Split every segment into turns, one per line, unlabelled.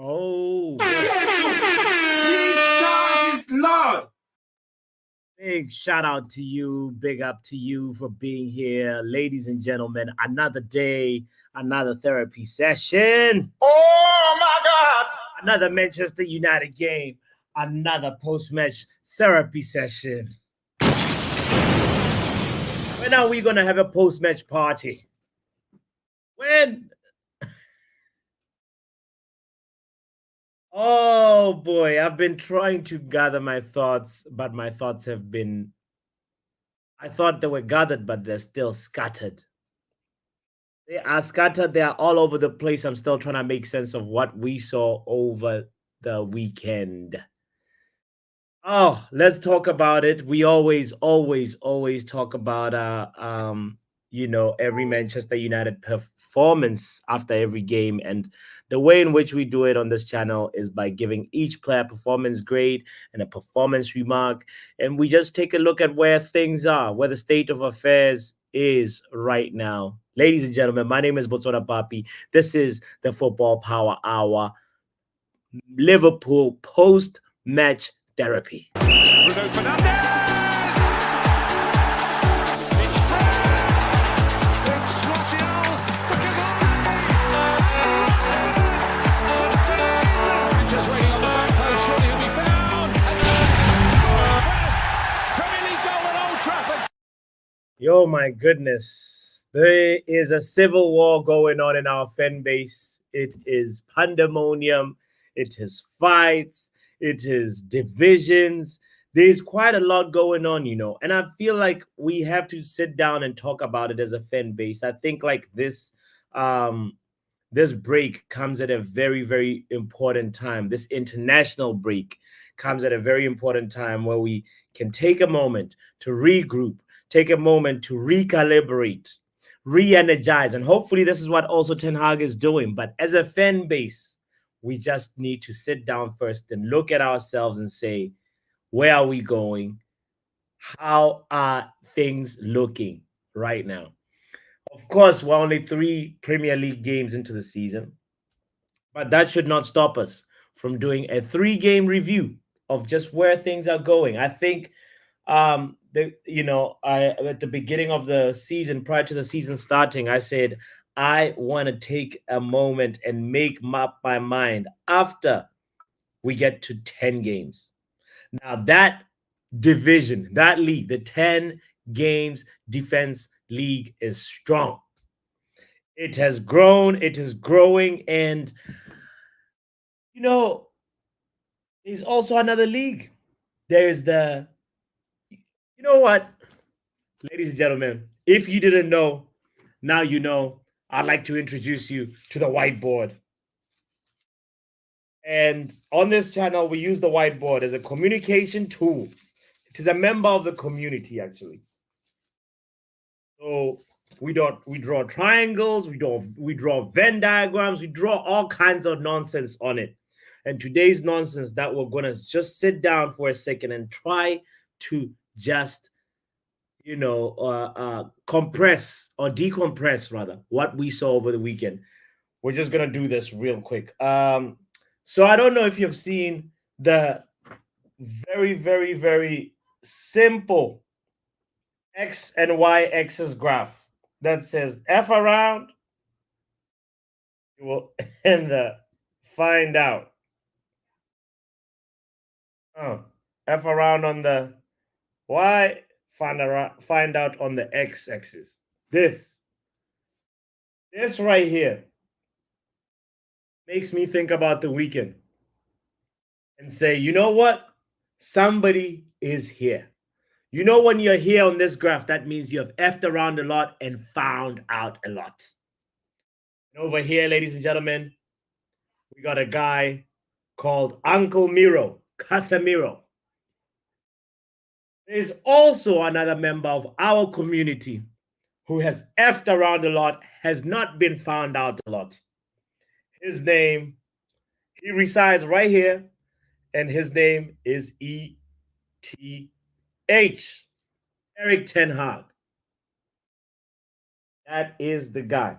Oh,
Jesus is Lord.
big shout out to you. Big up to you for being here. Ladies and gentlemen, another day, another therapy session,
Oh my God.
another Manchester United game, another post match therapy session. When are we going to have a post match party? When? Oh boy, I've been trying to gather my thoughts, but my thoughts have been. I thought they were gathered, but they're still scattered. They are scattered. They are all over the place. I'm still trying to make sense of what we saw over the weekend. Oh, let's talk about it. We always talk about every Manchester United performance after every game. And the way in which we do it on this channel is by giving each player a performance grade and a performance remark. And we just take a look at where things are, where the state of affairs is right now. Ladies and gentlemen, my name is Botswana Papi. This is the Football Power Hour. Liverpool post-match therapy.
Bruno Fernandes! It's Fred! It's Martial! Just waiting on the back post, surely he'll be found! And scores! Premier League goal at Old Trafford!
Yo, my goodness. There is a civil war going on in our fan base. It is pandemonium. It is fights. It is divisions. There's quite a lot going on, and I feel like we have to sit down and talk about it as a fan base. I think like this break comes at a very, very important time. This international break comes at a very important time where we can take a moment to regroup, take a moment to recalibrate, re-energize. And hopefully this is what also Ten Hag is doing. But as a fan base, we just need to sit down first and look at ourselves and say, where are we going? How are things looking right now? Of course, we're only 3 Premier League games into the season, but that should not stop us from doing a 3-game review of just where things are going. I think I at the beginning of the season, prior to the season starting, I said I want to take a moment and make up my mind after we get to 10 games. Now that division, that league, the 10 games defense league is strong. It has grown, it is growing, and there's also another league. There's you know what, ladies and gentlemen, if you didn't know, now you know. I'd like to introduce you to the whiteboard. And on this channel, we use the whiteboard as a communication tool. It is a member of the community, actually. So we draw triangles, we draw Venn diagrams, we draw all kinds of nonsense on it. And today's nonsense that we're gonna just sit down for a second and try to just compress or decompress rather what we saw over the weekend. We're just gonna do this real quick. So I don't know if you've seen the very, very, very simple X and Y axis graph that says F around, you will end the find out. F around on the Y, find out on the X axis. This right here makes me think about the weekend and say, you know what? Somebody is here. You know, when you're here on this graph, that means you have effed around a lot and found out a lot. And over here, ladies and gentlemen, we got a guy called Uncle Miro, Casemiro. There's also another member of our community who has effed around a lot, has not been found out a lot. His name, he resides right here, and his name is ETH, Eric Ten Hag. That is the guy.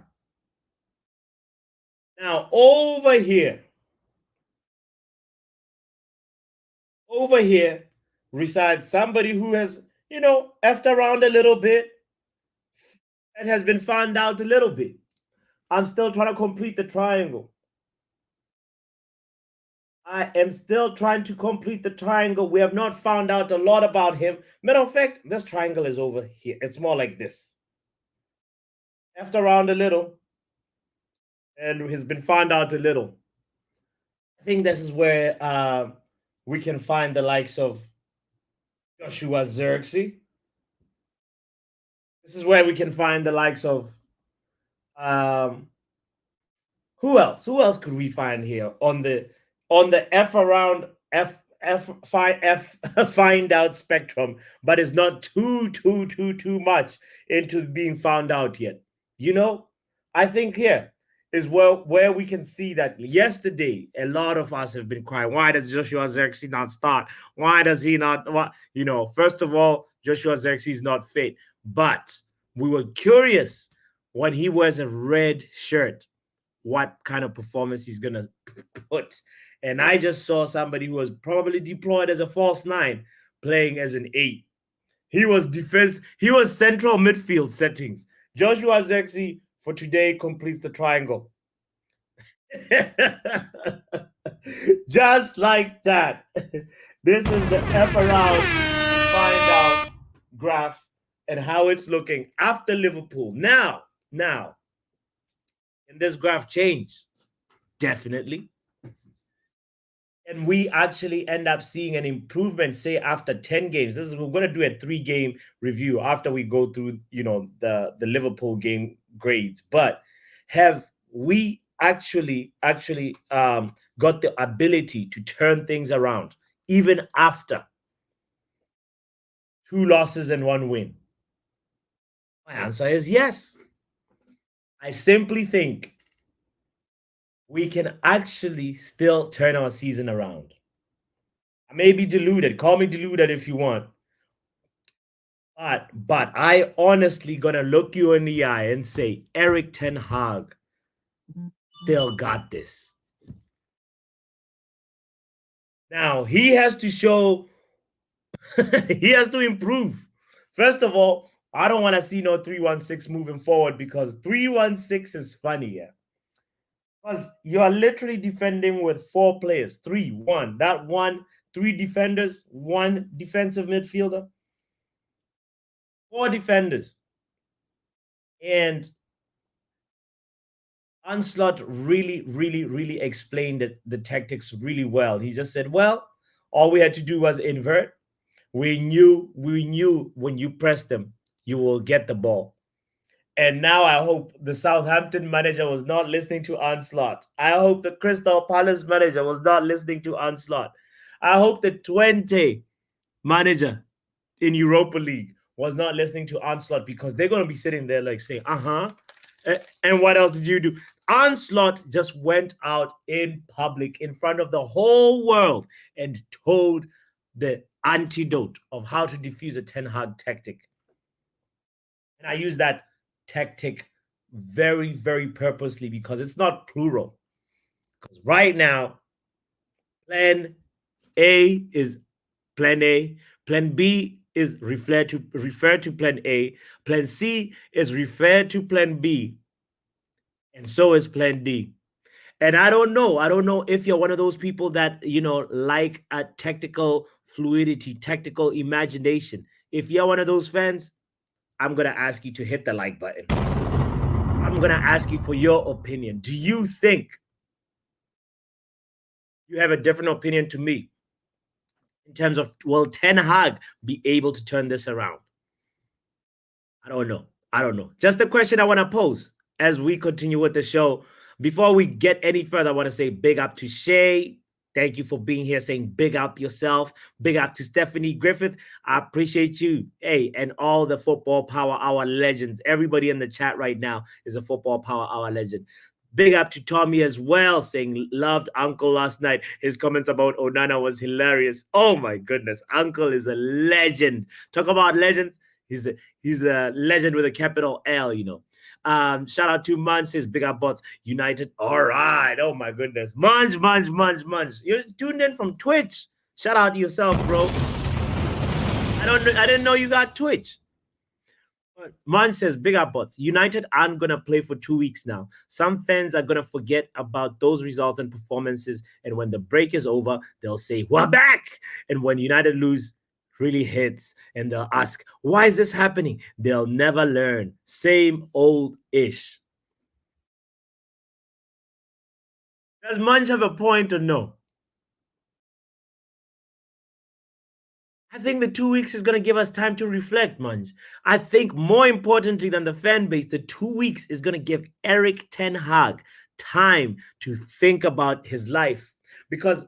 Now, over here, Over here resides somebody who has, effed around a little bit and has been found out a little bit. I'm still trying to complete the triangle. I am still trying to complete the triangle. We have not found out a lot about him. Matter of fact, this triangle is over here. It's more like this. Effed around a little and has been found out a little. I think this is where we can find the likes of Joshua Xerxes. This is where we can find the likes of um, who else? Who else could we find here on the F around F find out spectrum, but it's not too much into being found out yet. I think here is where we can see that yesterday a lot of us have been crying. Why does Joshua Xerxes not start? Why does he not? What First of all, Joshua Xerxes is not fit, but we were curious when he wears a red shirt what kind of performance he's gonna put. And I just saw somebody who was probably deployed as a false nine playing as an 8. He was defense, he was central midfield settings. Joshua Xerxes for today completes the triangle. Just like that. This is the F around find out graph and how it's looking after Liverpool. Now, can this graph change? Definitely. And we actually end up seeing an improvement, say after 10 games. We're going to do a 3-game review after we go through, the Liverpool game grades. But have we actually got the ability to turn things around even after 2 losses and 1 win? My answer is yes. I simply think we can actually still turn our season around. I may be deluded. Call me deluded if you want. But I honestly gonna look you in the eye and say Eric Ten Hag still got this. Now he has to show he has to improve. First of all, I don't want to see no 3-1-6 moving forward because 3-1-6 is funny, yeah. Because you are literally defending with 4 players, 3-1. That 3 defenders, 1 defensive midfielder, 4 defenders. And Onslaught really explained the tactics really well. He just said, well, all we had to do was invert. We knew when you press them, you will get the ball. And now I hope the Southampton manager was not listening to Onslaught. I hope the Crystal Palace manager was not listening to Onslaught. I hope the Twente manager in Europa League was not listening to Onslaught because they're going to be sitting there like saying, and what else did you do? Onslaught just went out in public in front of the whole world and told the antidote of how to defuse a Ten Hag tactic. And I use that tactic very, very purposely because it's not plural. Because right now, plan A is plan A, plan B is refer to plan A, plan C is refer to plan B, and so is plan D. And I don't know if you're one of those people that like a tactical fluidity, tactical imagination. If you're one of those fans, I'm gonna ask you to hit the like button. I'm gonna ask you for your opinion. Do you think you have a different opinion to me in terms of will Ten Hag be able to turn this around? I don't know. Just a question I want to pose as we continue with the show. Before we get any further, I want to say big up to Shay. Thank you for being here, saying big up yourself. Big up to Stephanie Griffith. I appreciate you. Hey, and all the Football Power Hour legends. Everybody in the chat right now is a Football Power Hour legend. Big up to Tommy as well, saying loved Uncle last night. His comments about Onana was hilarious. Oh my goodness. Uncle is a legend. Talk about legends. He's a legend with a capital L, Shout out to Munch, says big up bots United. All right. Oh my goodness. Munch. You're tuned in from Twitch. Shout out to yourself, bro. I didn't know you got Twitch. Man says, big up bots. United aren't going to play for 2 weeks now. Some fans are going to forget about those results and performances. And when the break is over, they'll say, we're back. And when United lose, really hits, and they'll ask, why is this happening? They'll never learn. Same old ish. Does Munch have a point or no? I think the 2 weeks is going to give us time to reflect, Munch. I think more importantly than the fan base, the 2 weeks is going to give Eric Ten Hag time to think about his life. Because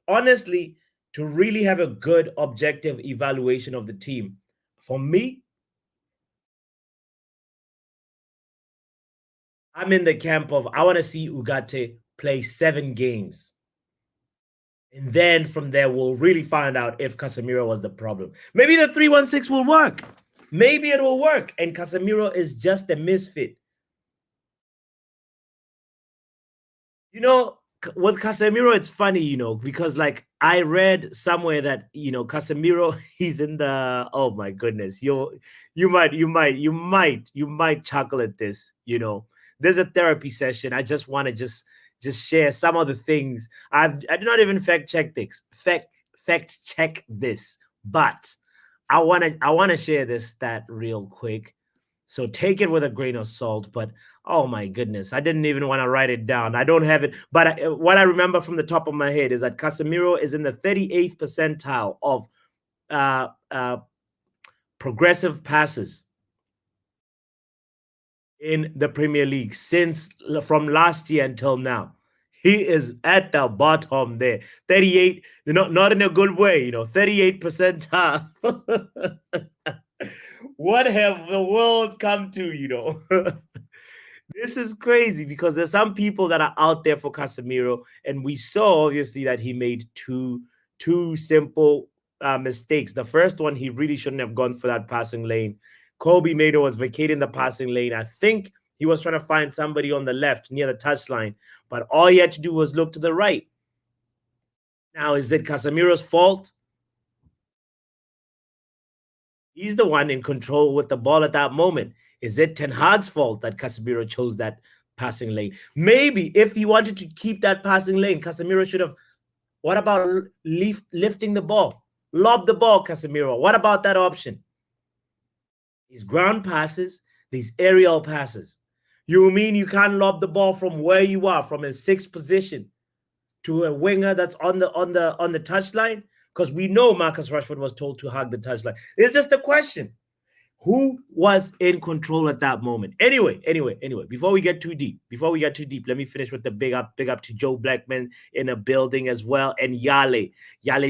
honestly, to really have a good objective evaluation of the team, for me, I'm in the camp of I want to see Ugarte play 7 games. And then from there, we'll really find out if Casemiro was the problem. Maybe the 3-1-6 will work. Maybe it will work. And Casemiro is just a misfit. You know, with Casemiro, it's funny, you know, because like I read somewhere that, you know, Casemiro, he's in the, oh my goodness, you might chuckle at this, you know. There's a therapy session. I just want to just share some of the things. I do not even fact check this, but I want to share this stat real quick. So take it with a grain of salt, but oh my goodness, I didn't even want to write it down. I don't have it, but what I remember from the top of my head is that Casemiro is in the 38th percentile of progressive passes in the Premier League from last year until now. He is at the bottom there. 38, not in a good way, you know, 38 percentile. What have the world come to, you know? This is crazy because there's some people that are out there for Casemiro, and we saw obviously that he made two simple mistakes. The first one, he really shouldn't have gone for that passing lane. Kobe Maido was vacating the passing lane. I think he was trying to find somebody on the left near the touchline, but all he had to do was look to the right. Now, is it Casemiro's fault? He's the one in control with the ball at that moment. Is it Ten Hag's fault that Casemiro chose that passing lane? Maybe if he wanted to keep that passing lane, Casemiro should have. What about lifting the ball? Lob the ball, Casemiro. What about that option? These ground passes, these aerial passes. You mean you can't lob the ball from where you are, from a sixth position, to a winger that's on the touchline? Because we know Marcus Rashford was told to hug the touchline. It's just a question. Who was in control at that moment? Anyway, before we get too deep, let me finish with the big up to Joe Blackman in a building as well. And Yale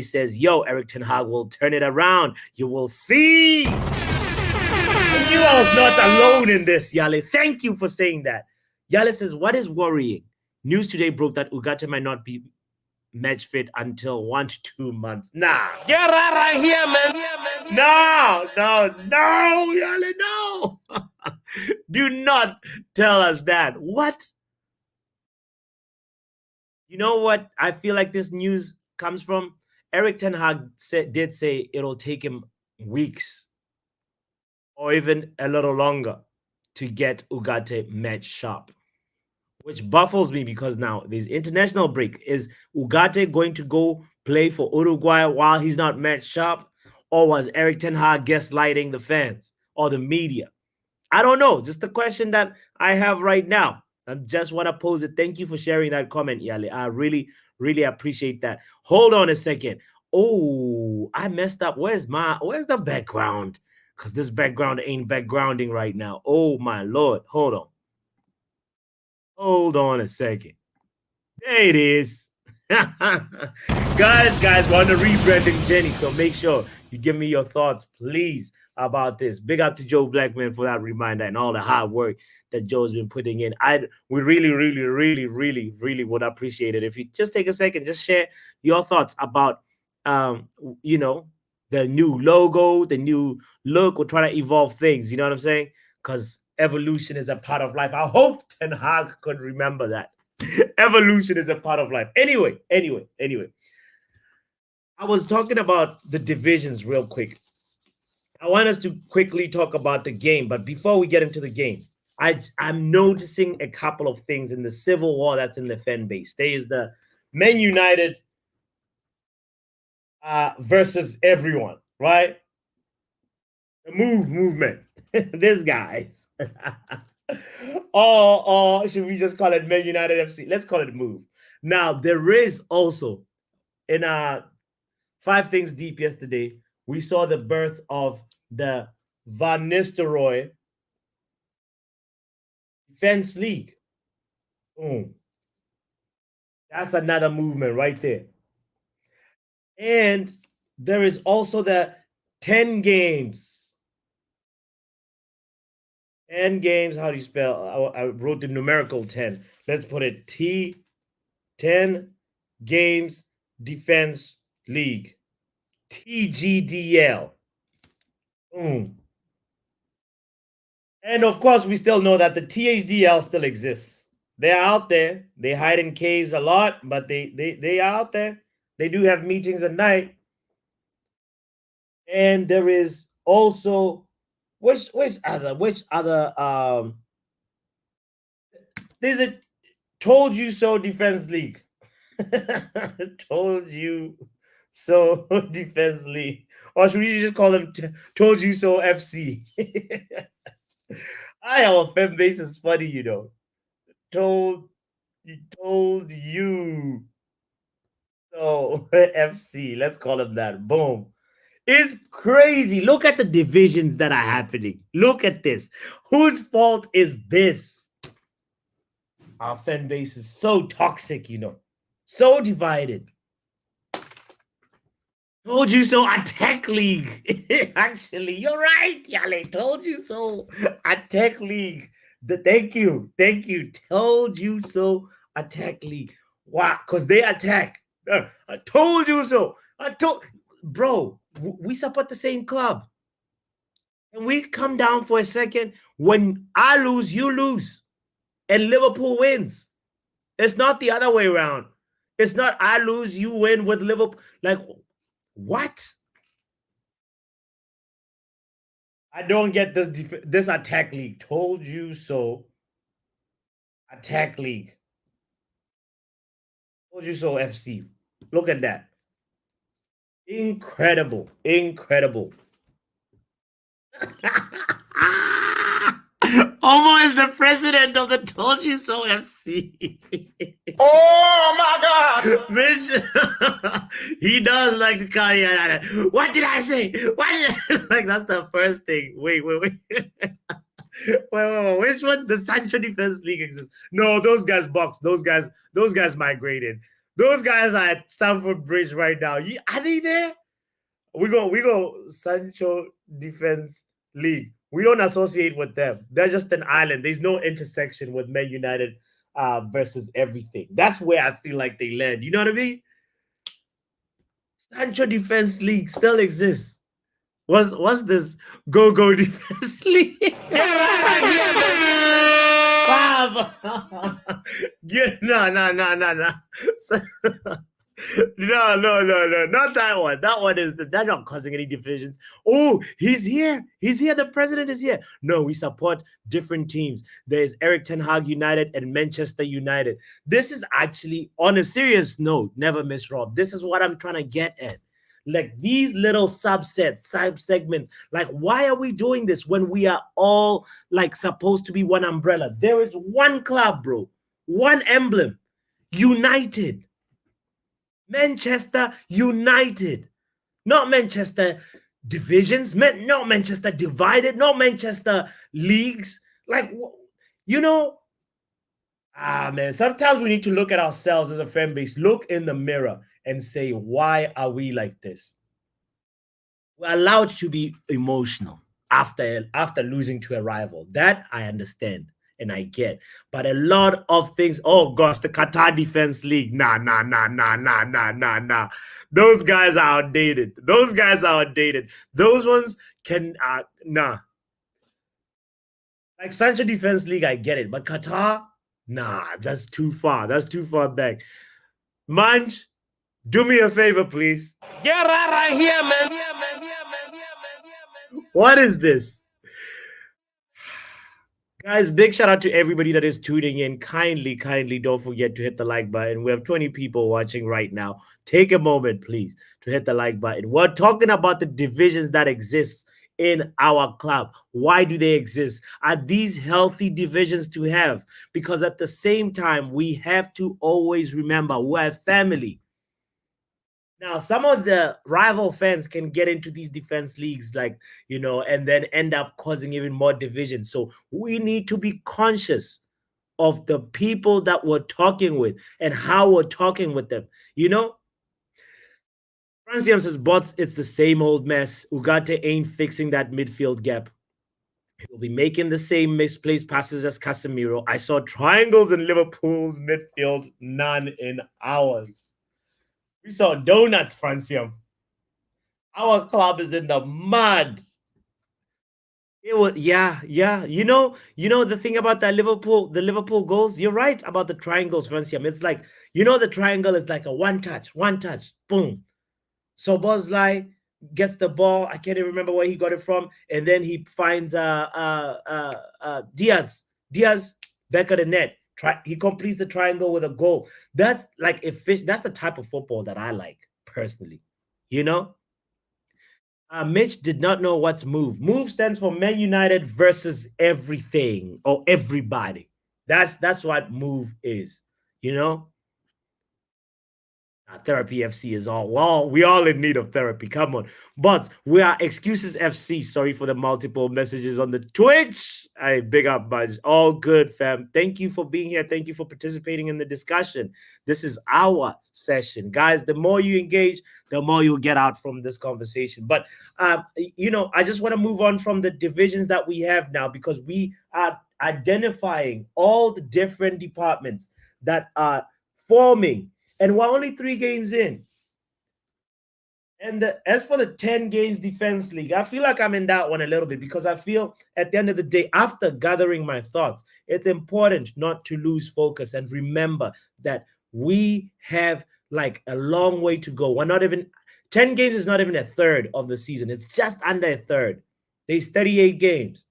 says, yo, Eric Ten Hag will turn it around. You will see. And you are not alone in this, Yale. Thank you for saying that. Yale says, what is worrying? News today broke that Ugarte might not be match fit until 1 to 2 months. Nah.
Get out of here, man.
No, Yale, no. Do not tell us that. What? You know what I feel like this news comes from? Eric Ten Hag did say it'll take him weeks or even a little longer to get Ugarte match sharp, which baffles me because now there's international break. Is Ugarte going to go play for Uruguay while he's not match sharp? Or was Eric Ten Hag gaslighting the fans or the media? I don't know. Just a question that I have right now. I just want to pose it. Thank you for sharing that comment, Yale. I really, really appreciate that. Hold on a second. Oh, I messed up. Where's the background? Because this background ain't backgrounding right now. Oh, my Lord. Hold on a second. There it is. guys, we're on the rebranding journey, so make sure you give me your thoughts, please, about this. Big up to Joe Blackman for that reminder and all the hard work that Joe's been putting in. We really, really, really, really, really would appreciate it if you just take a second, just share your thoughts about, the new logo, the new look. We're trying to evolve things. You know what I'm saying? Because evolution is a part of life. I hope Ten Hag could remember that. Evolution is a part of life. Anyway. I was talking about the divisions real quick. I want us to quickly talk about the game, but before we get into the game, I'm noticing a couple of things in the civil war that's in the fan base. There is the Man United versus everyone, right? The movement. These guys. or should we just call it Man United FC? Let's call it move. Now, there is also in 5 Things Deep yesterday, we saw the birth of the Van Nistelrooy Defense League. Boom. That's another movement right there. And there is also the 10 games. 10 games. How do you spell? I wrote the numerical 10. Let's put it T 10 Games Defense League. TGDL. Boom. And of course, we still know that the THDL still exists. They're out there. They hide in caves a lot, but they are out there. They do have meetings at night. And there is also which other there's a Told You So Defense League. Told You So Defense League. Or should we just call them Told You So FC? Our fan base is funny, you know. Told You So FC. Let's call them that. Boom. It's crazy. Look at the divisions that are happening. Look at this. Whose fault is this? Our fan base is so toxic, you know. So divided. Told You So Attack League. Actually, you're right, Yale. Told You So Attack League. Thank you. Told You So Attack League. Wow, because they attack. I told you so. Bro, we support the same club. And we come down for a second. When I lose, you lose. And Liverpool wins. It's not the other way around. It's not I lose, you win with Liverpool. Like, what? I don't get this attack league. Told You So Attack League. Told You So FC. Look at that. Incredible. Almost the president of the Told You So FC.
Oh my God!
Bitch, he does like to call you out. What did I say? Like, that's the first thing. Wait. Wait. Which one? The Sancho Defense League exists. No, those guys box. Those guys migrated. Those guys are at Stamford Bridge right now. Are they there? We go Sancho Defense League. We don't associate with them. They're just an island. There's no intersection with Man United versus everything. That's where I feel like they land. You know what I mean? Sancho Defense League still exists. What's this Go Defense League? No. No, not that one. That one they're not causing any divisions. Oh, he's here. The president is here. No, we support different teams. There's Eric Ten Hag United and Manchester United. This is actually, on a serious note, never miss Rob. This is what I'm trying to get at. Like these little subsets, side segments. Like, why are we doing this when we are all like supposed to be one umbrella? There is one club, bro. One emblem. United. Manchester United. Not Manchester divisions. Not Manchester divided. Not Manchester leagues. Like, you know, man, sometimes we need to look at ourselves as a fan base. Look in the mirror and say, why are we like this? We're allowed to be emotional after losing to a rival. That I understand and I get. But a lot of things, oh gosh, the Qatar Defense League. Nah. Those guys are outdated. Those ones can, nah. Like Sancho Defense League, I get it. But Qatar, nah, that's too far. That's too far back. Manj, do me a favor, please.
Get right here, man.
What is this? Guys, big shout out to everybody that is tuning in. Kindly don't forget to hit the like button. We have 20 people watching right now. Take a moment, please, to hit the like button. We're talking about the divisions that exist in our club. Why do they exist? Are these healthy divisions to have? Because at the same time, we have to always remember we're a family. Now, some of the rival fans can get into these defense leagues, and then end up causing even more division. So we need to be conscious of the people that we're talking with and how we're talking with them. Francium says, but it's the same old mess. Ugarte ain't fixing that midfield gap. He'll be making the same misplaced passes as Casemiro. I saw triangles in Liverpool's midfield, none in ours. We saw donuts, Francium. Our club is in the mud. It was yeah. The thing about the Liverpool goals, you're right about the triangles, Francium. It's like, the triangle is like a one touch, boom. So Bosley gets the ball. I can't even remember where he got it from, and then he finds Diaz. Diaz back of the net. He completes the triangle with a goal. That's like that's the type of football that I like personally. Mitch did not know what's move. Move stands for Man United versus everything or everybody. That's what move is. Therapy FC is all. Well, we all in need of therapy. Come on. But we are Excuses FC. Sorry for the multiple messages on the Twitch. I big up, Budge. All good, fam. Thank you for being here. Thank you for participating in the discussion. This is our session. Guys, the more you engage, the more you'll get out from this conversation. But, I just want to move on from the divisions that we have now, because we are identifying all the different departments that are forming. And we're only 3 games in. And as for the 10 games defense league, I feel like I'm in that one a little bit, because I feel at the end of the day, after gathering my thoughts, it's important not to lose focus and remember that we have like a long way to go. 10 games is not even a third of the season. It's just under a third. There's 38 games.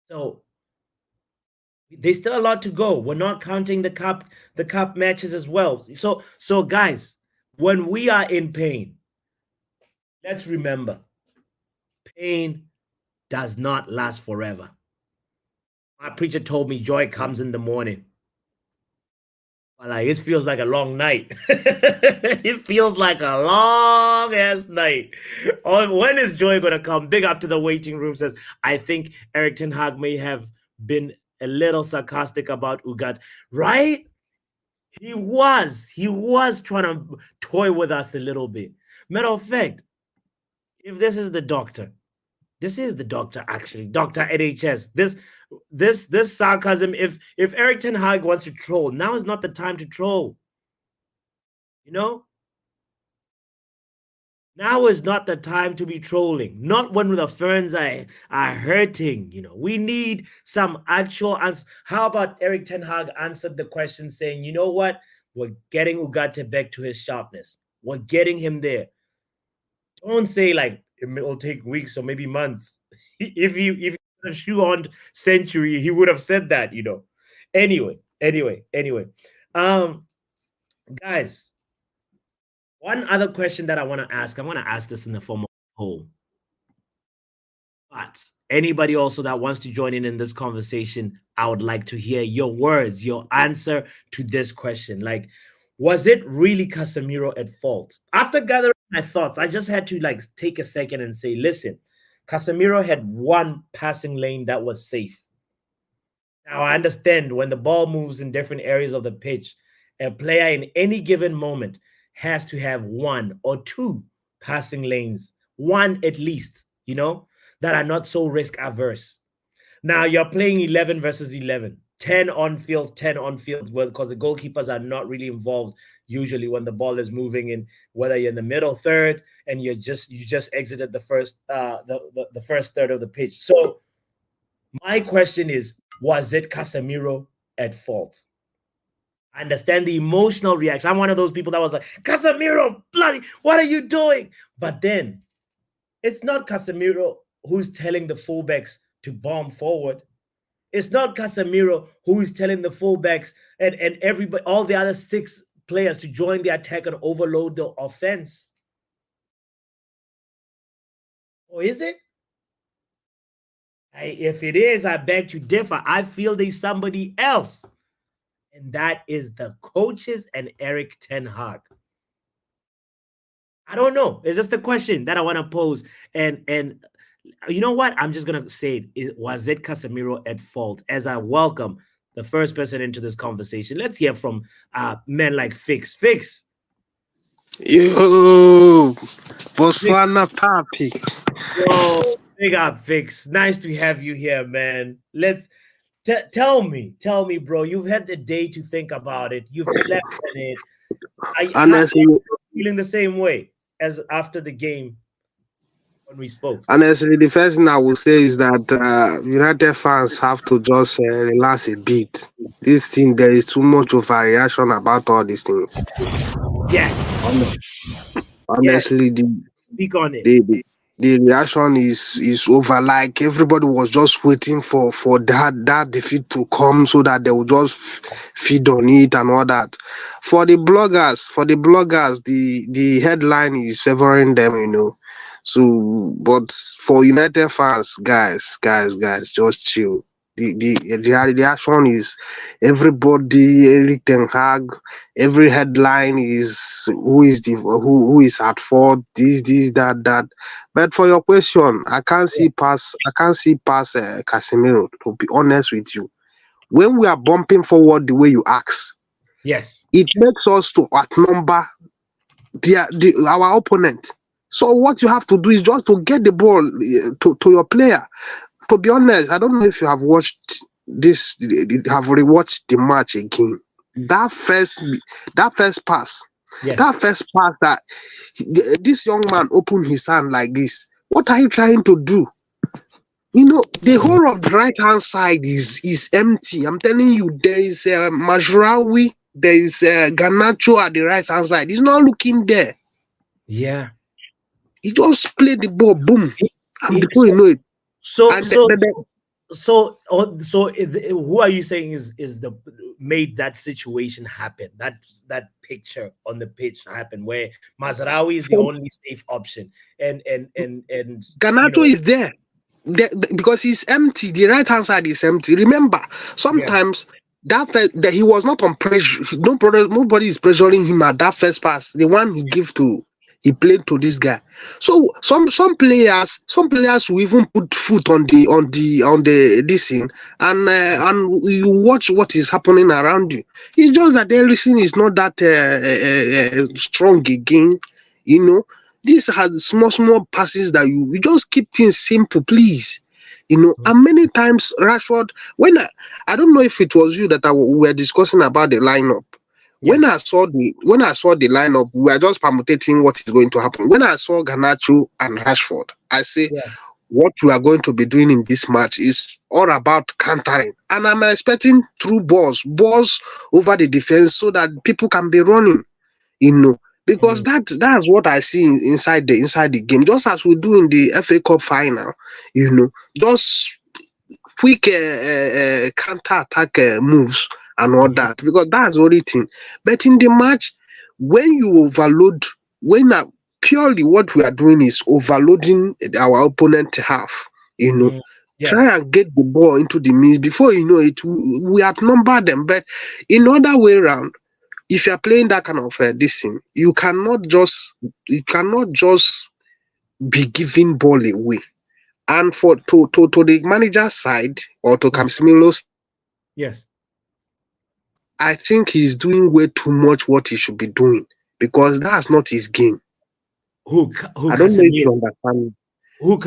So there's still a lot to go. We're not counting the cup matches as well. So guys, when we are in pain, let's remember, pain does not last forever. My preacher told me joy comes in the morning. Like, it feels like a long night. It feels like a long ass night. Oh, when is joy gonna come? Big up to the waiting room. Says, I think Eric Ten Hag may have been a little sarcastic about Ugat, right? He was trying to toy with us a little bit. Matter of fact, if this is the doctor actually, Dr. NHS. This sarcasm, if Eric Ten Hag wants to troll, now is not the time to troll. Now is not the time to be trolling. Not when the fans are hurting. We need some actual answers. How about Eric Ten Hag answered the question saying, you know what? We're getting Ugarte back to his sharpness. We're getting him there. Don't say like it will take weeks or maybe months. If he had a shoe-on century, he would have said that, Anyway. Guys, one other question that I want to ask, this in the form of a poll. But anybody also that wants to join in this conversation, I would like to hear your words, your answer to this question. Like, was it really Casemiro at fault? After gathering my thoughts, I just had to take a second and say, listen, Casemiro had one passing lane that was safe. Now, I understand when the ball moves in different areas of the pitch, a player in any given moment has to have one or two passing lanes, one at least, that are not so risk averse. Now, you're playing 11 versus 11, 10 on field, 10 on field, well, because the goalkeepers are not really involved usually when the ball is moving in, whether you're in the middle third and you just exited the first the first third of the pitch. So my question is, was it Casemiro at fault? I understand the emotional reaction. I'm one of those people that was like, Casemiro, bloody, what are you doing? But then it's not Casemiro who's telling the fullbacks to bomb forward. It's not Casemiro who is telling the fullbacks and everybody, all the other six players to join the attack and overload the offense. Or is it? If it is, I beg to differ. I feel there's somebody else, and that is the coaches and Eric Ten Hag. I don't know. It's just a question that I want to pose. And you know what? I'm just gonna say was it Casemiro at fault? As I welcome the first person into this conversation, let's hear from men like Fix. Fix.
Yo, Botswana Papi.
Yo, big up, Fix. Nice to have you here, man. Let's tell me, bro. You've had a day to think about it. You've slept on it.
Honestly,
Are you feeling the same way as after the game when we spoke?
honestly, the first thing I will say is that United fans have to just relax a bit. This thing, there is too much of a reaction about all these things.
Yes. Yes.
Honestly,
Speak on it.
the reaction is over. Like everybody was just waiting for that defeat to come so that they will just feed on it and all that. For the bloggers, the headline is favoring them, you know. So, but for United fans, guys, just chill. The reaction is everybody, Eric Ten Hag. Every headline is who is at fault. This that. But for your question, I can't see past Casemiro. To be honest with you, when we are bumping forward the way you ask,
Yes.
it makes us to outnumber our opponent. So what you have to do is just to get the ball to your player. To be honest, I don't know if you have watched this, have rewatched the match again. That first pass,
Yes.
that this young man opened his hand like this. What are you trying to do? You know, the whole of the right hand side is empty. I'm telling you, there is Majraoui, there is Garnacho at the right hand side. He's not looking there.
Yeah.
He just played the ball, boom, and before
So,
you know it,
so,
and
so, so, who are you saying is the made that situation happen? That picture on the pitch happen where Mazraoui is the only safe option, and
Garnacho is there. Because he's empty. The right hand side is empty. Remember, sometimes that he was not on pressure. Nobody is pressuring him at that first pass. The one he played to this guy. So some players will even put foot on the this thing, and you watch what is happening around you. It's just that everything is not that strong again, you know. These are small passes that you just keep things simple, please. You know, and many times Rashford, I don't know if it was you that we were discussing about the lineup. When I saw the lineup, we were just permutating what is going to happen. When I saw Garnacho and Rashford, I say what we are going to be doing in this match is all about countering, and I'm expecting through balls over the defense so that people can be running. You know, because that's what I see inside the game. Just as we do in the FA Cup final, you know, just quick counter attack moves and all that, because that's the only thing. But in the match, when you overload, purely what we are doing is overloading our opponent half, you know. Try and get the ball into the midst. Before you know it, we outnumber them. But in other way around, if you are playing that kind of this thing, you cannot just be giving ball away. And to the manager's side or to Casemiro's,
yes,
I think he's doing way too much what he should be doing, because that's not his game.
Who
I don't know if you understand.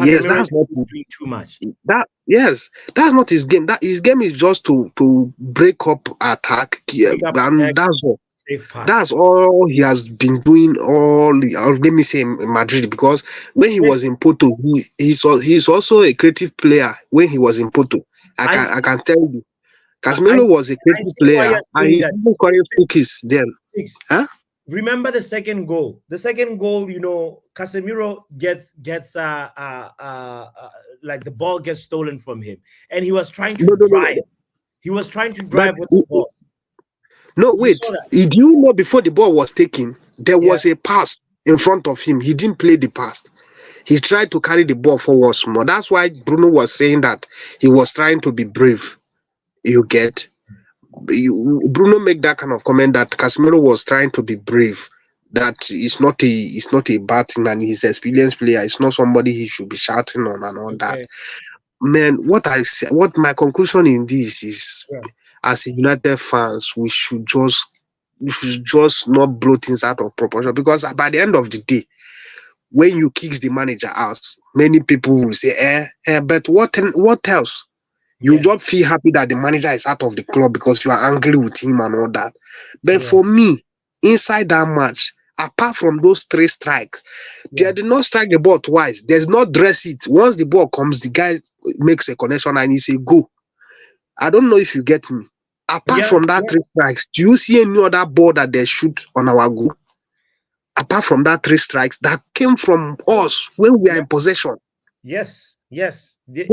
Yes, that's not doing too much.
That's not his game. That his game is just to break up attack, and that's all. That's all he has been doing. Let me say Madrid, because when he was in Porto, he's also a creative player. When he was in Porto, I can tell you,
I
Casemiro was a crazy
see why
player,
you're
and
saying
he's
that.
even scoring free kicks then.
Six.
Huh?
Remember the second goal. The second goal, Casemiro gets like the ball gets stolen from him, and he was trying to
No, no, no,
drive.
no.
He was trying to
But
drive with the ball.
no,
You saw
wait.
that?
Do you know before the ball was taken, there
Yeah.
was a pass in front of him. He didn't play the pass. He tried to carry the ball forward more. That's why Bruno was saying that he was trying to be brave. You get Bruno make that kind of comment that Casemiro was trying to be brave. That it's not a bad thing, and he's an experienced player. It's not somebody he should be shouting on and all that.
Okay.
Man, what my conclusion in this is,
Yeah.
as a United fans, we should just not blow things out of proportion, because by the end of the day, when you kick the manager out, many people will say, but what else? You
Yeah.
just feel happy that the manager is out of the club because you are angry with him and all that. But
Yeah.
for me, inside that match, apart from those three strikes,
Yeah.
they did not strike the ball twice. There's not dress it. Once the ball comes, the guy makes a connection and he say go. I don't know if you get me. Apart
Yeah.
from that
Yeah.
three strikes, do you see any other ball that they shoot on our goal? Apart from that three strikes that came from us when we are
Yeah.
in possession.
Yes. Yes.
When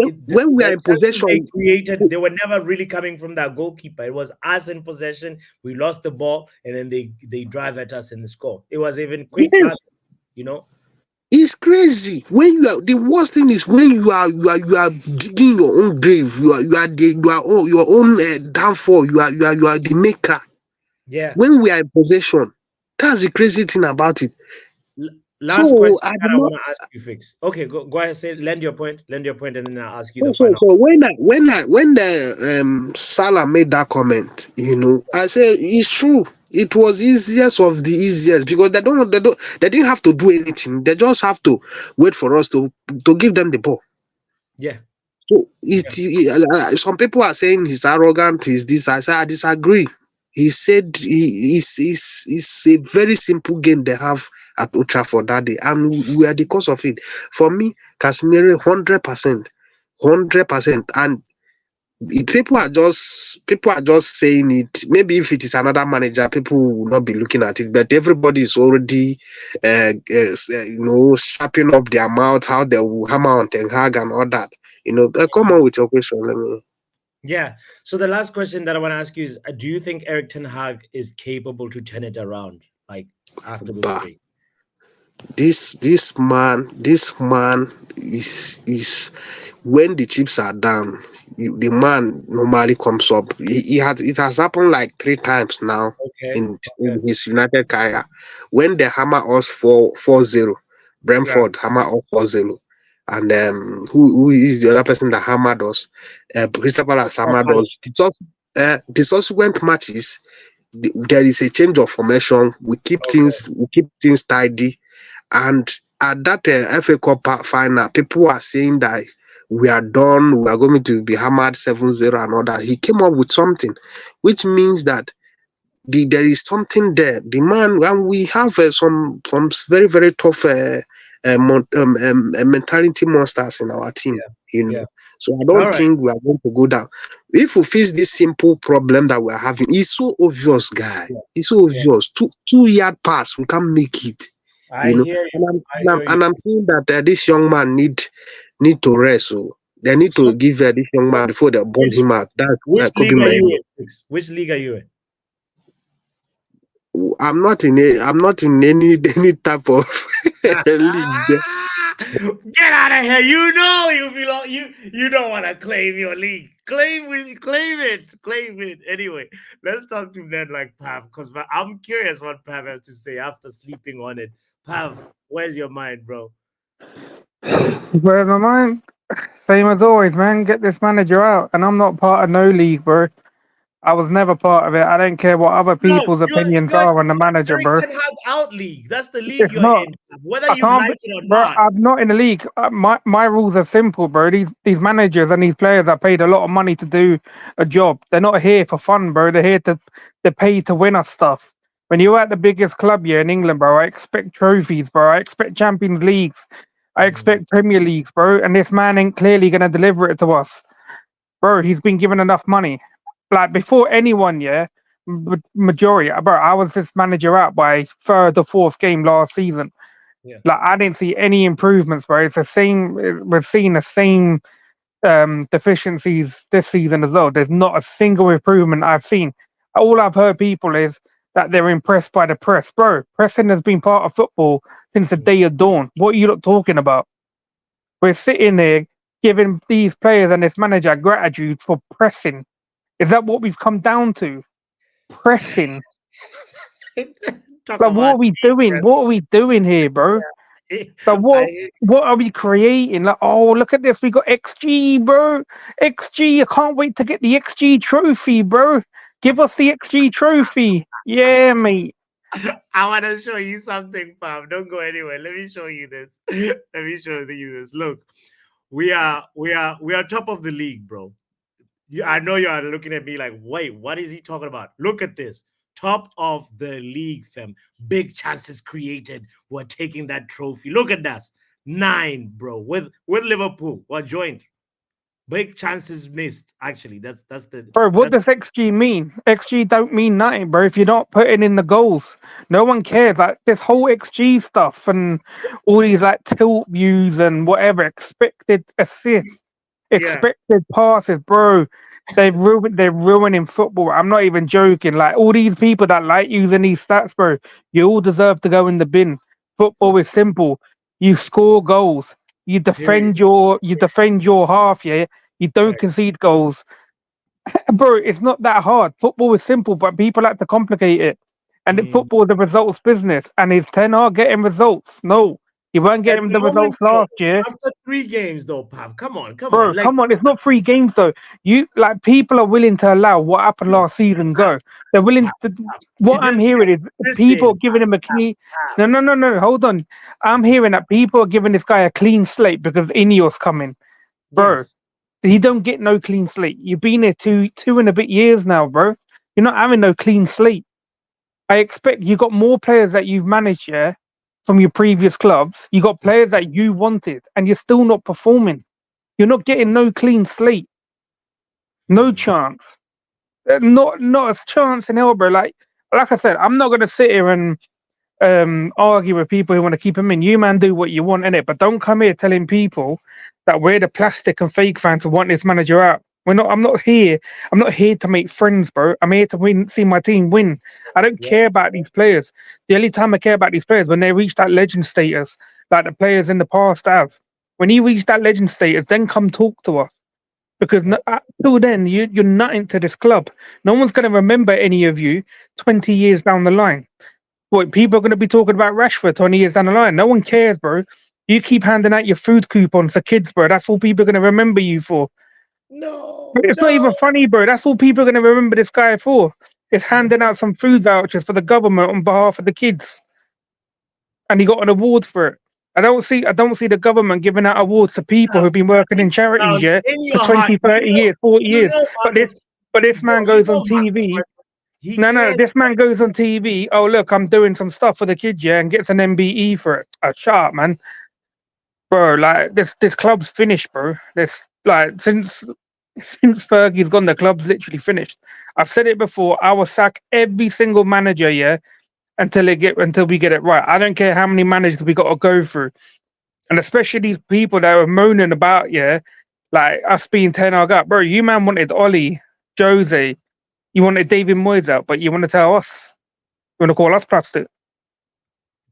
we are
The
in
chances they
possession,
created, they were never really coming from that goalkeeper. It was us in possession. We lost the ball, and then they drive at us and they score. It was even quick
yes,
pass. You know.
it's crazy. When you are, the worst thing is when you are digging your own grave. Your own downfall. You are the maker.
Yeah.
When we are in possession, that's the crazy thing about it.
Last
So
question
I
that
did
I
not.
want to ask you, Fix. Okay, go ahead. Say lend your point, and then I'll ask you
So
the
so
final.
so when the Salah made that comment, I said it's true. It was easiest of the easiest, because they didn't have to do anything. They just have to wait for us to give them the ball.
Yeah.
So
Yeah.
some people are saying he's arrogant, he's this. I say I disagree. He said it's a very simple game they have at Old Trafford that day, and we are the cause of it. For me, Casemiro 100%, 100%, and people are just saying it. Maybe if it is another manager, people will not be looking at it. But everybody is already, sharpening up their mouth how they will hammer on Ten Hag and all that. Come on with your question. Let me.
Yeah. So the last question that I want to ask you is: do you think Eric Ten Hag is capable to turn it around, like after this
Bah,
break?
this man is when the chips are down, the man normally comes up. It has happened like 3 times now
Okay.
in
Okay.
his United career. When they hammer us 4-0,
Yeah.
Brentford hammer us 4-0. And who is the other person that hammered us? Crystal Palace
Crystal
hammered
Palace.
us. The subsequent matches, there is a change of formation.
Okay.
We keep things tidy, and at that FA Cup final, people are saying that we are done, we are going to be hammered 7-0 and all that. He came up with something, which means that there is something there. The man, and we have some very, very tough mentality monsters in our team,
Yeah.
you
Yeah.
know. So I
All
don't
right.
think we are going to go down. If we face this simple problem that we are having, it's so obvious, guy.
Yeah.
It's so
Yeah.
obvious. Two-yard pass, we can't make it.
I hear you.
And I'm
I
and I'm,
hear you.
and I'm saying that this young man need to rest. So they need to
So,
give this young man before they burn
which
him out. That's
which
Kobe
league are you
Menu.
in? Fix? Which league are you in?
I'm not in any type of league.
Get out of here! You know you belong. You don't want to claim your league. Claim it. Claim it. Anyway, let's talk to men like Pav, because I'm curious what Pav has to say after sleeping on it. Pav, where's your mind, bro?
Where's my mind? Same as always, man. Get this manager out. And I'm not part of no league, bro. I was never part of it. I don't care what other
No,
people's
you're
opinions are on the manager,
Eric
bro.
Ten Hag out league. That's the league
It's
you're
not.
in, whether
I
you
can't,
like it or
bro.
not.
I'm not in the league. My rules are simple, bro. These managers and these players are paid a lot of money to do a job. They're not here for fun, bro. They're here to they're paid to win us stuff. When you're at the biggest club here in England, bro, I expect trophies, bro. I expect Champions Leagues. I
Mm,
expect Premier Leagues, bro. And this man ain't clearly gonna deliver it to us, bro. He's been given enough money. like before anyone, yeah, majority, bro. I was this manager out by third or fourth game last season.
Yeah.
Like I didn't see any improvements, bro. It's the same. We're seeing the same deficiencies this season as well. There's not a single improvement I've seen. All I've heard people is that they're impressed by the press, bro. Pressing has been part of football since the day of dawn. What are you lot talking about? We're sitting there giving these players and this manager gratitude for pressing. Is that what we've come down to? Pressing.
Talk
Like, what
about
are we doing? What are we doing here, bro? Like,
I
what are we creating? Like, oh, look at this. We got XG, bro. XG. I can't wait to get the XG trophy, bro. Give us the XG trophy. Yeah, mate.
I want to show you something, Pam. Don't go anywhere. Let me show you this. Let me show you this. Look, we are top of the league, bro. I know you are looking at me like, wait, what is he talking about? Look at this. Top of the league, fam. Big chances created. We're taking that trophy. Look at that. 9, bro. With Liverpool. We're joined. Big chances missed. Actually, that's the
Bro, what
that's
does XG mean? XG don't mean nothing, bro. If you're not putting in the goals, no one cares. Like this whole XG stuff and all these like tilt views and whatever, expected assists,
yeah.
expected passes, bro. They're ruining football. I'm not even joking. Like all these people that like using these stats, bro, you all deserve to go in the bin. Football is simple. You score goals.
Period.
You defend your half, yeah. You don't
Right.
concede goals. Bro, it's not that hard. Football is simple, but people like to complicate it. And
Mm.
football is a results business. And is Ten Hag getting results? No, he weren't
At
getting
the
the
moment,
results
though,
last year.
after 3 games, though, Pav, come on, come on.
Bro,
Like,
come on, it's not 3 games though. You like people are willing to allow what happened
no,
last season
Pav,
go. They're willing
Pav,
to.
Pav. You
What I'm
didn't
hearing is people
listen,
giving him a clean.
Pav.
No, no, no, no. Hold on. I'm hearing that people are giving this guy a clean slate because Ineos coming, bro.
Yes.
He don't get no clean slate. You've been here two and a bit years now, bro. You're not having no clean slate. I expect you got more players that you've managed, yeah, from your previous clubs. You got players that you wanted, and you're still not performing. You're not getting no clean slate. No
Mm.
chance. Not a chance in hell, bro. Like I said, I'm not gonna sit here and argue with people who want to keep him in. You man do what you want in it, but don't come here telling people that we're the plastic and fake fans who want this manager out. We're not. I'm not here. I'm not here to make friends, bro. I'm here to win. See my team win. I don't
Yeah.
care about these players. The only time I care about these players when they reach that legend status, like the players in the past have. When you reach that legend status, then come talk to us. Because
Yeah.
until then, you're not into this club. No one's going to remember any of you 20 years down the line. What people are going to be talking about Rashford 20 years down the line? No one cares, bro. You keep handing out your food coupons to kids, bro. That's all people are going to remember you for.
No,
But it's not
no.
even funny, bro. That's all people are going to remember this guy for. Is handing out some food vouchers for the government on behalf of the kids, and he got an award for it. I don't see the government giving out awards to people
Pav,
who've been working in
deep
charities,
down
yeah,
in
for
your heart,
20, 30 years, 40
you
years.
know
But this
Marcus,
but this
bro,
man
you
goes on
know Marcus,
TV.
right? He
No,
cares.
this man goes on TV. Oh, look, I'm doing some stuff for the kids, yeah, and gets an MBE for it. Shut up, man. Bro, like this club's finished, bro. This like since Fergie's gone, the club's literally finished. I've said it before. I will sack every single manager, yeah, until we get it right. I don't care how many managers we got to go through, and especially these people that were moaning about, yeah, like us being Ten Hag up, bro. You man wanted Ollie, Jose, you wanted David Moyes out, but you want to tell us, you want to call us plastic.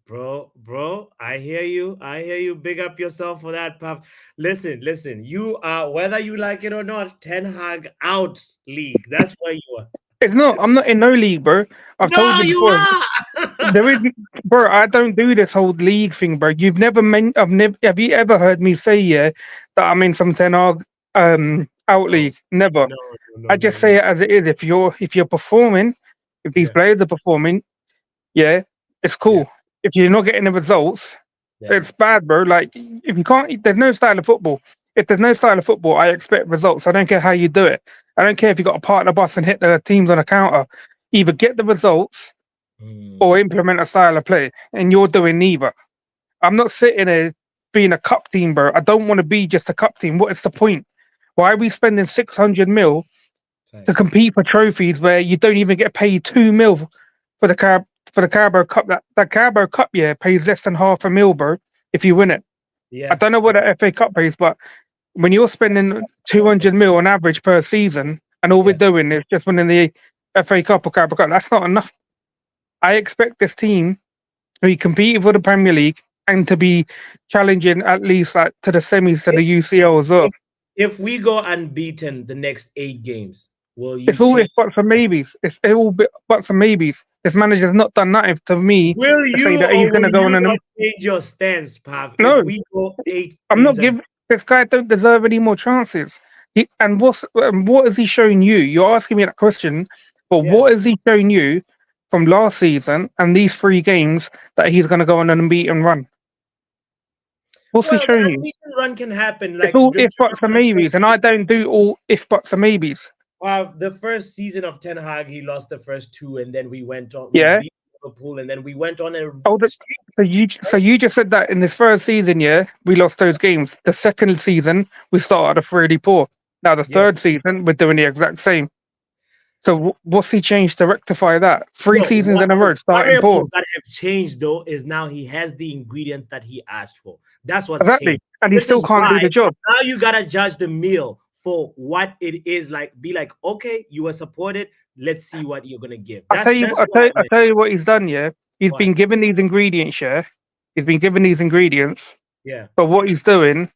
Bro, I hear you. I hear you. Big up yourself for that, Pav. Listen. You are, whether you like it or not, Ten Hag out league. That's where you are.
It's not. I'm not in no league, bro. I've told
No,
you
you
before.
are.
There is, bro. I don't do this whole league thing, bro. You've never meant. I've never. Have you ever heard me say, yeah, that I'm in some Ten Hag out
No,
league? Never.
no,
I
no, no,
just
no.
say it as it is. If you're performing, if these
Yeah,
players are performing, yeah, it's
yeah,
cool. If you're not getting the results,
yeah.
it's bad, bro. Like if you can't, there's no style of football. If there's no style of football, I expect results. I don't care how you do it. I don't care if you got to part the bus and hit the teams on a counter. Either get the results
Mm.
or implement a style of play, and you're doing neither. I'm not sitting there being a cup team, bro. I don't want to be just a cup team. What is the point? Why are we spending 600 mil to
Facts.
compete for trophies where you don't even get paid 2 mil for the Carabao Cup. That Carabao Cup, yeah, pays less than half a mil, bro, if you win it. I
Yeah.
don't know what the FA Cup pays, but when you're spending 200 mil on average per season, and all we're
Yeah.
doing is just winning the FA Cup or Carabao Cup, that's not enough. I expect this team to be competing for the Premier League and to be challenging at least like to the semis to the UCL as well.
If if we go unbeaten the next 8 games, will you
It's all
change?
if buts and maybes. It's all buts and maybes. This manager's not done nothing to me
Will
to say
you
that
or
he's going
will
to go on
you
and
not change your stance, Pav? If
no.
we go eight
I'm not
games and
giving this guy don't deserve any more chances. And what has he shown you? You're asking me that question, but
yeah.
what has he shown you from last season and these 3 games that he's going to go on an unbeaten run? What's he
Well, the
shown you?
unbeaten run can happen.
It's
Like
all if buts and
remember the
maybes,
first
and I don't do all if buts and maybes.
the first season of Ten Hag, he lost the first two, and then we went on. We
Yeah.
beat Liverpool, and then we went on a
Oh,
streak.
so you just said that in this first season, yeah, we lost those games. The second season, we started off really poor. Now the
Yeah.
third season, we're doing the exact same. So what's he changed to rectify that? Three
No,
seasons
what
in a
the
row starting poor.
variables that have changed though is now he has the ingredients that he asked for. That's what's
Exactly.
changed.
And he
This
still
is
can't do
why
the job.
now you gotta judge the meal for what it is like. Be like, okay, you were supported. Let's see what you're gonna give.
I tell you,
That's
I
what
tell,
I
I
meant.
tell you what he's done. Yeah, he's
What?
been given these ingredients. Yeah, he's been given these ingredients.
Yeah.
But what he's doing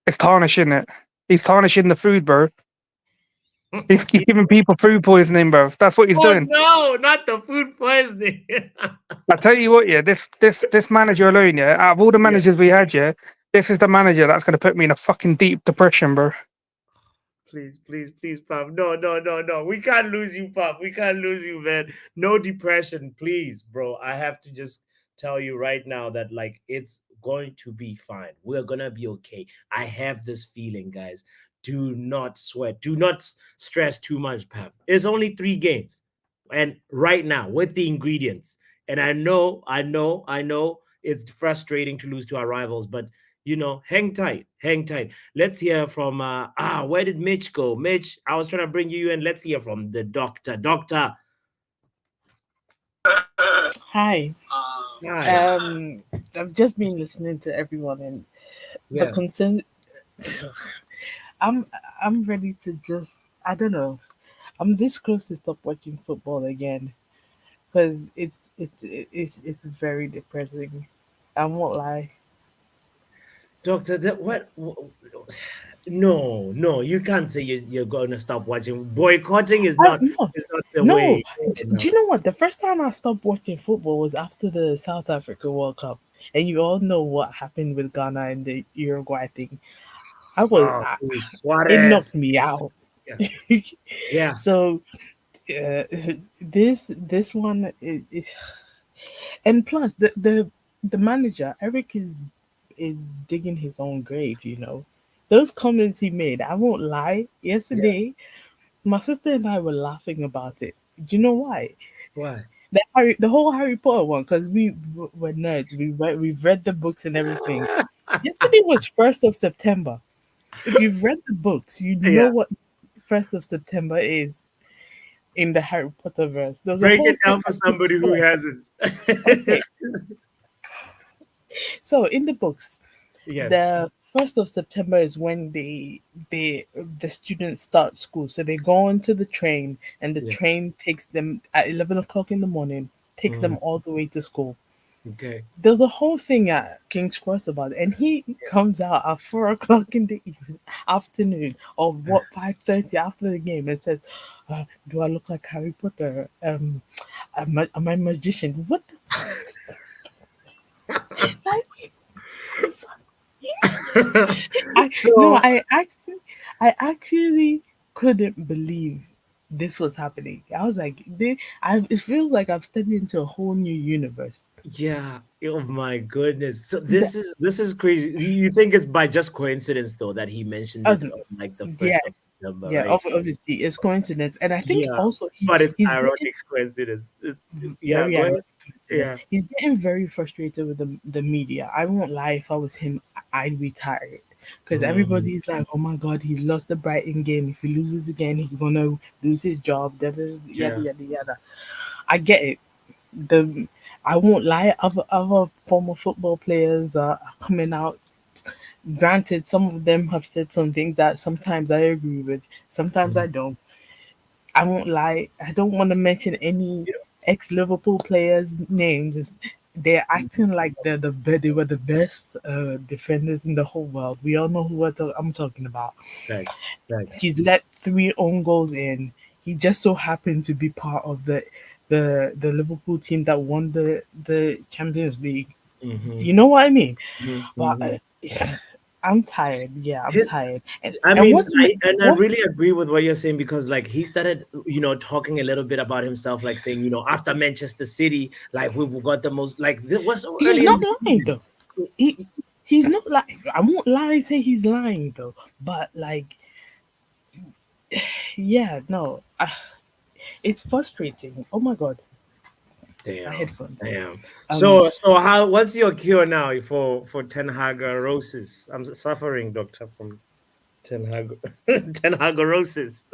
is tarnishing it. He's tarnishing the food, bro. He's giving people food poisoning, bro. That's what he's
Oh
doing.
no, not the food poisoning.
I tell you what, yeah, this manager alone, yeah, out of all the
Yeah.
managers we had, yeah, this is the manager that's gonna put me in a fucking deep depression, bro.
Please, please, please, Puff. No, no, no, no. We can't lose you, Puff. We can't lose you, man. No depression, please, bro. I have to just tell you right now that like it's going to be fine. We're gonna be okay. I have this feeling, guys. Do not sweat. Do not stress too much, Puff. It's only 3 games. And right now, with the ingredients, and I know it's frustrating to lose to our rivals, but hang tight, hang tight. Let's hear from where did Mitch go? Mitch, I was trying to bring you in. Let's hear from the doctor.
Hi.
Hi.
I've just been listening to everyone, and the
Yeah.
concern. I'm I'm ready to just. I don't know. I'm this close to stop watching football again because it's very depressing. I won't lie.
Doctor, no, no, you can't say you're going to stop watching. Boycotting is not
No,
is not the
no.
way. No.
Do you know what? The first time I stopped watching football was after the South Africa World Cup, and you all know what happened with Ghana and the Uruguay thing. I was,
Oh,
I,
please,
it knocked
Suarez.
me out.
Yeah. Yeah.
So uh, this one is, and plus the manager Eric is digging his own grave. Those comments he made. I won't lie.
Yeah.
Yesterday, my sister and I were laughing about it. Do you know why?
Why?
The whole Harry Potter one, because were nerds. We've read the books and everything. Yesterday was 1st of September. If you've read the books, you know
Yeah.
what 1st of September is in the Harry Potter verse. There's a
Break
whole
it
thing
down for
I put
somebody who
together.
hasn't.
Okay, so in the books,
Yes.
the 1st of September is when the students start school. So they go onto the train, and the
Yeah.
train takes them at 11 o'clock in the morning, takes them all the way to school.
Okay.
There's a whole thing at King's Cross about it, and he comes out at 4 o'clock in the afternoon, or what 5:30 after the game, and says, "Do I look like Harry Potter? Am I a magician? What? Like, I no,
So
I actually couldn't believe this was happening. I was like, it feels like I've stepped into a whole new universe.
yeah. Oh my goodness. So
The,
this is crazy. You think it's by just coincidence though that he mentioned
uh,
it on like the
yeah,
first of September,
yeah.
right?
Obviously, it's coincidence, and I think
Yeah.
also
But it's
he's getting
ironic coincidence. Yeah,
very
go ahead.
ironic
Yeah.
coincidence. He's getting very frustrated with the media. I won't lie. If I was him, I'd be tired. because everybody's like, "Oh my God, he lost the Brighton game. If he loses again, he's gonna lose his job." Yada
Yeah.
yada yada. I get it. The I won't lie. Other former football players are coming out. Granted, some of them have said some things that sometimes I agree with, sometimes I don't. I won't lie. I don't want to mention any ex Liverpool players' names. They're acting like they were the best defenders in the whole world. We all know who I'm talking about.
Thanks. Thanks.
He's let 3 own goals in. He just so happened to be part of the Liverpool team that won the Champions League. You know what I mean? But I'm tired. Yeah, I'm
His,
tired.
I
And
mean,
what's
I
what?
really agree with what you're saying because, like, he started, talking a little bit about himself, like saying, after Manchester City, like we've got the most, like, this was so
He's
early in
not
the
lying
season.
though. He's not like I won't lie and say he's lying though. But like, yeah, no, it's frustrating. Oh my God, my
Damn,
headphones.
damn.
Um,
So what's your cure now for Ten Hagarosis? I'm suffering, doctor, from Ten Hag Ten Hagarosis.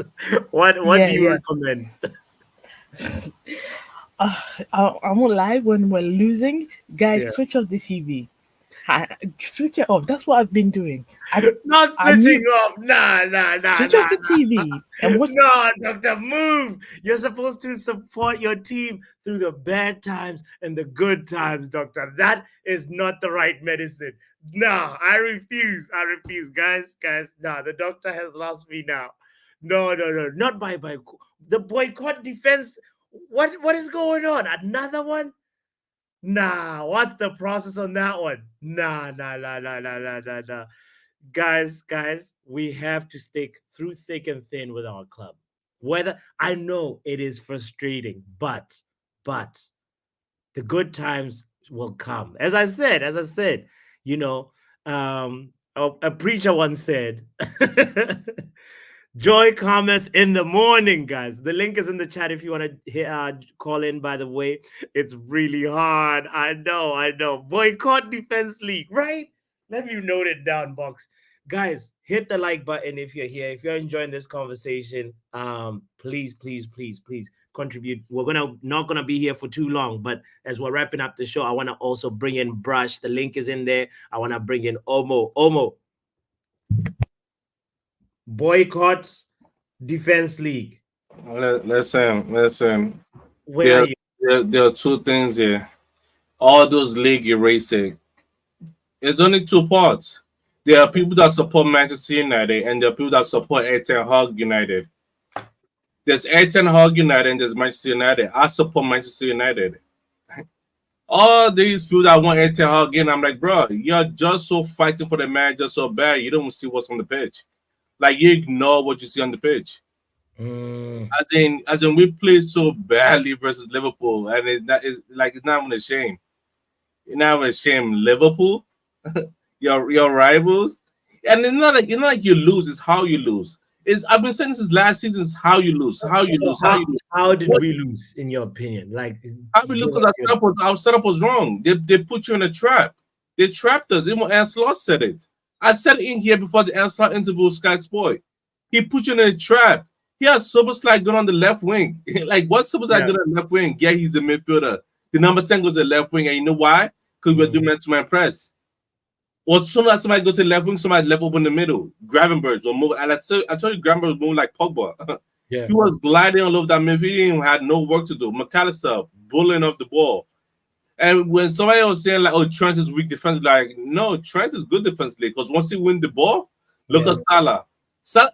What
yeah,
do you
yeah.
recommend?
I won't lie. When we're losing, guys,
Yeah.
switch off the TV. Switch it off. That's what I've been doing.
Not
I
switching
mute.
off. Nah, nah, nah,
Switch off
nah,
the
nah.
TV and watch.
No, doctor, move. You're supposed to support your team through the bad times and the good times, doctor. That is not the right medicine. No, I refuse. I refuse. Guys, nah, the doctor has lost me now. No, no, no. Not by the boycott defense. What is going on? Another one? Nah, what's the process on that one? Nah, nah, nah, nah, nah, nah, nah, nah. Guys, we have to stick through thick and thin with our club. Whether I know it is frustrating, but the good times will come. As I said, you know, a preacher once said, "Joy cometh in the morning," guys. The link is in the chat if you want to call in. By the way, it's really hard. I know. Boycott Defense League, right? Let me note it down, box. Guys, hit the like button if you're here. If you're enjoying this conversation, please contribute. We're not gonna be here for too long, but as we're wrapping up the show, I want to also bring in Brush. The link is in there. I want to bring in Omo. Boycott Defense League.
Listen.
Where are
There,
you?
there are two things here. All those league erasing. It's only two parts. There are people that support Manchester United and there are people that support Ten Hag United. There's Ten Hag United and there's Manchester United. I support Manchester United. All these people that want Ten Hag in, I'm like, bro, you're just so fighting for the manager so bad, you don't see what's on the pitch. Like you ignore what you see on the pitch. As in, we played so badly versus Liverpool, and it's not even a shame. You're not even a shame. Liverpool, your rivals, and it's not like you lose. It's how you lose. I've been saying this since last season. It's how you lose. How you
So
lose. How you lose.
how did
What
we lose, in your opinion? Like,
how we lose?
give
Because
us your.
our setup was wrong. They put you in a trap. They trapped us. Even Ancelot said it. I said it in here before the Ancelot interview with Sky Sport. He put you in a trap. He has Soboslai going on the left wing. Like, what Soboslai did on the left wing? Yeah, he's the midfielder. The number 10 goes to the left wing, and you know why? Because we're doing man-to-man press. Or as soon as somebody goes to the left wing, somebody left open in the middle. Gravenberg will move. And I told you, Gravenberg was moving like Pogba.
Yeah.
He was gliding all over that midfield. He didn't had no work to do. McAllister bullying off the ball. And when somebody was saying like, "Oh, Trent is weak defense," like, no, Trent is good defensively because once he win the ball, look at Salah.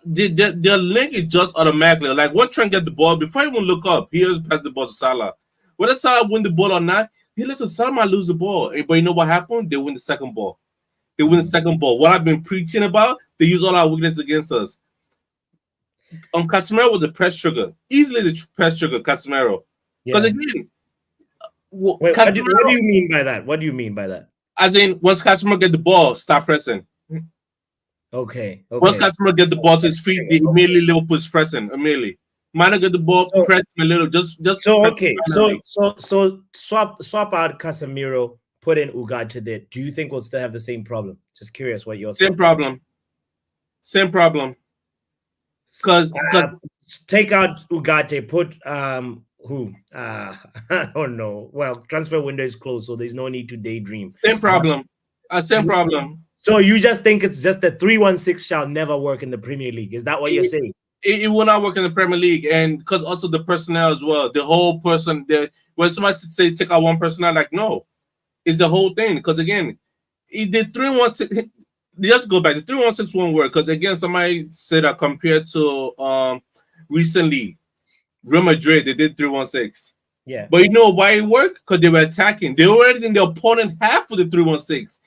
Their link is just automatically like when Trent get the ball before he even look up, he just pass the ball to Salah. Whether Salah win the ball or not, he listen. Salah might lose the ball, but you know what happened? They win the second ball. What I've been preaching about, they use all our weaknesses against us. Casemiro was the press trigger, easily the press trigger. Casemiro, because again.
Wait, what do you mean by that? What do you mean by that?
As in, once Casemiro get the ball, start pressing.
Okay.
Once Casemiro get the ball to his feet, immediately Liverpool's pressing. Immediately, Mane get the ball, press him a little. Just
so okay. So swap out Casemiro, put in Ugarte there, do you think we'll still have the same problem? Just curious what your
Same
thoughts
problem. Same problem. Because
take out Ugarte, put who? I don't know. Well, transfer window is closed, so there's no need to daydream.
same problem. Same problem.
So you just think it's just the 3-1-6 shall never work in the Premier League? Is that what you're saying?
It will not work in the Premier League, and because also the personnel as well. The whole person. When somebody say take out one personnel, like no, it's the whole thing. Because again, the 3-1-6. Just go back. The 3-1-6 won't work because again, somebody said that compared to recently, Real Madrid they did 3-1-6.
Yeah.
But you know why it worked? Because they were attacking. They were already in the opponent half of the 3-1-6.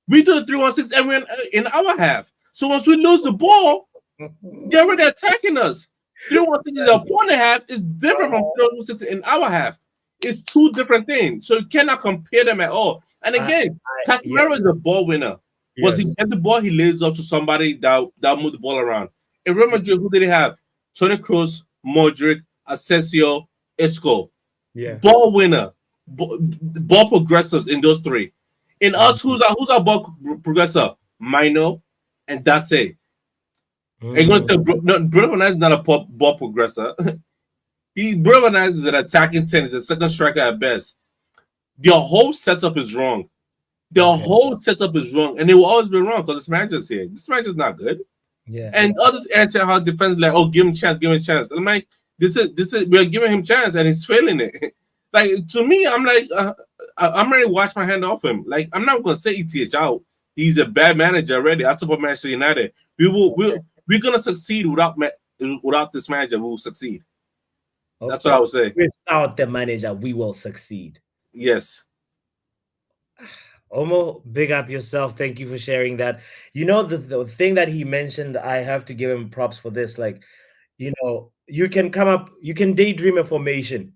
We do the 3-1-6 and we're in our half. So once we lose the ball, they're already attacking us. 3-1-6 in the opponent half is different from 3-1-6 in our half. It's two different things. So you cannot compare them at all. And again, Casemiro is a ball winner. Once he get the ball, he lays up to somebody that move the ball around. In Real Madrid, who did he have? Toni Kroos, Modric, Asensio, Isco.
Yeah.
Ball winner, ball progressors in those three. In us, who's our ball progressor? Mino and Dace. Are you going to say Bruno Fernandes is not a ball progressor? Bruno Fernandes is an attacking 10. He's a second striker at best. Their whole setup is wrong. Whole setup is wrong, and it will always be wrong because this manager's here. This manager's not good.
Yeah.
And others answer how defense like, oh, give him chance, give him a chance. I'm like, this is we're giving him chance, and he's failing it. Like to me, I'm like, I'm ready to wash my hand off him. Like I'm not gonna say ETH out. He's a bad manager already. I support Manchester United. We're gonna succeed without this manager. We will succeed. Okay. That's what I would say.
Without the manager, we will succeed.
Yes.
Omo, big up yourself. Thank you for sharing that. You know, the thing that he mentioned, I have to give him props for this. Like, you know, you can daydream a formation.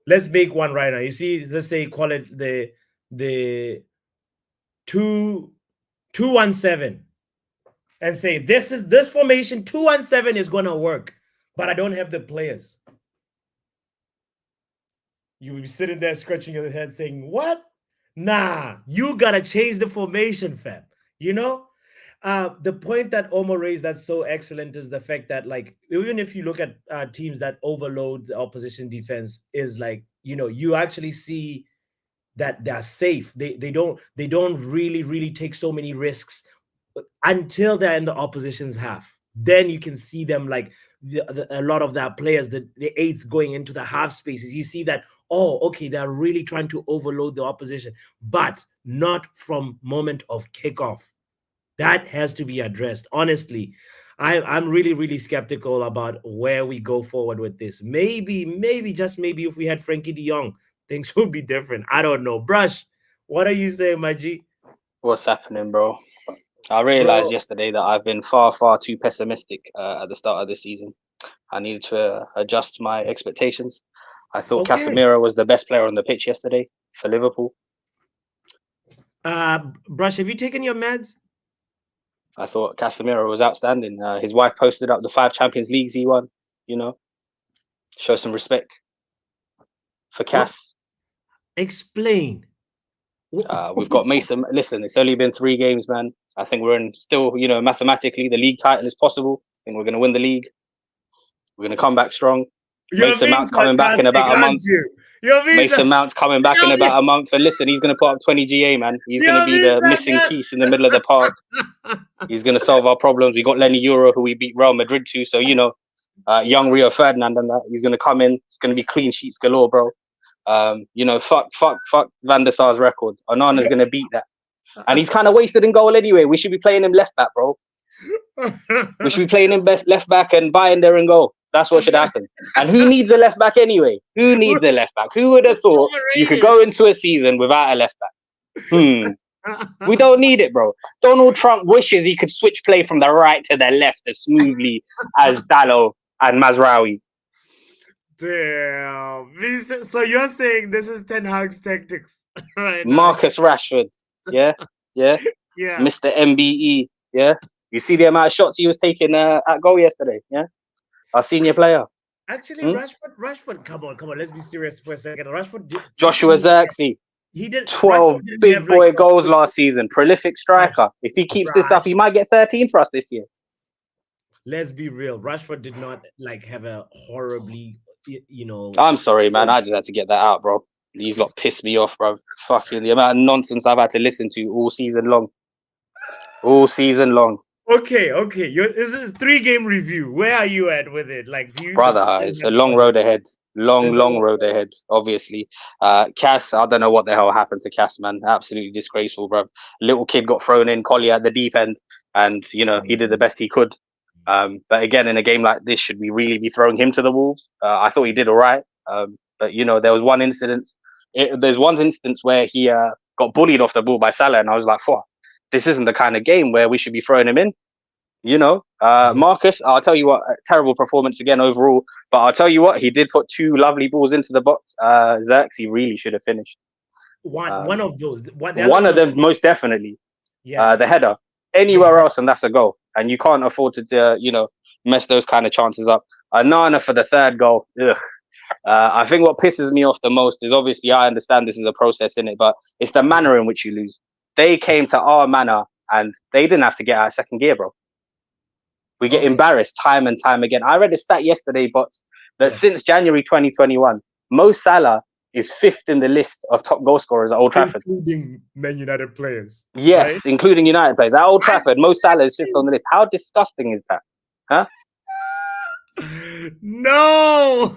Let's make one right now. You see, let's say call it the 2-1-7 and say this formation 2-1-7 is gonna work, but I don't have the players. You will be sitting there scratching your head saying, what? Nah, you gotta change the formation, fam. You know, the point that Omo raised that's so excellent is the fact that, like, even if you look at teams that overload the opposition defense, is like, you know, you actually see that they're safe. They don't really take so many risks until they're in the opposition's half. Then you can see them like a lot of their players, the eighth going into the half spaces. You see that, oh, okay, they're really trying to overload the opposition, but not from moment of kickoff. That has to be addressed. Honestly, I'm really skeptical about where we go forward with this. Maybe, just maybe, if we had Frankie de Jong, things would be different. I don't know. Brush, what are you saying, my G?
What's happening, bro? I realized yesterday that I've been far too pessimistic at the start of the season. I needed to adjust my expectations. I thought Casemiro was the best player on the pitch yesterday for Liverpool.
Brush, have you taken your meds?
I thought Casemiro was outstanding. His wife posted up the 5 Champions Leagues he won. You know, show some respect for Cas.
Explain.
We've got Mason. Listen, it's only been 3 games, man. I think we're in still, you know, mathematically the league title is possible. I think we're going to win the league. We're going to come back strong. Mason Mount's coming back in about a month. Mason Mount's coming back in about a month. And listen, he's going to put up 20 GA, man. He's going to be the missing piece in the middle of the park. He's going to solve our problems. We got Lenny Euro, who we beat Real Madrid to. So, you know, young Rio Ferdinand and that. He's going to come in. It's going to be clean sheets galore, bro. You know, fuck Van der Sar's record. Onana's going to beat that. And he's kind of wasted in goal anyway. We should be playing him left back, bro. We should be playing him left back and buying there and go. That's what should happen. And who needs a left back anyway? Who needs a left back? Who would have thought you could go into a season without a left back? We don't need it, bro. Donald Trump wishes he could switch play from the right to the left as smoothly as Dallo and Mazraoui.
Damn. So you're saying this is Ten Hag's tactics, right?
Marcus Rashford. Yeah. Mr. MBE. Yeah. You see the amount of shots he was taking at goal yesterday. Yeah. Our senior player.
Actually, Rashford. Come on. Let's be serious for a second. Rashford.
Joshua Zirkzee.
he did
12
Rashford didn't
big
have,
boy
like,
goals last season. Prolific striker. If he keeps this up, he might get 13 for us this year.
let's be real. Rashford did not like have a horribly, you know.
I'm sorry, man. I just had to get that out, bro. These lot pissed me off, bro. Fucking the amount of nonsense I've had to listen to all season long. All season long.
Okay. This is 3-game review. Where are you at with it? Like, do you,
Brother, it's a long road ahead. Long road ahead, obviously. Cass, I don't know what the hell happened to Cass, man. Absolutely disgraceful, bro. Little kid got thrown in, Collier at the deep end, and, you know, he did the best he could. But again, in a game like this, should we really be throwing him to the wolves? I thought he did all right. But, you know, there was one incident. There's one instance where he got bullied off the ball by Salah, and I was like, this isn't the kind of game where we should be throwing him in. You know, Marcus, I'll tell you what, terrible performance again overall. But I'll tell you what, he did put 2 lovely balls into the box. Xerxes, he really should have finished.
One of those.
One of them, most definitely.
Yeah.
The header. Anywhere else, and that's a goal. And you can't afford to, you know, mess those kind of chances up. Nana for the 3rd goal. Ugh. I think what pisses me off the most is, obviously, I understand this is a process in it, but it's the manner in which you lose. They came to our manor and they didn't have to get out of second gear, bro. We get embarrassed time and time again. I read a stat yesterday, but that since January 2021, Mo Salah is 5th in the list of top goal scorers at Old Trafford.
Including Man United players.
Yes,
right?
Including United players. At Old Trafford, Mo Salah is 5th on the list. How disgusting is that? Huh?
No!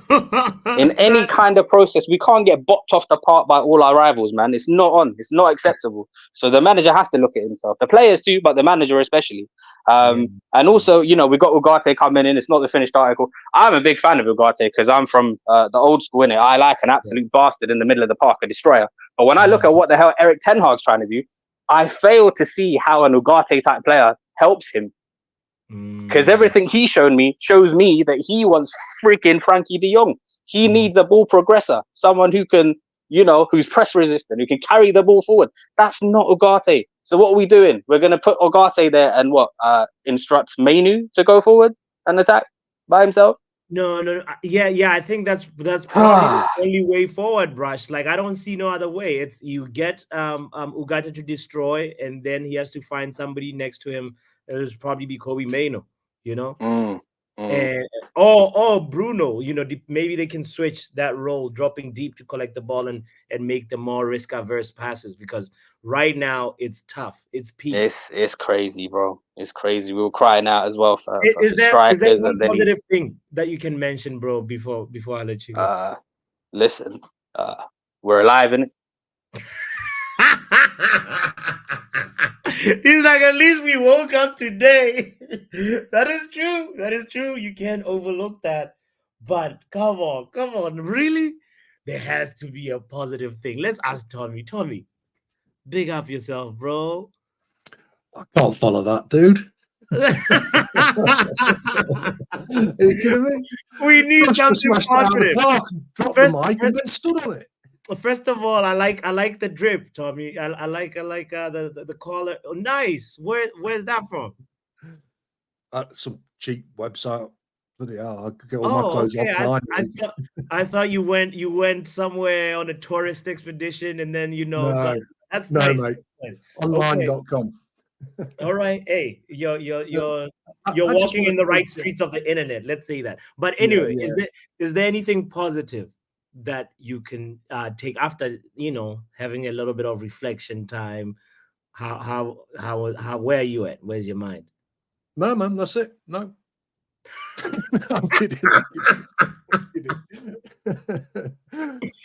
In any kind of process, we can't get bopped off the park by all our rivals, man. It's not on. It's not acceptable. So the manager has to look at himself. The players too, but the manager especially. And also, you know, we got Ugarte coming in. It's not the finished article. I'm a big fan of Ugarte because I'm from the old school, innit? I like an absolute bastard in the middle of the park, a destroyer. But when I look at what the hell Eric Ten Hag's trying to do, I fail to see how an Ugarte type player helps him. Because everything he shows me that he wants freaking Frankie de Jong. He needs a ball progressor, someone who can, you know, who's press resistant, who can carry the ball forward. That's not Ugarte. So what are we doing? We're going to put Ugarte there and instruct Mainu to go forward and attack by himself?
No. Yeah. I think that's probably the only way forward, Brush. Like, I don't see no other way. It's you get Ugarte to destroy, and then he has to find somebody next to him. It'll probably be Kobe Maino, you know, and or Bruno. You know, maybe they can switch that role, dropping deep to collect the ball and make the more risk averse passes, because right now it's tough. It's peak.
It's crazy, bro. It's crazy. We were crying out as well for
Is there
strikers,
one
and then
positive thing that you can mention, bro, before I let you go?
Listen, we're alive, innit?
He's like, at least we woke up today. That is true. You can't overlook that. But come on, really? There has to be a positive thing. Let's ask Tommy. Tommy, big up yourself, bro.
I can't follow that, dude. Are you kidding me?
We need something positive.
Drop the mic and get stood on it.
First of all, I like the drip, Tommy. I like the collar. Oh, nice. Where's that from?
Some cheap website. Bloody hell, I could get all my clothes offline.
I thought you went somewhere on a tourist expedition, and then that's
no,
nice.
mate.
Nice.
Online.com.
All right. Hey, you're walking in the right streets of the internet. Let's say that. But anyway, is there anything positive that you can take after having a little bit of reflection time? How where are you at? Where's your mind?
No, man, that's it. No. I'm kidding.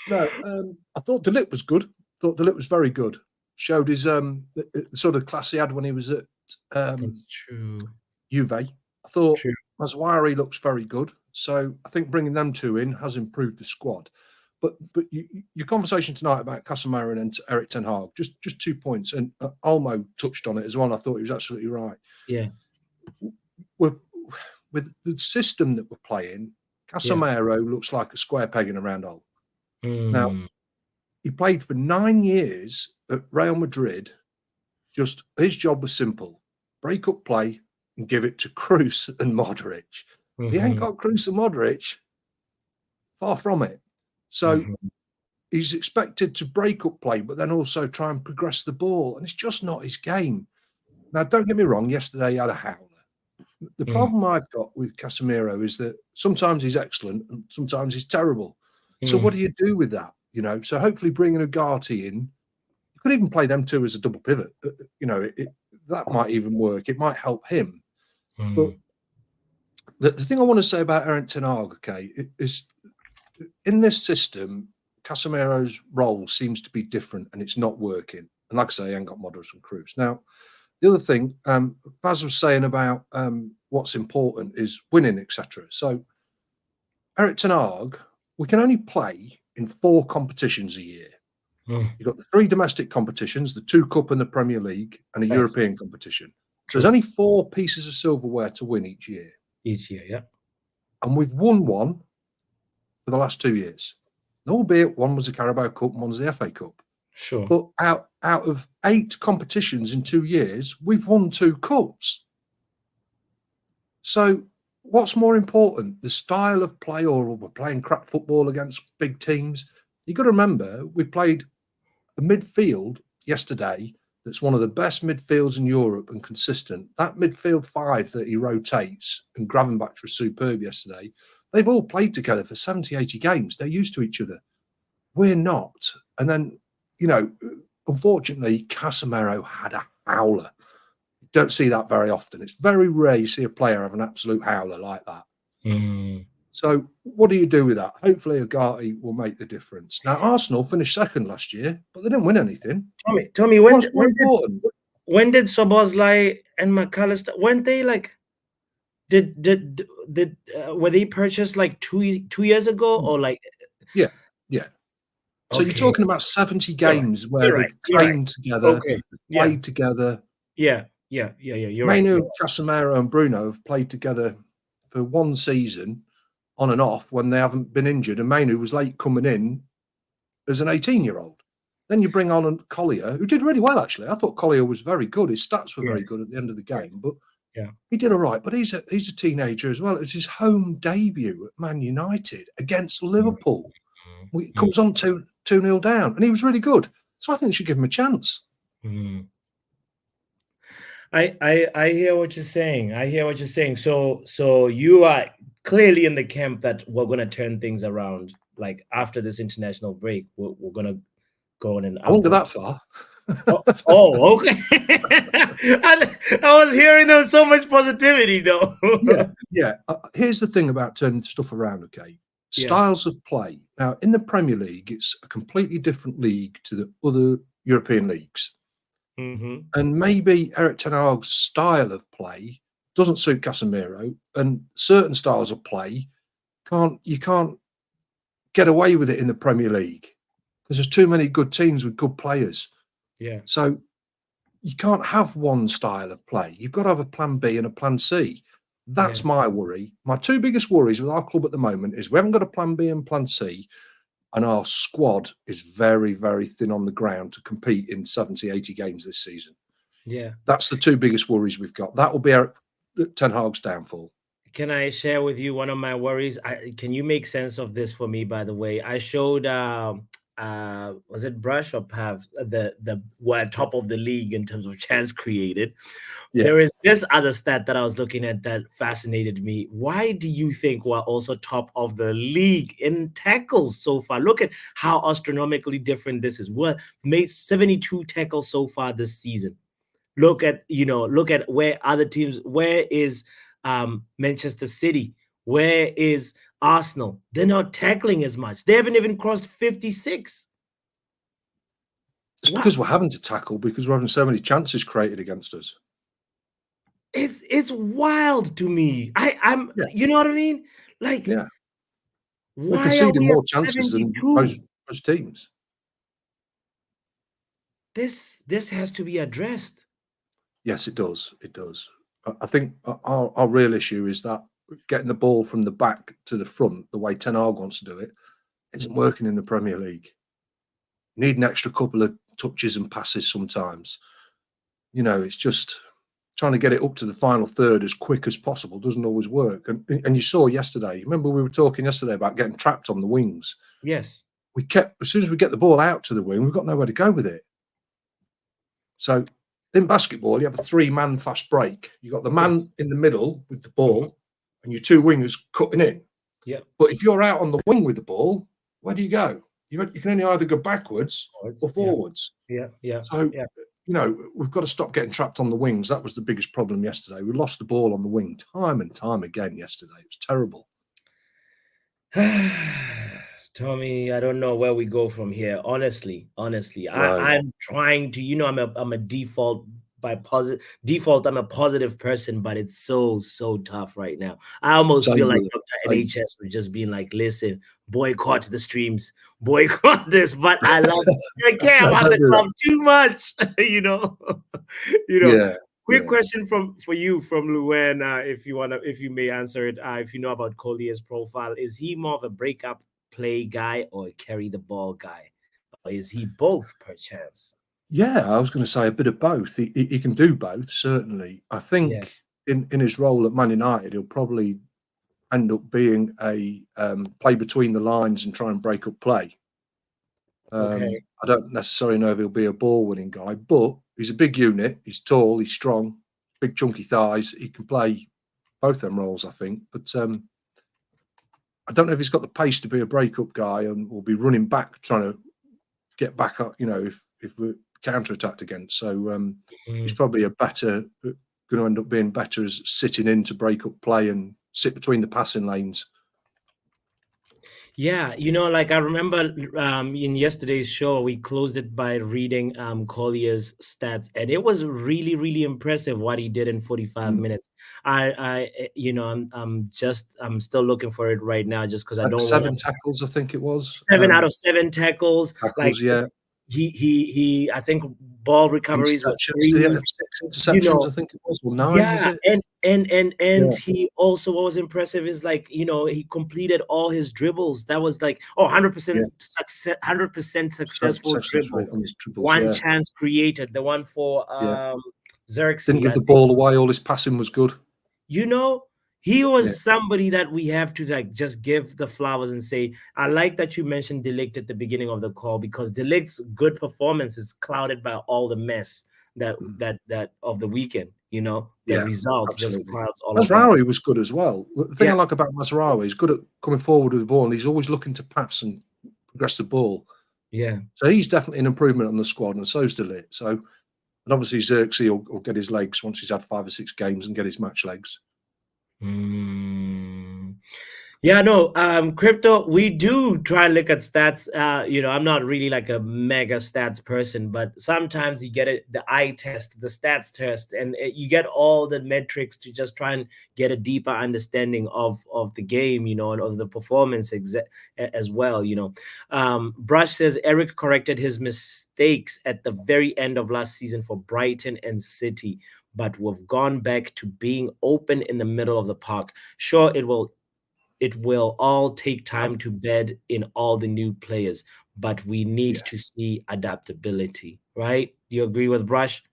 No, I thought De Ligt was good. Thought De Ligt was very good. Showed his the sort of class he had when he was at
That's true.
Juve. I thought Mazwari looks very good. So I think bringing them two in has improved the squad. But your conversation tonight about Casemiro and Eric Ten Hag, just 2 points, and Olmo touched on it as well. I thought he was absolutely right.
Yeah.
With the system that we're playing, Casemiro looks like a square peg in a round hole. Now, he played for 9 years at Real Madrid. Just his job was simple: break up play and give it to Kroos and Modric. He ain't got Kroos and Modric. Far from it. So he's expected to break up play, but then also try and progress the ball, and it's just not his game. Now, don't get me wrong. Yesterday, he had a howler. The problem I've got with Casemiro is that sometimes he's excellent and sometimes he's terrible. So what do you do with that? You know, so hopefully bringing Ugarte in, you could even play them two as a double pivot. You know, that might even work. It might help him. But the thing I want to say about Erik ten Hag, okay, is in this system, Casemiro's role seems to be different and it's not working. And like I say, he ain't got Modric and Kroos. Now, the other thing, Baz was saying about what's important is winning, etc. So, Erik ten Hag, we can only play in 4 competitions a year. You've got the 3 domestic competitions, the 2 Cup and the Premier League, and a European competition. So there's only 4 pieces of silverware to win each year.
Yeah.
And we've won one for the last 2 years. Albeit one was the Carabao Cup and one's the FA Cup.
Sure.
But out of 8 competitions in 2 years, we've won 2 cups. So what's more important, the style of play, or we're playing crap football against big teams? You've got to remember, we played a midfield yesterday that's one of the best midfields in Europe and consistent. That midfield 5 that he rotates, and Gravenbach was superb yesterday. They've all played together for 70, 80 games. They're used to each other. We're not. And then, you know, unfortunately, Casemiro had a howler. You don't see that very often. It's very rare you see a player have an absolute howler like that. So what do you do with that? Hopefully Ugarte will make the difference. Now, Arsenal finished second last year, but they didn't win anything.
Tommy,
What's more important?
When did Szoboszlai and McAllister, weren't they like, were they purchased like two years ago, or like?
Yeah. So you're talking about 70 games where they've trained together, played together.
Yeah. You're
Mainu,
right.
Casemiro, and Bruno have played together for 1 season, on and off, when they haven't been injured. And Mainu was late coming in as an 18-year-old. Then you bring on Collier, who did really well, actually. I thought Collier was very good. His stats were very good at the end of the game, but he did all right. But he's a teenager as well. It was his home debut at Man United against Liverpool. It comes on 2-0 down, and he was really good. So I think they should give him a chance.
I hear what you're saying. So you are clearly in the camp that we're going to turn things around. Like after this international break, we're going to go on and
I won't go that far.
okay. I was hearing there was so much positivity, though.
Yeah. Here's the thing about turning stuff around, okay? Styles of play. Now, in the Premier League, it's a completely different league to the other European leagues. And maybe Erik ten Hag's style of play doesn't suit Casemiro, and certain styles of play you can't get away with it in the Premier League because there's too many good teams with good players.
Yeah.
So you can't have one style of play. You've got to have a plan B and a plan C. That's my worry. My 2 biggest worries with our club at the moment is we haven't got a plan B and plan C, and our squad is very, very thin on the ground to compete in 70, 80 games this season.
Yeah.
That's the 2 biggest worries we've got. That will be Erik ten Hag's downfall.
Can I share with you one of my worries? Can you make sense of this for me, by the way? I showed, was it Brush or Pav, we're top of the league in terms of chance created. Yeah. There is this other stat that I was looking at that fascinated me. Why do you think we're also top of the league in tackles so far? Look at how astronomically different this is. We've made 72 tackles so far this season. Look at where other teams, where is Manchester City? Where is Arsenal? They're not tackling as much. They haven't even crossed 56.
It's because we're having to tackle because we're having so many chances created against us.
It's wild to me. You know what I mean? Like,
we're conceding more chances than most teams.
This has to be addressed.
Yes, it does. It does. I think our real issue is that getting the ball from the back to the front, the way ten Hag wants to do it, isn't working in the Premier League. You need an extra couple of touches and passes sometimes. You know, it's just trying to get it up to the final third as quick as possible doesn't always work. And you saw yesterday, remember we were talking yesterday about getting trapped on the wings.
Yes.
as soon as we get the ball out to the wing, we've got nowhere to go with it. So in basketball, you have a 3-man fast break. You've got the man in the middle with the ball and your 2 wingers cutting in.
Yeah.
But if you're out on the wing with the ball, where do you go? You can only either go backwards or forwards.
Yeah.
So, we've got to stop getting trapped on the wings. That was the biggest problem yesterday. We lost the ball on the wing time and time again yesterday. It was terrible.
Tommy, I don't know where we go from here. Honestly,
Right.
I'm trying to. I'm a default I'm a positive person, but it's so tough right now. I almost feel like Dr. NHS was just being like, listen, boycott the streams, boycott this. But I love I care about the club too much, Quick question for you from Luan, if you may answer it. If you know about Collier's profile, is he more of a breakup play guy or a carry the ball guy, or is he both perchance?
Yeah, I was going to say a bit of both. He can do both, certainly. I think in his role at Man United, he'll probably end up being a play between the lines and try and break up play.
Okay.
I don't necessarily know if he'll be a ball-winning guy, but he's a big unit. He's tall, he's strong, big chunky thighs. He can play both them roles, I think. But I don't know if he's got the pace to be a break-up guy and will be running back, trying to get back up, if we're counter-attacked against. So he's probably going to end up being better as sitting in to break up play and sit between the passing lanes.
Yeah, I remember in yesterday's show, we closed it by reading Collier's stats, and it was really, really impressive what he did in 45 minutes. I'm still looking for it right now, just because I don't
7 tackles, I think it was.
7 out of 7 tackles.
Yeah.
I think ball recoveries were 3.
6 interceptions, I think it was, or 9.
Yeah,
is it?
and he also, what was impressive is he completed all his dribbles. That was 100% success, 100% successful dribbles. One chance created, the one for Xerxes.
Didn't give the ball away. All his passing was good.
He was somebody that we have to just give the flowers and say, I like that you mentioned De Ligt at the beginning of the call, because De Ligt's good performance is clouded by all the mess that of the weekend. The results just clouds all.
Mazraoui was good as well. The thing I like about Mazraoui, he's good at coming forward with the ball, and he's always looking to pass and progress the ball.
Yeah.
So he's definitely an improvement on the squad, and so's De Ligt. So, and obviously Xerxes will get his legs once he's had 5 or 6 games and get his match legs.
Crypto, we do try and look at stats. I'm not really like a mega stats person, but sometimes you get the eye test, the stats test, and you get all the metrics to just try and get a deeper understanding of the game, and of the performance as well. Brush says Eric corrected his mistakes at the very end of last season for Brighton and City, but we've gone back to being open in the middle of the park. Sure, it will all take time to bed in all the new players, but we need to see adaptability, right? You agree with Brush?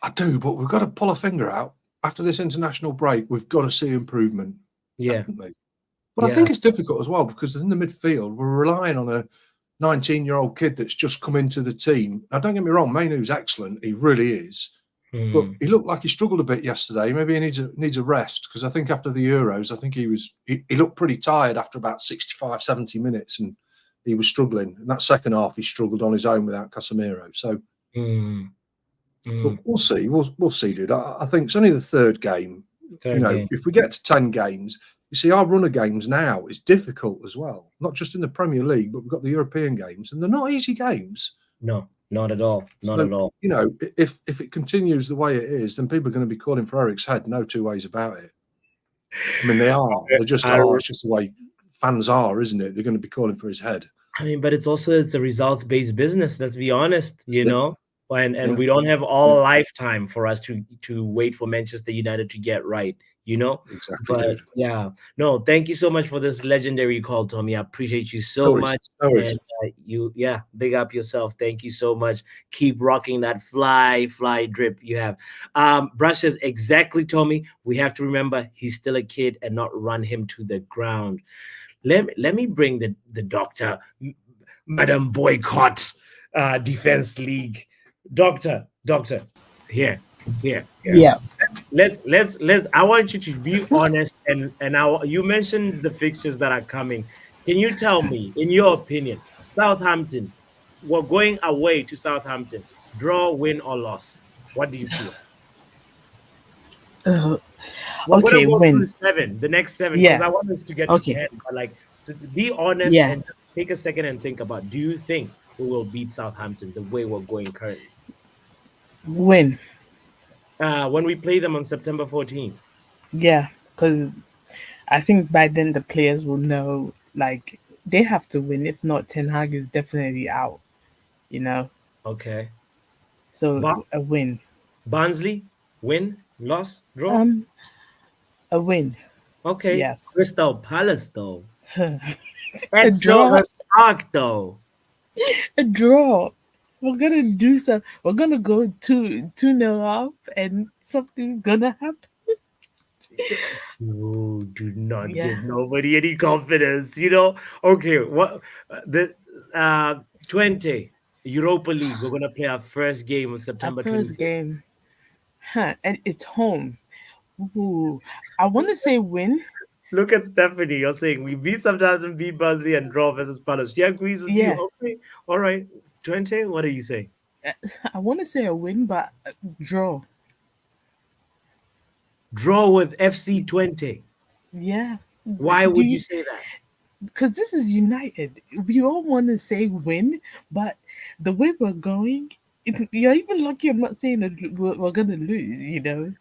I do, but we've got to pull a finger out. After this international break, we've got to see improvement.
Yeah.
Definitely. But I think it's difficult as well, because in the midfield, we're relying on a 19-year-old kid that's just come into the team. Now, don't get me wrong, Mainoo's excellent. He really is. But he looked like he struggled a bit yesterday. Maybe he needs a rest, because I think after the Euros, I think he looked pretty tired after about 65, 70 minutes, and he was struggling. In that second half, he struggled on his own without Casemiro. So but we'll see. We'll see, dude. I think it's only the third game. If we get to 10 games, you see, our run of games now is difficult as well. Not just in the Premier League, but we've got the European games, and they're not easy games.
No. Not at all. Not at all.
If it continues the way it is, then people are going to be calling for Eric's head. No two ways about it. I mean, they are. They just are. It's just the way fans are, isn't it? They're going to be calling for his head.
I mean, but it's a results-based business. Let's be honest. And we don't have all a lifetime for us to wait for Manchester United to get right.
Exactly.
But thank you so much for this legendary call, Tommy. I appreciate you so much.
No worries.
And big up yourself. Thank you so much. Keep rocking that fly drip you have. Brush says, exactly, Tommy. We have to remember he's still a kid and not run him to the ground. let me bring the doctor, Madam Boycott, Defense League, doctor, here, here.
Yeah.
Let's. I want you to be honest, and you mentioned the fixtures that are coming. Can you tell me, in your opinion, Southampton? We're going away to Southampton. Draw, win, or loss. What do you feel?
Uh,
We're gonna
okay,
go through
win.
seven, the next seven, because
Yeah.
I want us to get to
Okay.
10. But like, so be honest
Yeah.
and just take a second and think about: do you think we will beat Southampton the way we're going currently?
Win.
When we play them on September 14th.
Yeah. Because I think by then the players will know, like, they have to win. If not, Ten Hag is definitely out, you know?
Okay.
So a win.
Barnsley, win, loss, draw.
Um, a win.
Okay.
Yes.
Crystal Palace though.
A
At
draw.
Silver Park though.
A draw. We're gonna do some. We're gonna go 2-0 up, and something's gonna happen.
You do not
Yeah.
give nobody any confidence, you know. Okay, what the 20 Europa League. We're gonna play our first game on
Our
September
first
25th.
game, and it's home. Ooh, I want to say win.
Look at Stephanie. You're saying we beat Southampton, beat Barnsley, and draw versus Palace. She agrees with
Yeah,
you. Okay, all right. 20. What do you say?
I want to say a win, but draw.
Draw with FC 20.
Yeah.
Why would you say that?
Because this is United. We all want to say win, but the way we're going, you're even lucky I'm not saying that we're gonna lose. You know,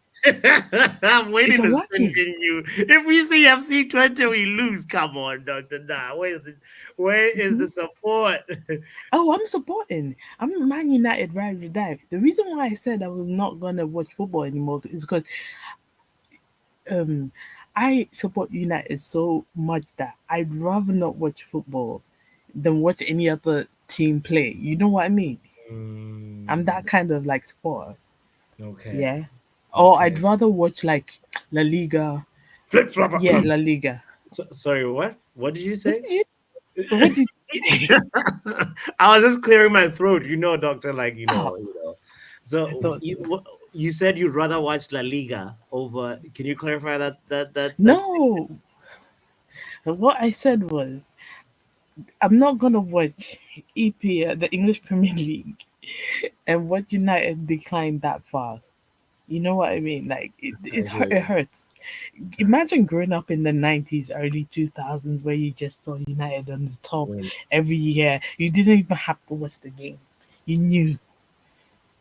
I'm waiting
you're
to sink
lucky.
in you. If we see FC 20, we lose. Come on, Dr. Nah. Where is the support?
Oh, I'm supporting. I'm Man United ride or die. The reason why I said I was not gonna watch football anymore is because um I support United so much that I'd rather not watch football than watch any other team play. You know what I mean? I'm that kind of like sport.
Okay.
Yeah. Or
Okay.
I'd rather watch like La Liga.
Flip flopper.
Yeah, La Liga.
Sorry, what? What did you
What
say?
did you? What did you?
I was just clearing my throat, doctor, like
Oh,
So
I thought so.
you said you'd rather watch La Liga over. Can you clarify that
No. What I said was I'm not gonna watch EPL, the English Premier League, and watch United decline that fast. You know what I mean? Like it hurts. Imagine growing up in the 90s, early 2000s, where you just saw United on the top
Win.
every year. You didn't even have to watch the game. You knew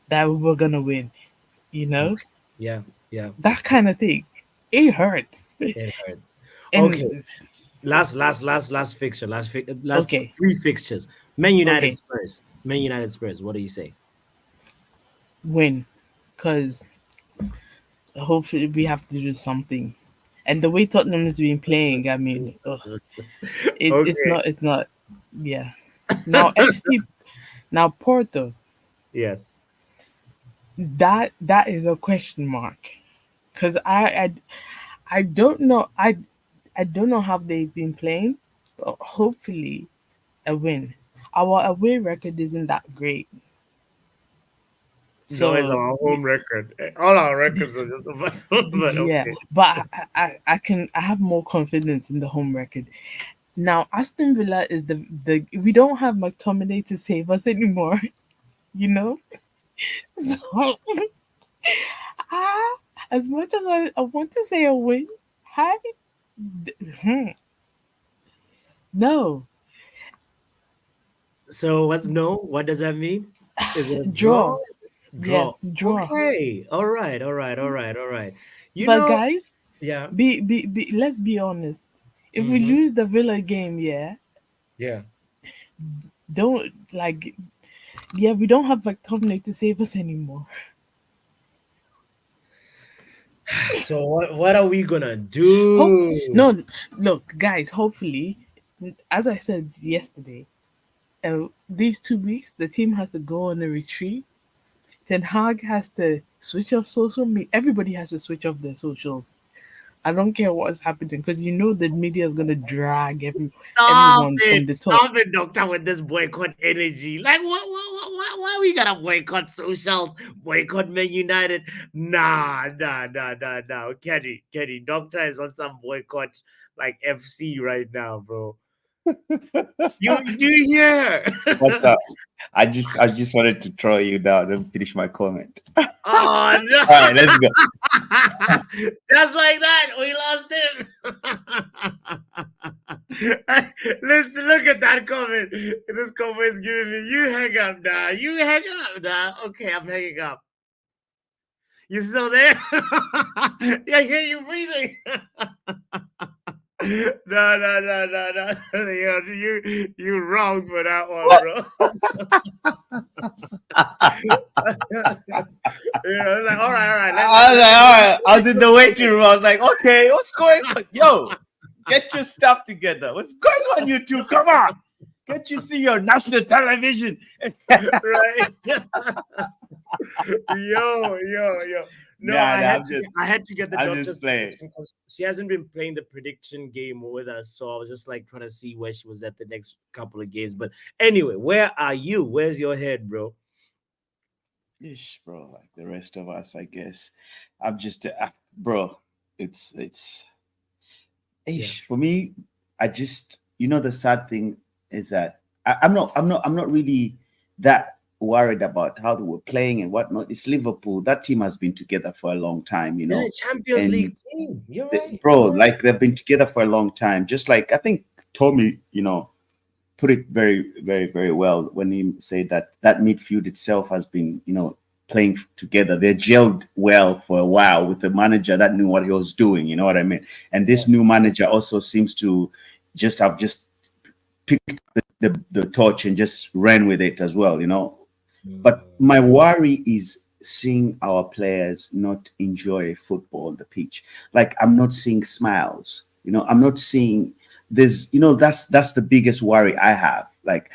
that we were gonna win. You know
Yeah, yeah.
that kind of thing. It hurts.
It hurts. Okay.
And
Last fixture. Last
okay,
three fixtures. Man United
okay,
Spurs. Man United Spurs. What do you say?
win, because hopefully we have to do something. And the way Tottenham has been playing, I mean, ugh, it's
Okay.
not, yeah. Now FC, now Porto,
Yes.
that is a question mark, because I don't know, I don't know how they've been playing, but hopefully a win. Our away record isn't that great,
No, it's
so
our home record. All our records are just about, but
yeah.
okay.
But I have more confidence in the home record. Now Aston Villa is the we don't have McTominay to save us anymore, you know. So ah, as much as I want to say a win, hi, hmm, no
So what's no? What does that mean? Is it a draw?
draw. Yeah,
Draw.
draw.
Okay. All right. All right. All right. All right. You
But
know,
guys,
yeah.
be let's be honest. If we
Hmm.
lose the Villa game, yeah,
Yeah.
don't like yeah, we don't have McTominay to save us anymore.
So what are we gonna
Hope
do?
no, look, guys. Hopefully, as I said yesterday, these 2 weeks the team has to go on a retreat. Ten Hag has to switch off social media. Everybody has to switch off their socials. I don't care what's happening because you know the media is gonna drag everyone from the top.
Stop it, doctor, with this boycott energy. Like, why we gotta boycott socials, boycott Man United? Nah. Kenny, doctor is on some boycott like FC right now, bro. You do you hear?
What's up? I just wanted to throw you down and finish my comment.
Oh no!
All right, let's go.
Just like that, we lost him. Listen, look at that comment. This comment is giving me, you hang up now. You hang up now. Okay, I'm hanging up. You still there? Yeah, I hear you breathing. No. You wrong for that one, bro. Like, all right.
I was like, all right. I was in the waiting room. I was like, okay, what's going on? Yo, get your stuff together. What's going on, you two? Come on. Can't you see your national television?
Right. Yo. No, I had to get the doctor's prediction because she hasn't been playing the prediction game with us. So I was just like trying to see where she was at the next couple of games. But anyway, where are you? Where's your head, bro?
Ish, bro, like the rest of us, I guess. I'm just, bro. It's ish for me. I just, the sad thing is that I'm not really that worried about how they were playing and whatnot. It's Liverpool. That team has been together for a long time,
They're a Champions League team. You're right,
bro. Like they've been together for a long time. Just like I think Tommy, put it very, very, very well when he said that midfield itself has been, playing together. They gelled well for a while with the manager that knew what he was doing. You know what I mean? And this new manager also seems to just have picked the torch and just ran with it as well. But my worry is seeing our players not enjoy football on the pitch. Like I'm not seeing smiles. I'm not seeing there's, that's the biggest worry I have. Like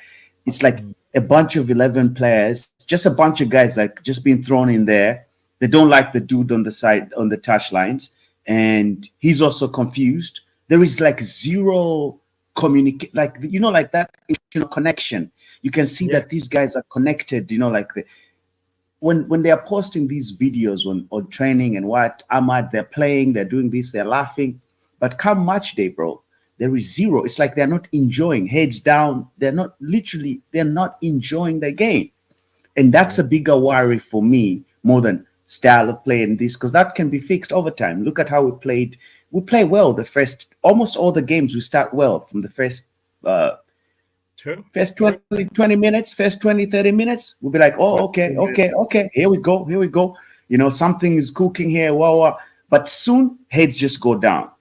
it's like a bunch of 11 players, just a bunch of guys like just being thrown in there. They don't like the dude on the side on the touch lines, and he's also confused. There is like zero communicate, like like that connection. You can see that these guys are connected, like when they are posting these videos on training and what Ahmad, they're playing, they're doing this, they're laughing. But come match day, bro, there is zero. It's like they're not enjoying, heads down. They're not enjoying the game. And that's a bigger worry for me more than style of play and this, because that can be fixed over time. Look at how we played. We play well almost all the games we start well from the first 20 minutes, first 20, 30 minutes, we'll be like, oh, okay, here we go. Something is cooking here, wow. But soon heads just go down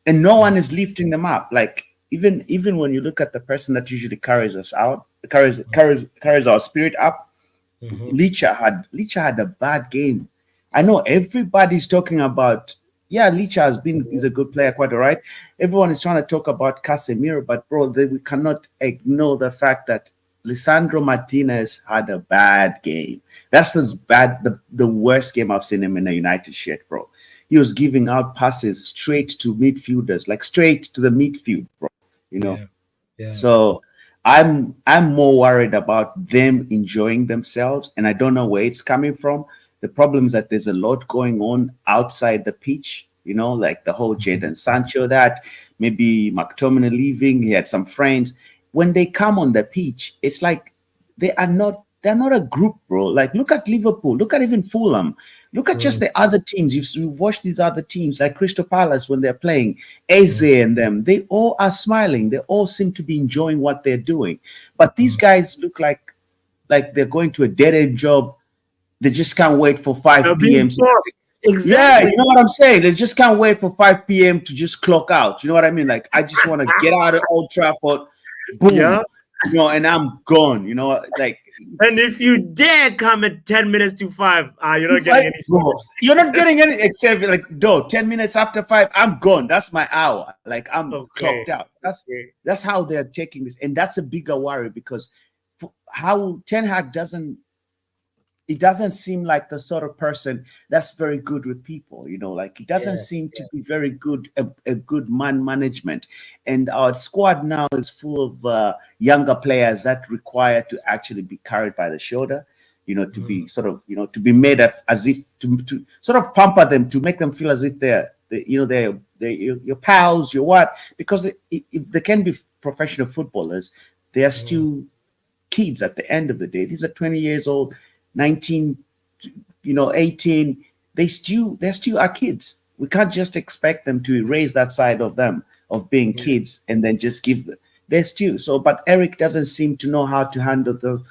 and no one is lifting them up. Like even when you look at the person that usually carries us out, carries our spirit up, Licha had a bad game. I know everybody's talking about, Licha is a good player, quite all right. Everyone is trying to talk about Casemiro, but bro, we cannot ignore the fact that Lisandro Martinez had a bad game. That's the worst game I've seen him in a United shirt, bro. He was giving out passes straight to midfielders, like straight to the midfield, bro. Yeah. So I'm more worried about them enjoying themselves, and I don't know where it's coming from. The problem is that there's a lot going on outside the pitch, like the whole Jadon Sancho, that maybe McTominay leaving. He had some friends. When they come on the pitch, it's like they're not a group, bro. Like look at Liverpool, look at even Fulham, look at just the other teams. You've watched these other teams like Crystal Palace when they're playing, Eze and them. They all are smiling. They all seem to be enjoying what they're doing. But these guys look like they're going to a dead-end job. They just can't wait for 5 p.m.
Exactly.
Yeah, you know what I'm saying? They just can't wait for 5 p.m. to just clock out. You know what I mean? Like, I just want to get out of Old Trafford, boom, and I'm gone. Like.
And if you dare come at 10 minutes to 5, you're not getting any
sports. You're not getting any, except 10 minutes after 5, I'm gone. That's my hour. Like, I'm clocked out. That's how they're taking this. And that's a bigger worry because how Ten Hag doesn't. he doesn't seem like the sort of person that's very good with people, like he doesn't seem to be very good, a good man management. And our squad now is full of younger players that require to actually be carried by the shoulder, to be sort of, to be made as if to sort of pamper them, to make them feel as if they're your pals, your what, because if they can be professional footballers, they are still kids at the end of the day. These are 20 years old, 19, 18. They're still our kids. We can't just expect them to erase that side of them, of being kids, and then just give them. They're still so. But Eric doesn't seem to know how to handle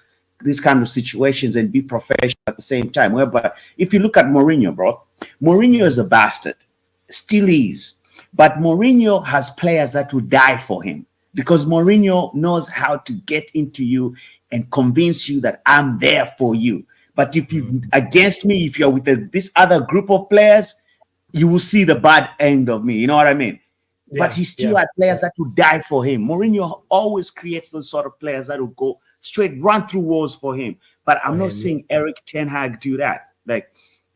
these kind of situations and be professional at the same time. Whereby, if you look at Mourinho, bro, Mourinho is a bastard, still is. But Mourinho has players that will die for him, because Mourinho knows how to get into you and convince you that I'm there for you. But if you against me, if you're with this other group of players, you will see the bad end of me. You know what I mean? But he still had players that would die for him. Mourinho always creates those sort of players that will go straight, run through walls for him. But I'm not seeing Eric Ten Hag do that. Like,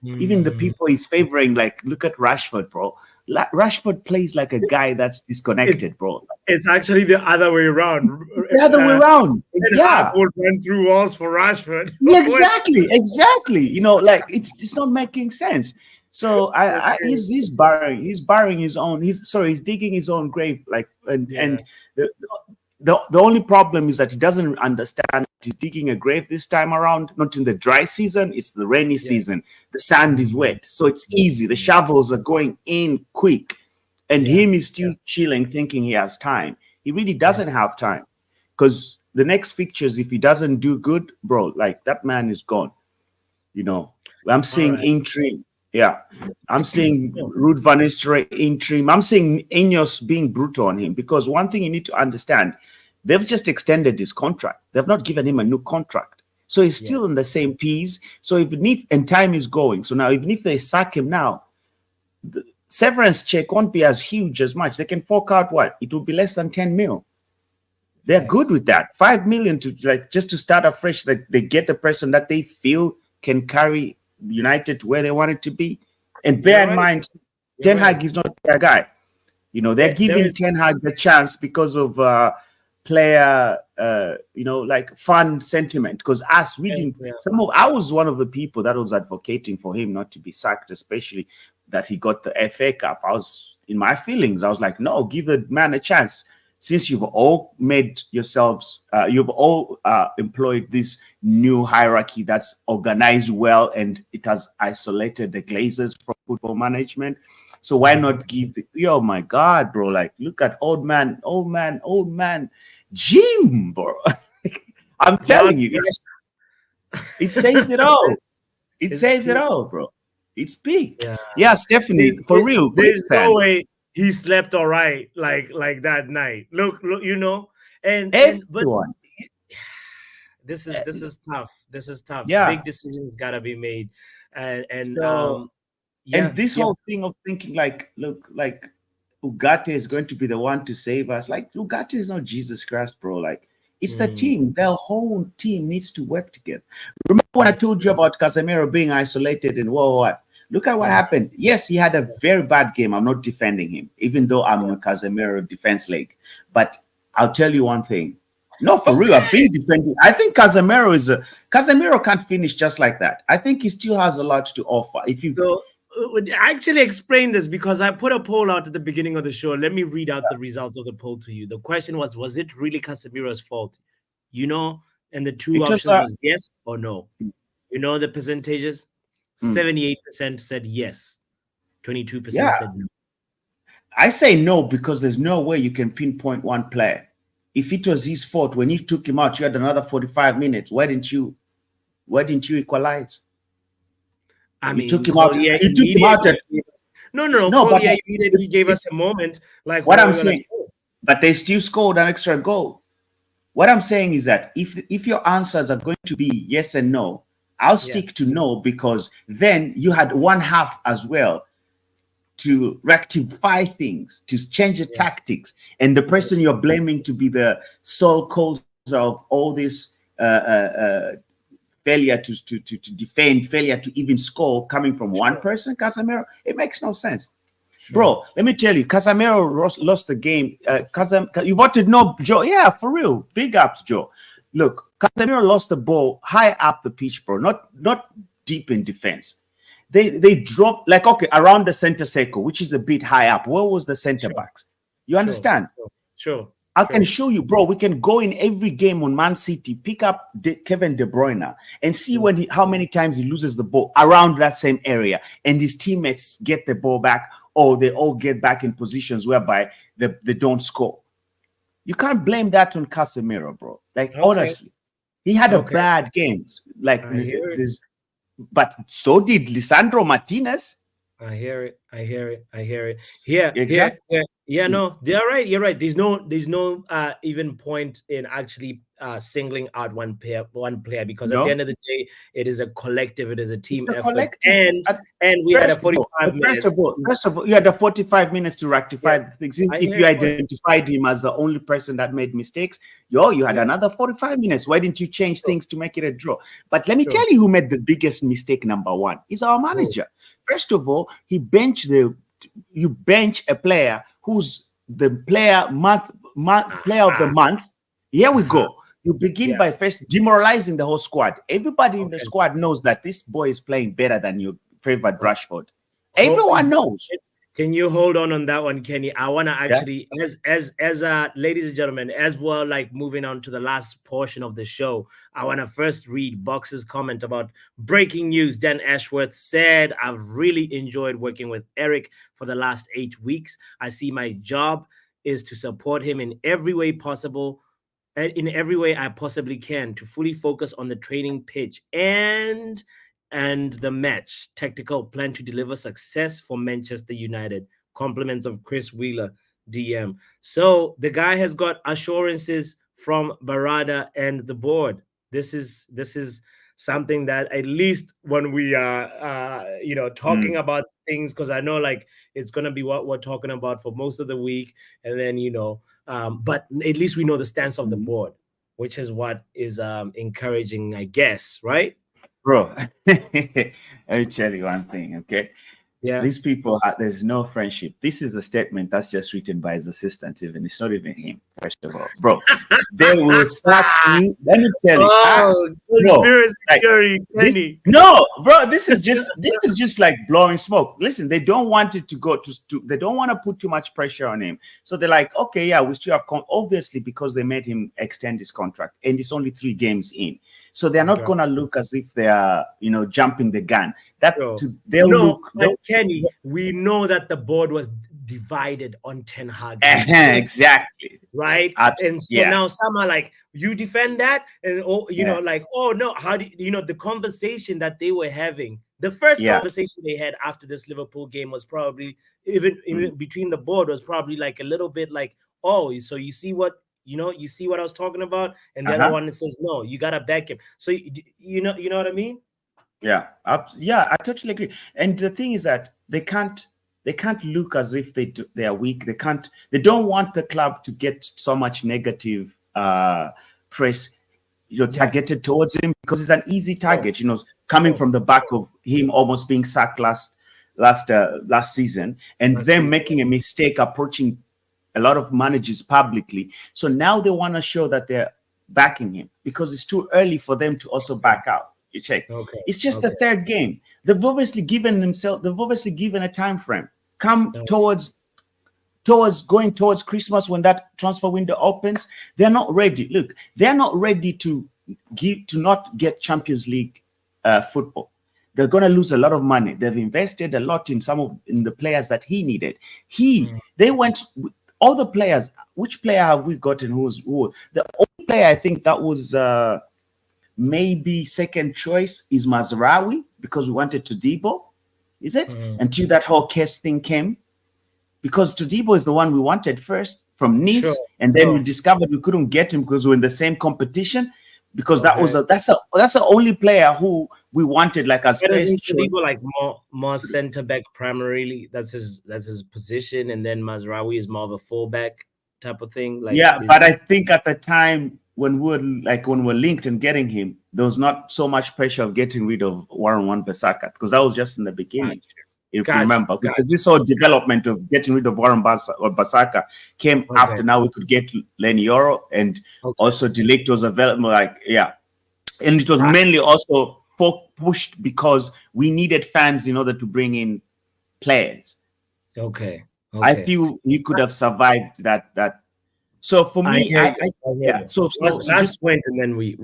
even the people he's favoring, like, look at Rashford, bro. Rashford plays like a guy that's disconnected, bro.
It's actually the other way around.
The other way around. Yeah.
Would run through walls for Rashford.
Exactly. Like it's not making sense. So he's burying his own. He's digging his own grave. Like, and the only problem is that he doesn't understand he's digging a grave this time around, not in the dry season, it's the rainy season. The sand is wet, so it's easy. The shovels are going in quick, and him is still chilling, thinking he has time. He really doesn't have time, because the next fixtures, if he doesn't do good, bro, like, that man is gone. I'm seeing interim. Yeah, I'm seeing Ruud van Nistelrooy interim. I'm seeing Ineos being brutal on him, because one thing you need to understand, they've just extended his contract. They've not given him a new contract. So he's still in the same piece. So and time is going. So now, even if they sack him now, the severance check won't be as huge as much. They can fork out what? It will be less than 10 mil. They're good with that. 5 million just to start afresh, that they get a person that they feel can carry United to where they want it to be. And bear in mind, Ten Hag is not their guy. They're giving Ten Hag the chance because of player, like, fan sentiment. Because I was one of the people that was advocating for him not to be sacked, especially that he got the FA Cup. I was in my feelings. I was like, no, give the man a chance. Since you've all made yourselves, you've all employed this new hierarchy that's organized well, and it has isolated the Glazers from football management. So why not give oh my God, bro, like, look at old man Jim, bro. I'm telling you, it says it all. It says it all, bro. It's big. Yeah, Stephanie, for real.
There's no way he slept all right like that night. Look, but this is tough. This is tough.
Yeah.
Big decisions gotta be made. And
this whole thing of thinking like, look, like, Ugarte is going to be the one to save us. Like, Ugarte is not Jesus Christ, bro. Like, it's the team. The whole team needs to work together. Remember when I told you about Casemiro being isolated and what? Look at what happened. Yes, he had a very bad game. I'm not defending him, even though I'm a Casemiro defense league. But I'll tell you one thing. No, for real, I've been defending. I think Casemiro can't finish just like that. I think he still has a lot to offer.
Would actually explain this, because I put a poll out at the beginning of the show. Let me read out the results of the poll to you. The question was it really Casemiro's fault? And the two options was yes or no. The percentages? 78% said yes. 22% said no.
I say no, because there's no way you can pinpoint one player. If it was his fault, when you took him out, you had another 45 minutes. Why didn't you equalize? You took him out. You took him out.
No. But he immediately gave us a moment. Like
what I'm saying, but they still scored an extra goal. What I'm saying is that if your answers are going to be yes and no, I'll stick to no, because then you had one half as well to rectify things, to change the tactics, and the person you're blaming to be the sole cause of all this failure to defend, failure to even score coming from one person, Casemiro, it makes no sense. Bro, let me tell you, Casemiro lost the game. You wanted no, Joe? Yeah, for real. Big ups, Joe. Look, Casemiro lost the ball high up the pitch, bro. Not deep in defense. They dropped around the center circle, which is a bit high up. Where was the center backs? You understand?
Sure.
I can show you, bro. We can go in every game on Man City, pick up Kevin De Bruyne, and see how many times he loses the ball around that same area, and his teammates get the ball back, or they all get back in positions whereby they don't score. You can't blame that on Casemiro, bro. Honestly, he had a bad game. But so did Lisandro Martinez.
I hear it. Yeah,
exactly.
Yeah, no, you're right. There's no even point in actually singling out one player because at the end of the day, it is a collective, it is a team effort. And we had a 45 minutes.
First of all, you had the 45 minutes to rectify things. If you identified him as the only person that made mistakes, you had another 45 minutes. Why didn't you change things to make it a draw? But let me tell you who made the biggest mistake. Number one is our manager. First of all, you bench a player who's the player of the month. Here we go. You begin by first demoralizing the whole squad. Everybody in the squad knows that this boy is playing better than your favorite Rashford. Everyone knows.
Can you hold on that one, Kenny? I want to actually, as ladies and gentlemen, as well, like moving on to the last portion of the show, I want to first read Box's comment about breaking news. Dan Ashworth said, I've really enjoyed working with Eric for the last 8 weeks. I see my job is to support him in every way possible, in every way I possibly can, to fully focus on the training pitch and the match. Tactical plan to deliver success for Manchester United. Compliments of Chris Wheeler, DM. So the guy has got assurances from Barada and the board. This is something that at least when we are talking about things, because I know like it's gonna be what we're talking about for most of the week, and then but at least we know the stance of the board, which is what is encouraging, I guess, right?
Bro, let me tell you one thing, okay?
Yeah.
These people, there's no friendship. This is a statement that's just written by his assistant, even. It's not even him, first of all. Bro, they will start you. Let me tell you.
Conspiracy theory, Kenny.
No, bro, this is just like blowing smoke. Listen, they don't want it to go they don't want to put too much pressure on him. So they're like, okay, yeah, we still have obviously, because they made him extend his contract, and it's only 3 games in. So they're not gonna look as if they are, jumping the gun.
Kenny, we know that the board was divided on Ten Hag.
Exactly.
Right. And so now some are like, you defend that, and like, oh no, how do the conversation that they were having? The first conversation they had after this Liverpool game was probably even between the board was probably like a little bit like, oh, so you see what I was talking about, and the other one says no, you gotta back him. So you know what I mean?
Yeah, I totally agree. And the thing is that they can't look as if they are weak. They don't want the club to get so much negative press targeted towards him, because it's an easy target, coming from the back of him almost being sacked last season, and them making a mistake approaching a lot of managers publicly. So now they want to show that they're backing him, because it's too early for them to also back out. You check. It's just the 3rd game. They've obviously given a time frame. Towards going towards Christmas, when that transfer window opens, they're not ready. Look, they're not ready to not get Champions League football. They're going to lose a lot of money. They've invested a lot in in the players that he needed. They went all the players. Which player have we gotten? Who? The only player I think that was maybe second choice is Mazraoui, because we wanted Todibo. Is it? Until that whole case thing came, because Todibo is the one we wanted first from Nice, and then we discovered we couldn't get him because we're in the same competition. Because that's the only player who we wanted like as first choice.
Like more center back primarily. That's his position, and then Mazraoui is more of a fullback type of thing. Like
but I think at the time when we're linked and getting him, there was not so much pressure of getting rid of Warren Wan-Bissaka, because that was just in the beginning. If you remember, because this whole development of getting rid of Warren Bissaka came after. Now we could get Lenny Yoro, and also De Ligt was available. And it was mainly also pushed because we needed fans in order to bring in players.
Okay.
I feel he could have survived that. So for me, So
last point, and then we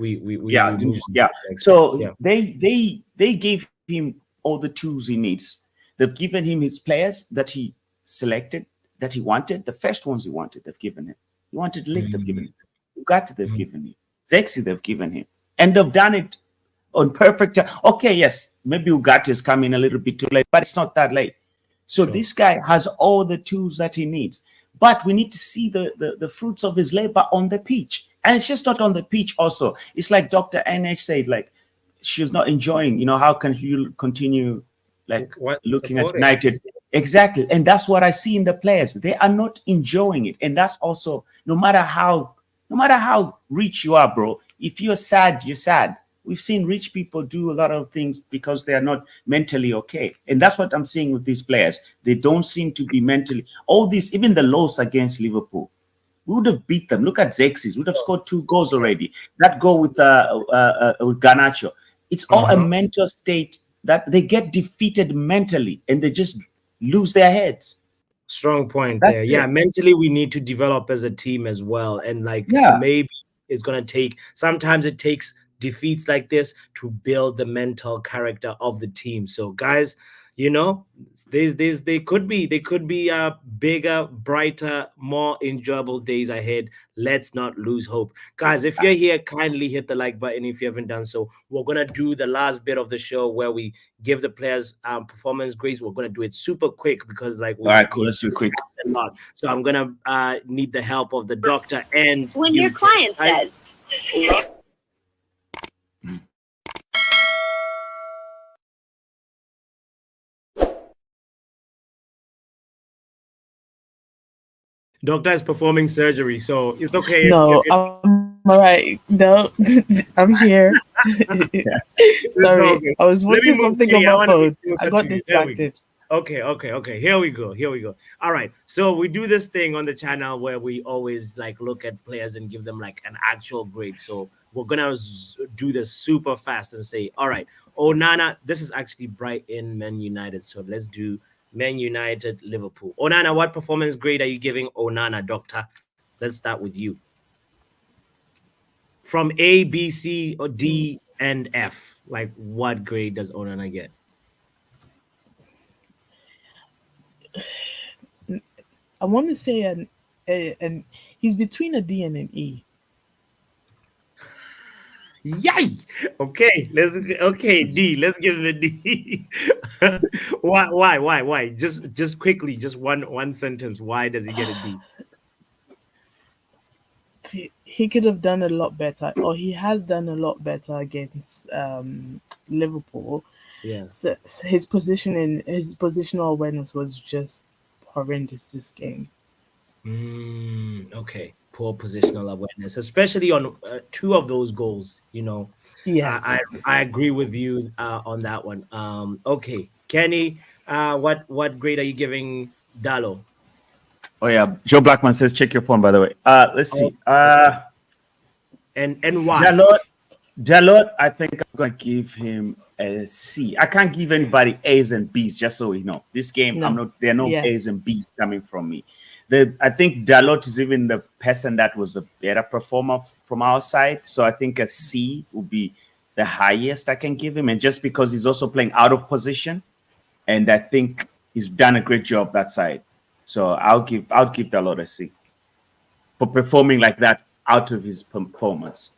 So they gave him all the tools he needs. They've given him his players that he selected, that he wanted. The first ones he wanted, they've given him. He wanted Ligt, they've given him. Ugarte, they've given him. Zexi, they've given him. And they've done it on perfect time. Okay, yes, maybe Ugarte is coming a little bit too late, but it's not that late. So this guy has all the tools that he needs. But we need to see the fruits of his labor on the pitch. And it's just not on the pitch also. It's like Dr. NH said, like, she's not enjoying, how can you continue looking at United? Exactly. And that's what I see in the players. They are not enjoying it. And that's also, no matter how rich you are, bro, if you're sad, you're sad. We've seen rich people do a lot of things because they are not mentally okay. And that's what I'm seeing with these players. They don't seem to be mentally. All this, even the loss against Liverpool, we would have beat them. Look at Zexis. We would have scored 2 goals already. That goal with Garnacho. It's all a mental state that they get defeated mentally and they just lose their heads.
Strong point there. Yeah, mentally we need to develop as a team as well. And maybe it's going to take, sometimes it takes defeats like this to build the mental character of the team. So guys, they could be bigger, brighter, more enjoyable days ahead. Let's not lose hope. Guys, if you're here, kindly hit the like button if you haven't done so. We're going to do the last bit of the show where we give the players performance grades. We're going to do it super quick because all
right, cool, let's do it quick.
A lot. So I'm going to need the help of the doctor and
when your client says
Doctor is performing surgery, so it's okay.
No, I'm all right. No, I'm here. Sorry,
okay.
I was watching something on my phone. I got distracted.
Okay. Here we go. All right. So we do this thing on the channel where we always look at players and give them an actual grade. So we're gonna do this super fast and say, all right, Onana, this is actually Brighton, Man United. So let's do Man United, Liverpool. Onana, what performance grade are you giving Onana, doctor? Let's start with you. From A, B, C, or D, and F, what grade does Onana get?
I want to say an he's between a D and an E.
Yay! Okay, D. Let's give it a D. Why? Just quickly, just one sentence. Why does he get a
D? He could have done a lot better, or he has done a lot better against Liverpool.
Yeah.
So his positional awareness was just horrendous this game.
Okay. Poor positional awareness, especially on 2 of those goals.
Yes.
I agree with you on that one. Okay, Kenny, what grade are you giving Dalot?
Oh yeah, Joe Blackman says check your phone. By the way, let's see.
And why?
Dalot, I think I'm gonna give him a C. I can't give anybody A's and B's, just so we know. This game, there are no A's and B's coming from me. I think Dalot is even the person that was a better performer from our side. So I think a C would be the highest I can give him. And just because he's also playing out of position, and I think he's done a great job that side. So I'll give Dalot a C for performing like that out of his performance.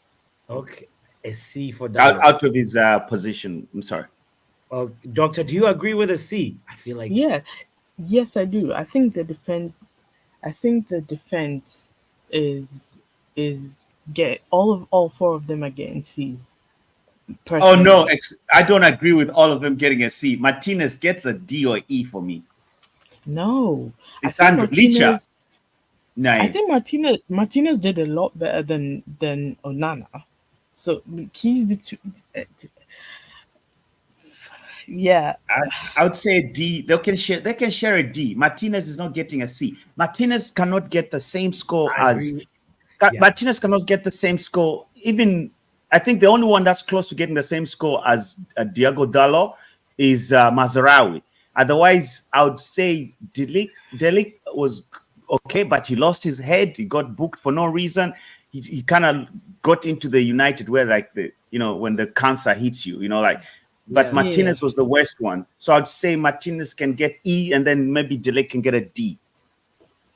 Okay, a C for Dalot.
Out of his position. I'm sorry.
Doctor, do you agree with a C? I feel like
yes, I do. I think the defense is get all 4 of them are getting C's.
Personally. Oh no, I don't agree with all of them getting a C. Martinez gets a D or E for me.
No,
Lisandro, Licha. No,
I think Martinez did a lot better than Onana. So he's between. Yeah,
I would say a D. They can share a D. Martinez is not getting a C. Martinez cannot get the same score
I
as
agree. Yeah.
Martinez cannot get the same score. Even I think the only one that's close to getting the same score as Diogo Dalot is Mazraoui. Otherwise, I would say Delic was okay, but he lost his head. He got booked for no reason. He kind of got into the United where like when the cancer hits you, like. But
Yeah.
Martinez was the worst one. So I'd say Martinez can get E, and then maybe Delic can get a D.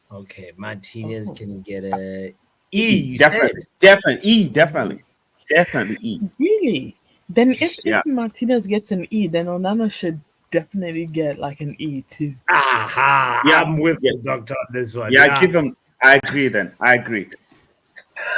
Okay, Martinez can get a E. You
Definitely,
said
definitely E.
really. Then if
Yeah.
Martinez gets an E, then Onana should definitely get like an E too.
Aha!
Yeah.
I'm with
Yeah.
the doctor on this one.
Yeah, give him. I agree. Then I agree.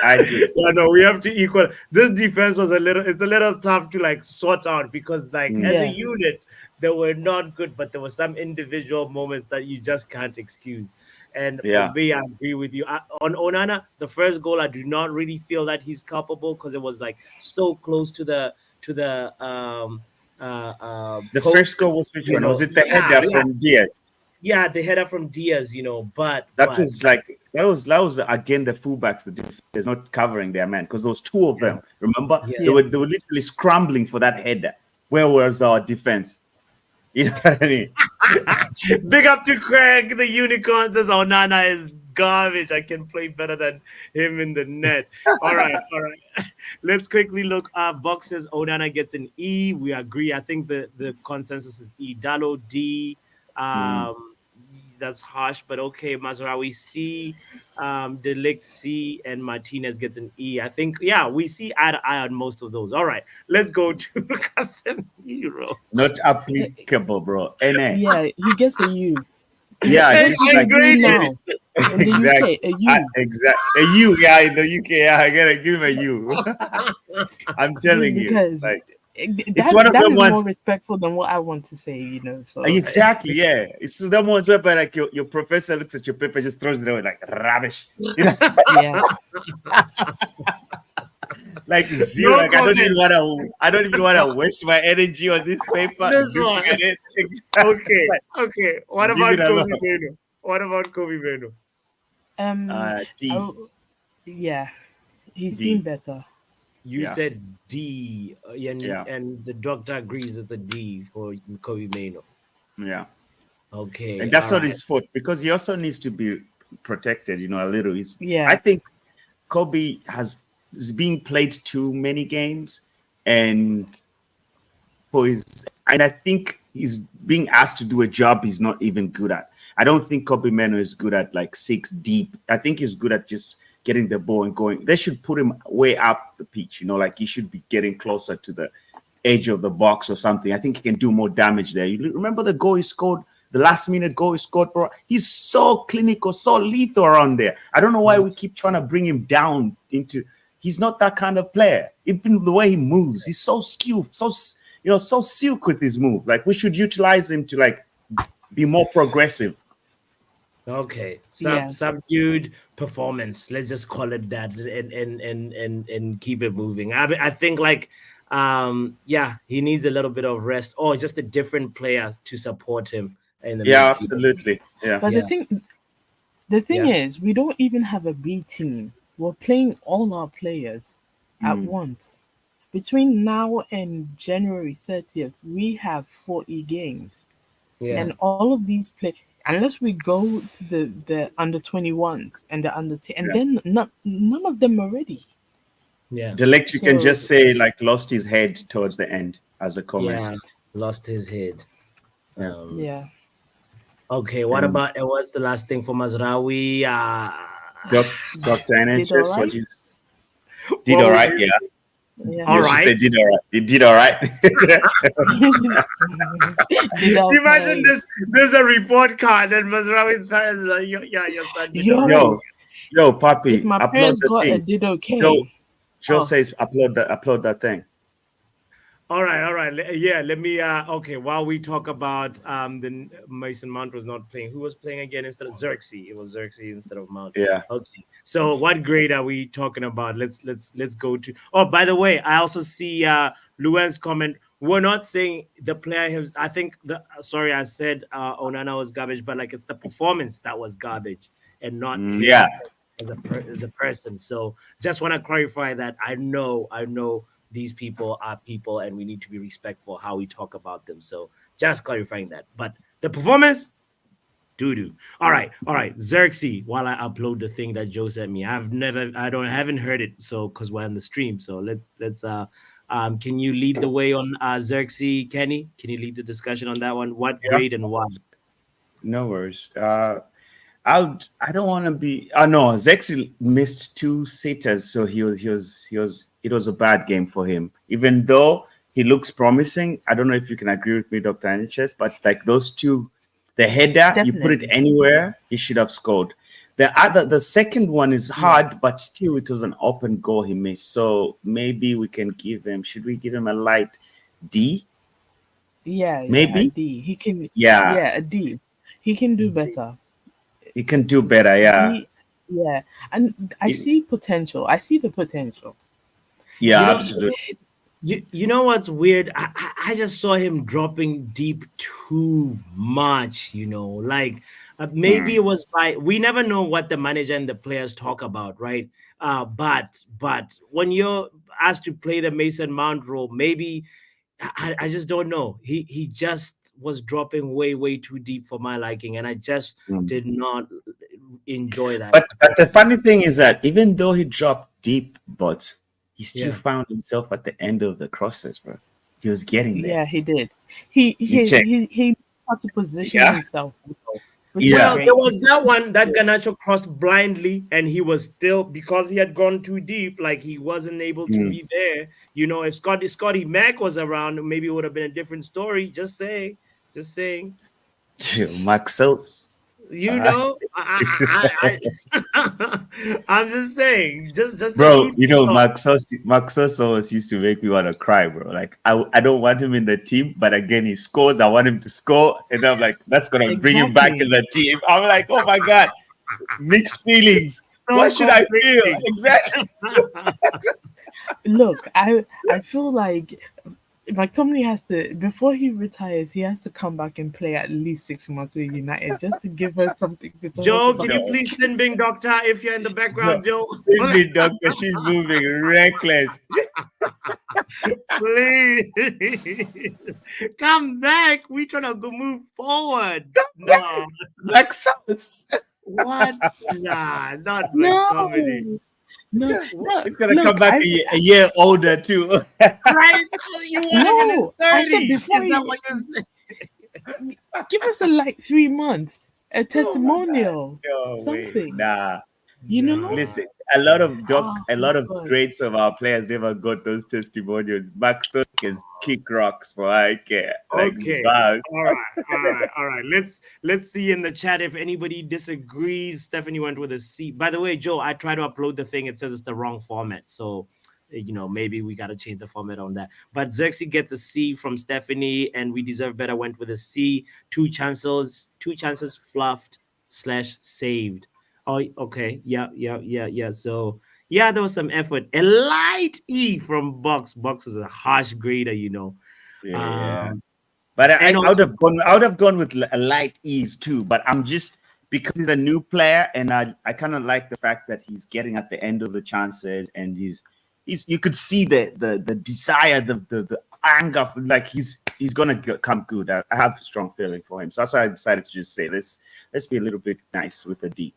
Yeah, no, we have to equal. This defense was it's a little tough to like sort out because like as a
Yeah.
unit they were not good, but there were some individual moments that you just can't excuse. And
Yeah.
for me, I agree with you. On Onana, the first goal, I do not really feel that he's culpable because it was like so close to the
The
post,
first goal was which one? Was it the header from Diaz?
Yeah, the header from Diaz, but
That was again the fullbacks, the defenders not covering their man because there was two of them. Remember,
Yeah.
they were literally scrambling for that header. Where was our defense? You know what I mean?
Big up to Craig, the unicorn says Onana is garbage. I can play better than him in the net. All right. Let's quickly look. Box says Onana gets an E. We agree. I think the consensus is E. Dalot D. That's harsh, but okay. Mazraoui C. Delict C, and Martinez gets an E. I think, we see eye to eye on most of those. All right, let's go to Casemiro.
Not applicable, bro. NA.
Yeah, he gets a U.
Yeah,
Just like now in the
Exactly.
UK, a U.
Exactly. A U, yeah, in the UK, yeah, I gotta give him a U. I'm telling you,
because
like
it's
one of
that
them
is
ones.
more respectful than what I want to say, So
Exactly, yeah. It's them ones where like your professor looks at your paper, just throws it away like rubbish.
Yeah.
Like zero. Like I don't even want to waste my energy on this paper.
This
looking
one.
at it.
Okay. Okay. What
Give
about
it a
Kobe
look.
Meno? What about Kobe Meno?
D.
Yeah, he's
D.
seen better.
You
Yeah.
said D,
Yeah.
and the doctor agrees it's a D for Kobe Meno.
Yeah.
Okay.
And that's
all
not
right.
his fault because he also needs to be protected, a little.
Yeah.
I think Kobe is being played too many games, and I think he's being asked to do a job he's not even good at. I don't think Kobe Meno is good at like 6 deep. I think he's good at just getting the ball and going. They should put him way up the pitch, like he should be getting closer to the edge of the box or something. I think he can do more damage there. You remember the goal he scored, the last minute goal he scored, bro? He's so clinical, so lethal around there. I don't know why we keep trying to bring him down into. He's not that kind of player. Even the way he moves, he's so skilled, so silk with his move. Like we should utilize him to like be more progressive.
Okay,
Yeah.
subdued performance. Let's just call it that, and keep it moving. I think like, he needs a little bit of rest, or just a different player to support him in the midfield.
Absolutely. Yeah.
But
Yeah.
the thing
Yeah.
is, we don't even have a B team. We're playing all our players at once. Between now and January 30th, we have 40 games.
Yeah.
And all of these unless we go to the under 21s and the under 10, and then none of them are ready.
Yeah.
Delict, you can
So-
just say like lost his head towards the end as a comment.
Yeah. Lost his head.
Yeah.
Okay. What about what's the last thing for Mazraoui?
Dr. NHS,
Did all
what
right?
you did
What
all
was
right,
his-
yeah.
Yeah.
All
You
right.
said did all right. He did all right.
Did all
Imagine
right.
there's a report card and Mazraoui's parents are like, your son did all right."
Yo, Papi,
If my
upload
parents
the
got a
thing.
did okay.
Joe
Oh.
says upload that thing.
All right, all right. Yeah, let me okay, while we talk about the Mason Mount was not playing. Who was playing again instead of Xerxes? It was Xerxes instead of Mount.
Yeah.
Okay. So what grade are we talking about? Let's go to. Oh, by the way, I also see Luan's comment. We're not saying the player has, I think the sorry, I said Onana was garbage, but like it's the performance that was garbage and not him
Yeah.
as a person. So just want to clarify that. I know these people are people and we need to be respectful how we talk about them. So just clarifying that. But the performance, doo-doo. All right. Xerxes, while I upload the thing that Joe sent me. Haven't heard it. So because we're on the stream. So let's can you lead the way on Xerxes, Kenny? Can you lead the discussion on that one? What grade and why?
No worries. I don't want to be. Oh no, Zexi missed 2 sitters, so he was. It was a bad game for him. Even though he looks promising, I don't know if you can agree with me, Dr. Aniches, but like those 2, the header, you put it anywhere, he should have scored. The second one is hard, but still it was an open goal he missed. So maybe we can give him. Should we give him a light D?
Yeah,
Maybe
a D. He can.
Yeah.
Yeah, a D. He can do better.
He can do better. Yeah.
Yeah, and I see potential. I see the potential.
Yeah, absolutely.
You know what's weird? I just saw him dropping deep too much. Like maybe it was we never know what the manager and the players talk about, right? But when you're asked to play the Mason Mount role, maybe I just don't know. He just was dropping way too deep for my liking, and I just did not enjoy that.
But the funny thing is that even though he dropped deep, but he still found himself at the end of the crosses, bro. He was getting there.
Yeah, he did. He had to position himself.
Well, there was that one that Garnacho crossed blindly, and he was still, because he had gone too deep, like he wasn't able to be there. If Scotty Mac was around, maybe it would have been a different story. Just saying.
Maxels.
I'm just saying, just
bro. Maxos always used to make me want to cry, bro. Like I don't want him in the team, but again, he scores. I want him to score, and I'm like, that's gonna bring him back in the team. I'm like, oh my god, mixed feelings. What should I feel? Exactly.
Look, I feel like McTominay has to, before he retires, he has to come back and play at least 6 months with United just to give us something to talk
Joe,
about.
can you please send Bing Doctor if you're in the background, Joe?
Send Bing Doctor, she's moving reckless.
Please come back. We trying to go move forward. No, what? Nah, not McTominay.
No,
he's gonna come back a year older too.
Right? You want him in his 30s? Is that what you're saying?
Give us a 3 months, a testimonial, something.
Nah, listen, a lot of grades of our players never got those testimonials. Baxter can kick rocks for I care.
Okay. All right. Let's see in the chat if anybody disagrees. Stephanie went with a C. By the way, Joe, I tried to upload the thing. It says it's the wrong format. So, maybe we got to change the format on that. But Xerxes gets a C from Stephanie, and We Deserve Better went with a C. 2 chances fluffed / saved. Oh, okay. Yeah. So, there was some effort. A light E from Box. Box is a harsh grader,
Yeah. But I would have gone with a light ease too. But I'm just, because he's a new player, and I kind of like the fact that he's getting at the end of the chances, and he's you could see the desire, the anger, like he's gonna come good. I have a strong feeling for him, so that's why I decided to just say let's be a little bit nice with a D.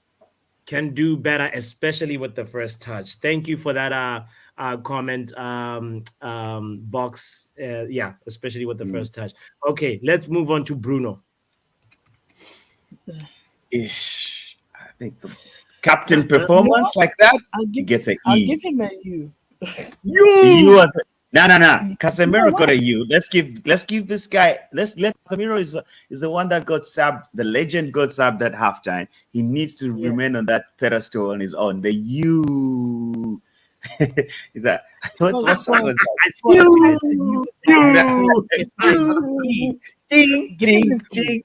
Can do better, especially with the first touch. Thank you for that comment, Box. Especially with the first touch. Okay, let's move on to Bruno.
I think the captain performance like that, he gets an E.
I'll give him a U.
U. No. Casemiro got a U. Let's give this guy. Let Casemiro is the one that got subbed. The legend got subbed at halftime. He needs to remain on that pedestal on his own. The U. Is that what song was that? Ding, ding, ding.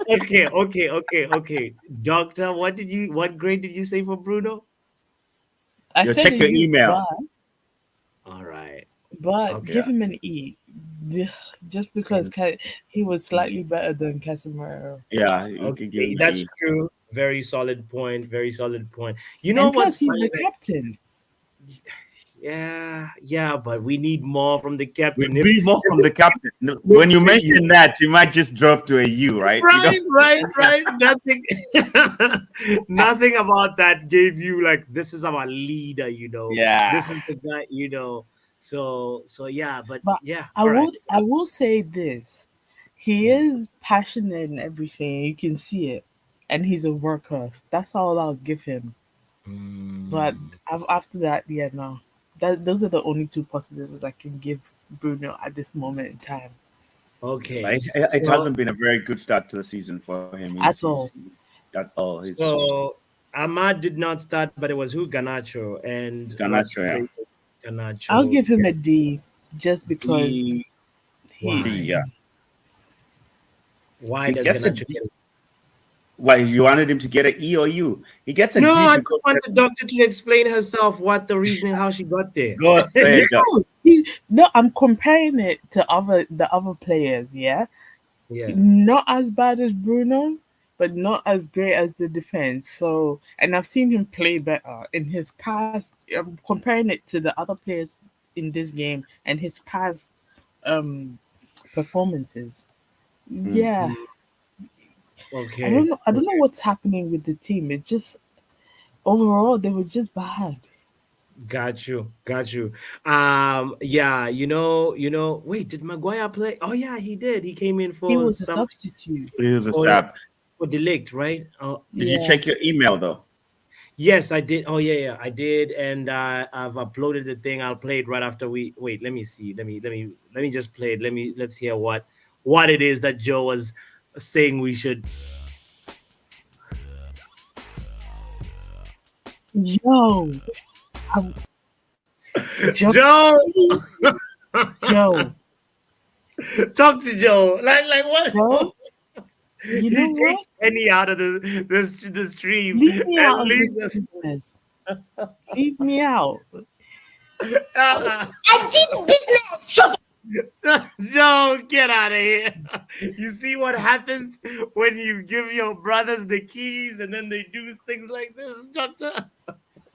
Okay. Doctor, what grade did you say for Bruno?
I
Yo,
said
check
a
your
U,
email.
All right.
but
Okay.
give him an E, just because he was slightly better than Casemiro.
Yeah, you can give
Okay,
him
that's
E.
true. Very solid point. Very solid point. You know
And
what's
plus, he's
funny?
the captain.
Yeah, but we need more from the
We
captain.
be more from the captain. No, when you mention that, you might just drop to a U, right?
Right. Nothing, nothing about that gave you like this is our leader.
Yeah.
This is the guy. So yeah, but
But
yeah,
I
all right.
will say this: he is passionate and everything. You can see it, and he's a workhorse. That's all I'll give him. But after that, yeah, no. Those are the only two positives I can give Bruno at this moment in time.
Okay.
It
So
hasn't been a very good start to the season for him.
At all.
At all. He's
so Ahmad did not start, but it was who Ganacho and what
Garnacho, yeah.
grade was Ganacho?
I'll give him a D just because
D,
he.
D, yeah.
Why
He
does
gets a
Ganacho
D.
get it?
Why you wanted him to get an E or U? He gets a
No,
D
I
because
just want the doctor to explain herself what the reasoning, how she got there.
go ahead, Doc.
No, I'm comparing it to the other players. Yeah,
Yeah.
not as bad as Bruno, but not as great as the defense. So, and I've seen him play better in his past. I'm comparing it to the other players in this game and his past um performances. Yeah,
Okay.
I don't know what's happening with the team. It's just overall they were just bad.
Got you. Yeah, wait, did Maguire play? Oh yeah, he did. He came in
He
for
was a
some
substitute.
He was a
for
stab.
Delict, right? Oh,
Did you
Yeah.
check your email though?
yes, I did. Oh yeah, I did, and I've uploaded the thing. I'll play it right after we wait. Let me see. Let me just play it. Let's hear what it is that Joe was saying we should.
Yo, um, Joe,
Joe,
Joe,
talk to Joe. Like what?
Joe. You know
He
what?
takes Kenny out of the stream
Leave me
and
out of
leaves
this
us.
business. Leave me out.
Uh-uh.
I did business. Shut
Joe, get out of here. You see what happens when you give your brothers the keys and then they do things like this, Doctor?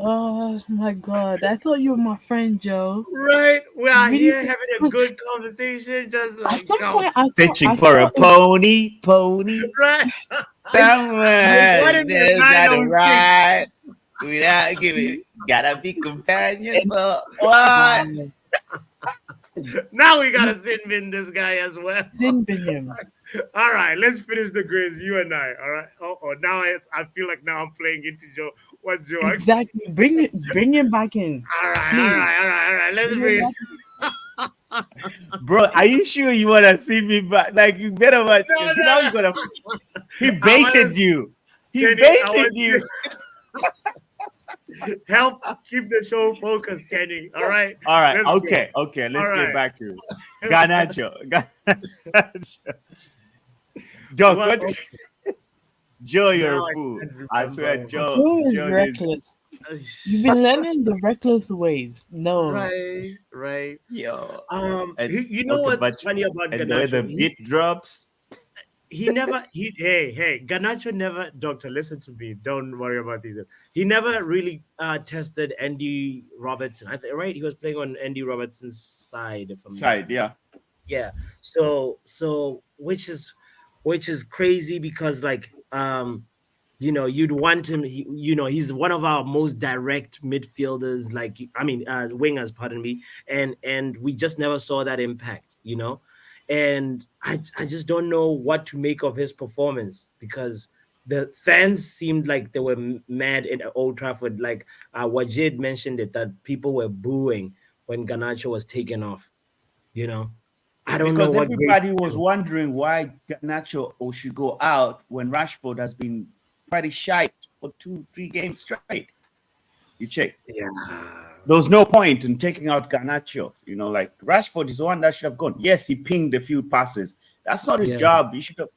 Oh my God! I thought you were my friend, Joe.
Right? We are
Really?
here having a good conversation, just
At
like
some
go.
point, I
Searching
I
for a
thought
pony.
Right?
Somewhere
What in the
there's got to
906?
ride without giving. Gotta be companion
And-
for what?
Now we gotta sin bin this guy as well.
Sin bin him.
All right, let's finish the grids, you and I. All right. Oh, now I feel like now I'm playing into Joe. What Joe?
Exactly. Bring him back in.
All right,
Please.
all right. Let's
Bring him
bring.
back
Bro, are you sure you want to see me back? Like, you better watch.
No.
Now you gotta. He
I
baited
wanna-
you. He
Kenny, I
baited
want
you.
Help keep the show focused, Kenny. All right.
All right.
Let's go.
Okay. Let's
All right.
get back to it. Garnacho. Joe,
Well,
what? Joe, you're
now
a
I
fool.
can't
I swear,
remember.
Joe.
Joe is
Joe did-
reckless. You've been learning the reckless ways. No.
Right.
Yo.
You
And
know
okay,
what's
but-
funny about
And the way the
Garnacho?
beat drops.
Hey, Garnacho never, doctor, listen to me. Don't worry about these. He never really tested Andy Robertson. Right? He was playing on Andy Robertson's side.
Yeah.
Yeah. So which is crazy because like you'd want him. He's one of our most direct midfielders. Like wingers, pardon me. And we just never saw that impact. And I just don't know what to make of his performance because the fans seemed like they were mad in Old Trafford. Like Wajid mentioned it, that people were booing when Garnacho was taken off. I don't know
Because
what
everybody was wondering why Garnacho should go out when Rashford has been pretty shite for 2-3 games straight. You check.
Yeah.
There was no point in taking out Garnacho. You know, like Rashford is the one that should have gone. Yes, he pinged a few passes. That's not his job. He should have,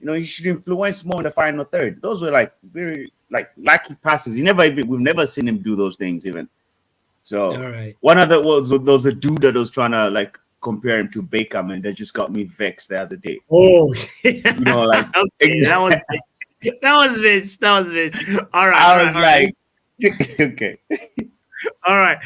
he should influence more in the final third. Those were like very lucky passes. We've never seen him do those things even. So one of the was there was a dude that was trying to like compare him to Beckham, and that just got me vexed the other day.
Oh,
like
that was Mitch. All right.
I was like, okay.
All right.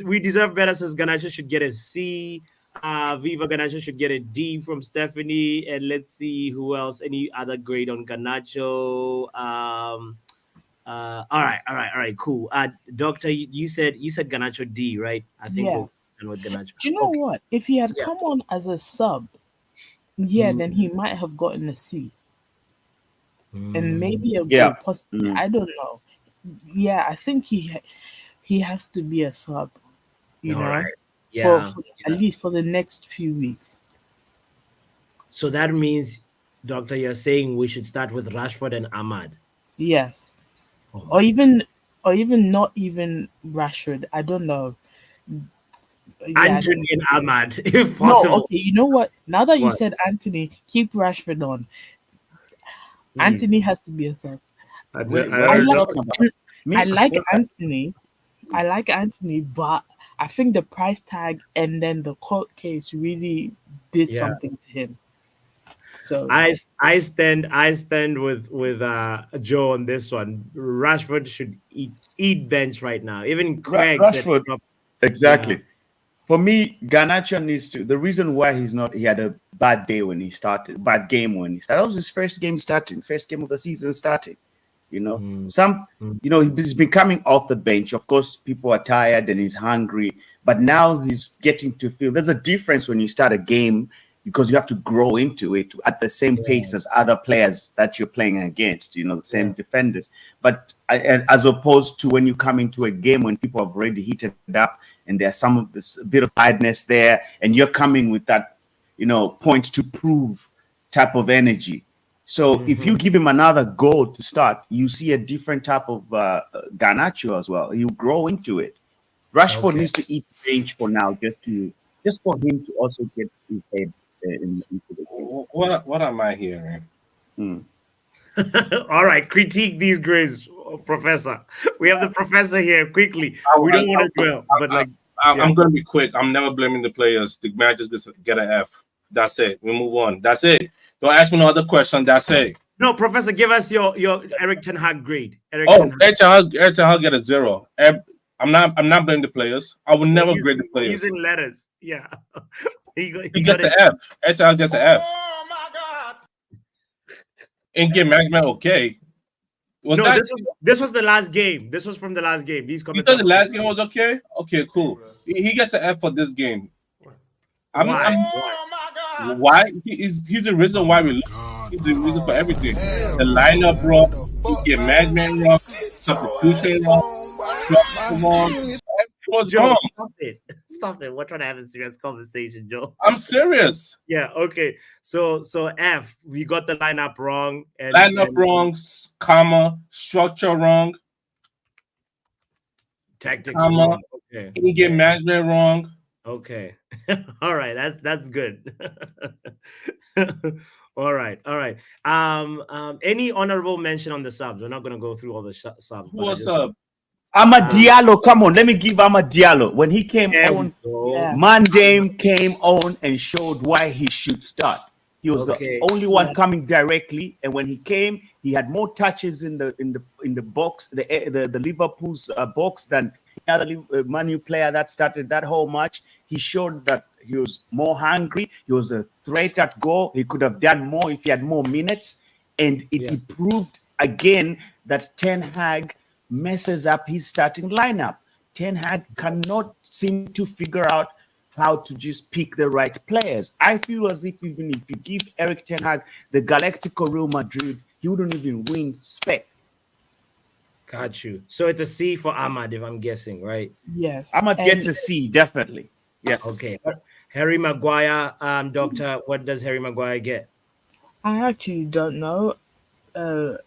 We deserve better, says Garnacho should get a C. Viva Garnacho should get a D from Stephanie. And let's see who else. Any other grade on Garnacho? All right, cool. Doctor, you said Garnacho D, right? I think we're done with Garnacho.
Do you know what? If he had come on as a sub, then he might have gotten a C. And maybe a good possibly. I don't know. Yeah, I think he has to be a sub,
Right.
For at least for the next few weeks.
So that means, Doctor, you're saying we should start with Rashford and Ahmad.
Yes. Or even not even Rashford. I don't know.
Anthony and Ahmad, if possible.
No, okay, you know what? Now that you said Anthony, keep Rashford on. Please. Anthony has to be a sub. I like Anthony. I like Anthony, but I think the price tag and then the court case really did something to him. So
I stand with Joe on this one. Rashford should eat bench right now. Even Craig
Rashford
said,
exactly. For me, Garnacho needs to. The reason why he had a bad day when he started, bad game when he started. That was his first game of the season starting. He's been coming off the bench. Of course, people are tired and he's hungry, but now he's getting to feel there's a difference when you start a game because you have to grow into it at the same pace as other players that you're playing against, the same defenders. But as opposed to when you come into a game when people have already heated up and there's some of this bit of tiredness there, and you're coming with that, point to prove type of energy. So if you give him another goal to start, you see a different type of Garnacho as well. He'll grow into it. Rashford needs to eat bench for now, just for him to also get his head into the game.
What am I hearing?
All right, critique these grades, Professor. We have the professor here. Quickly, we don't want to dwell, but
I'm going to be quick. I'm never blaming the players. The managers just get an F. That's it. We move on. That's it. Don't ask me no other question. That's it.
No, Professor, give us your Eric Ten Hag grade.
Eric Ten Hag get a 0. I'm not blaming the players. I will never grade the players.
Using letters, yeah.
he gets an F. Eric Ten Hag gets an F.
Oh my God!
In-game management, okay.
This was the last game. This was from the last game.
You thought the last game was okay? Okay, cool. He gets an F for this game. Why? He's the reason why we lose. He's the reason for everything. The lineup wrong, in-game management wrong, substitution wrong. What's wrong?
Stop it. We're trying to have a serious conversation, Joe.
I'm serious.
Yeah, okay. So F, we got the lineup wrong.
Wrong, comma, structure wrong.
Tactics wrong. Okay.
In-game management wrong.
Okay. All right. That's good. All right. Any honorable mention on the subs? We're not going to go through all the subs.
What's up?
Amad Diallo, come on. Let me give Amad Diallo. When he came on, Mandame came on and showed why he should start. He was the only one coming directly, and when he came, he had more touches in the box, the Liverpool's box than any other Man U player that started that whole match. He showed that he was more hungry. He was a threat at goal. He could have done more if he had more minutes, and it proved again that Ten Hag messes up his starting lineup. Ten Hag cannot seem to figure out how to just pick the right players. I feel as if even if you give Eric Ten Hag the Galactico Real Madrid, he wouldn't even win spec.
Got you. So it's a C for Ahmad, if I'm guessing, right?
Yes.
Ahmad gets a C, definitely. Yes.
Okay. Harry Maguire, Doctor, what does Harry Maguire get?
I actually don't know. I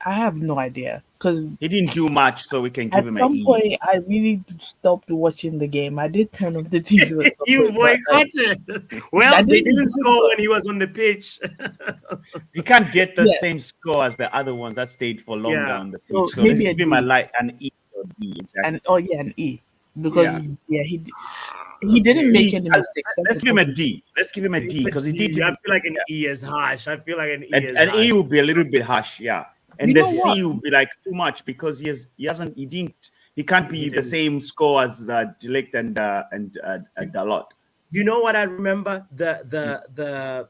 have no idea. because
He didn't do much, so we can give
at
him an
some
E.
point I really stopped watching the game. I did turn off the TV. At some
You
point, but, like,
boycotted. Well,
I
they
didn't
didn't score
boycott.
when he was on the pitch.
He can't get the
Yeah.
same score as the other ones that stayed for longer
Yeah.
on the pitch.
So
So let's
maybe a
give him a
D.
light, an E or D. Exactly.
And oh yeah, an E, because
Yeah.
he didn't make
E,
any mistakes. That's
let's
the
give him a
problem.
D. Let's give him a D because he did.
I feel like an E is harsh. I feel like an E is
An
harsh.
E will be a little bit harsh, yeah. And
You
the
know what?
C will be like too much because he can't be the
didn't.
same score as Delict and Dalot.
You know what I remember? The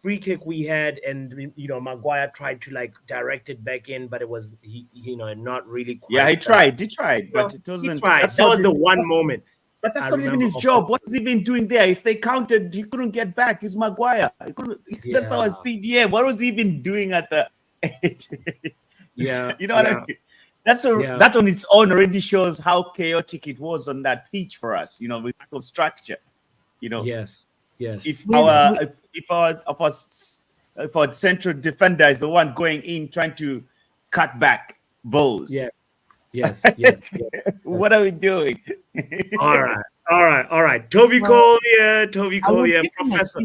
free kick we had, and Maguire tried to like direct it back in, but it was not really quite.
Yeah, he tried, but it wasn't.
He tried. That was the one moment.
But that's
I
not even
remember
his
of
job.
course.
What's he been doing there? If they counted, he couldn't get back. He's Maguire. That's our CDM. What was he been doing at the?
Yeah,
you know what I mean. That on its own already shows how chaotic it was on that pitch for us. With lack of structure.
Yes.
If our central defender is the one going in trying to cut back balls.
Yes.
What are we doing?
All right. Toby Collier, Professor.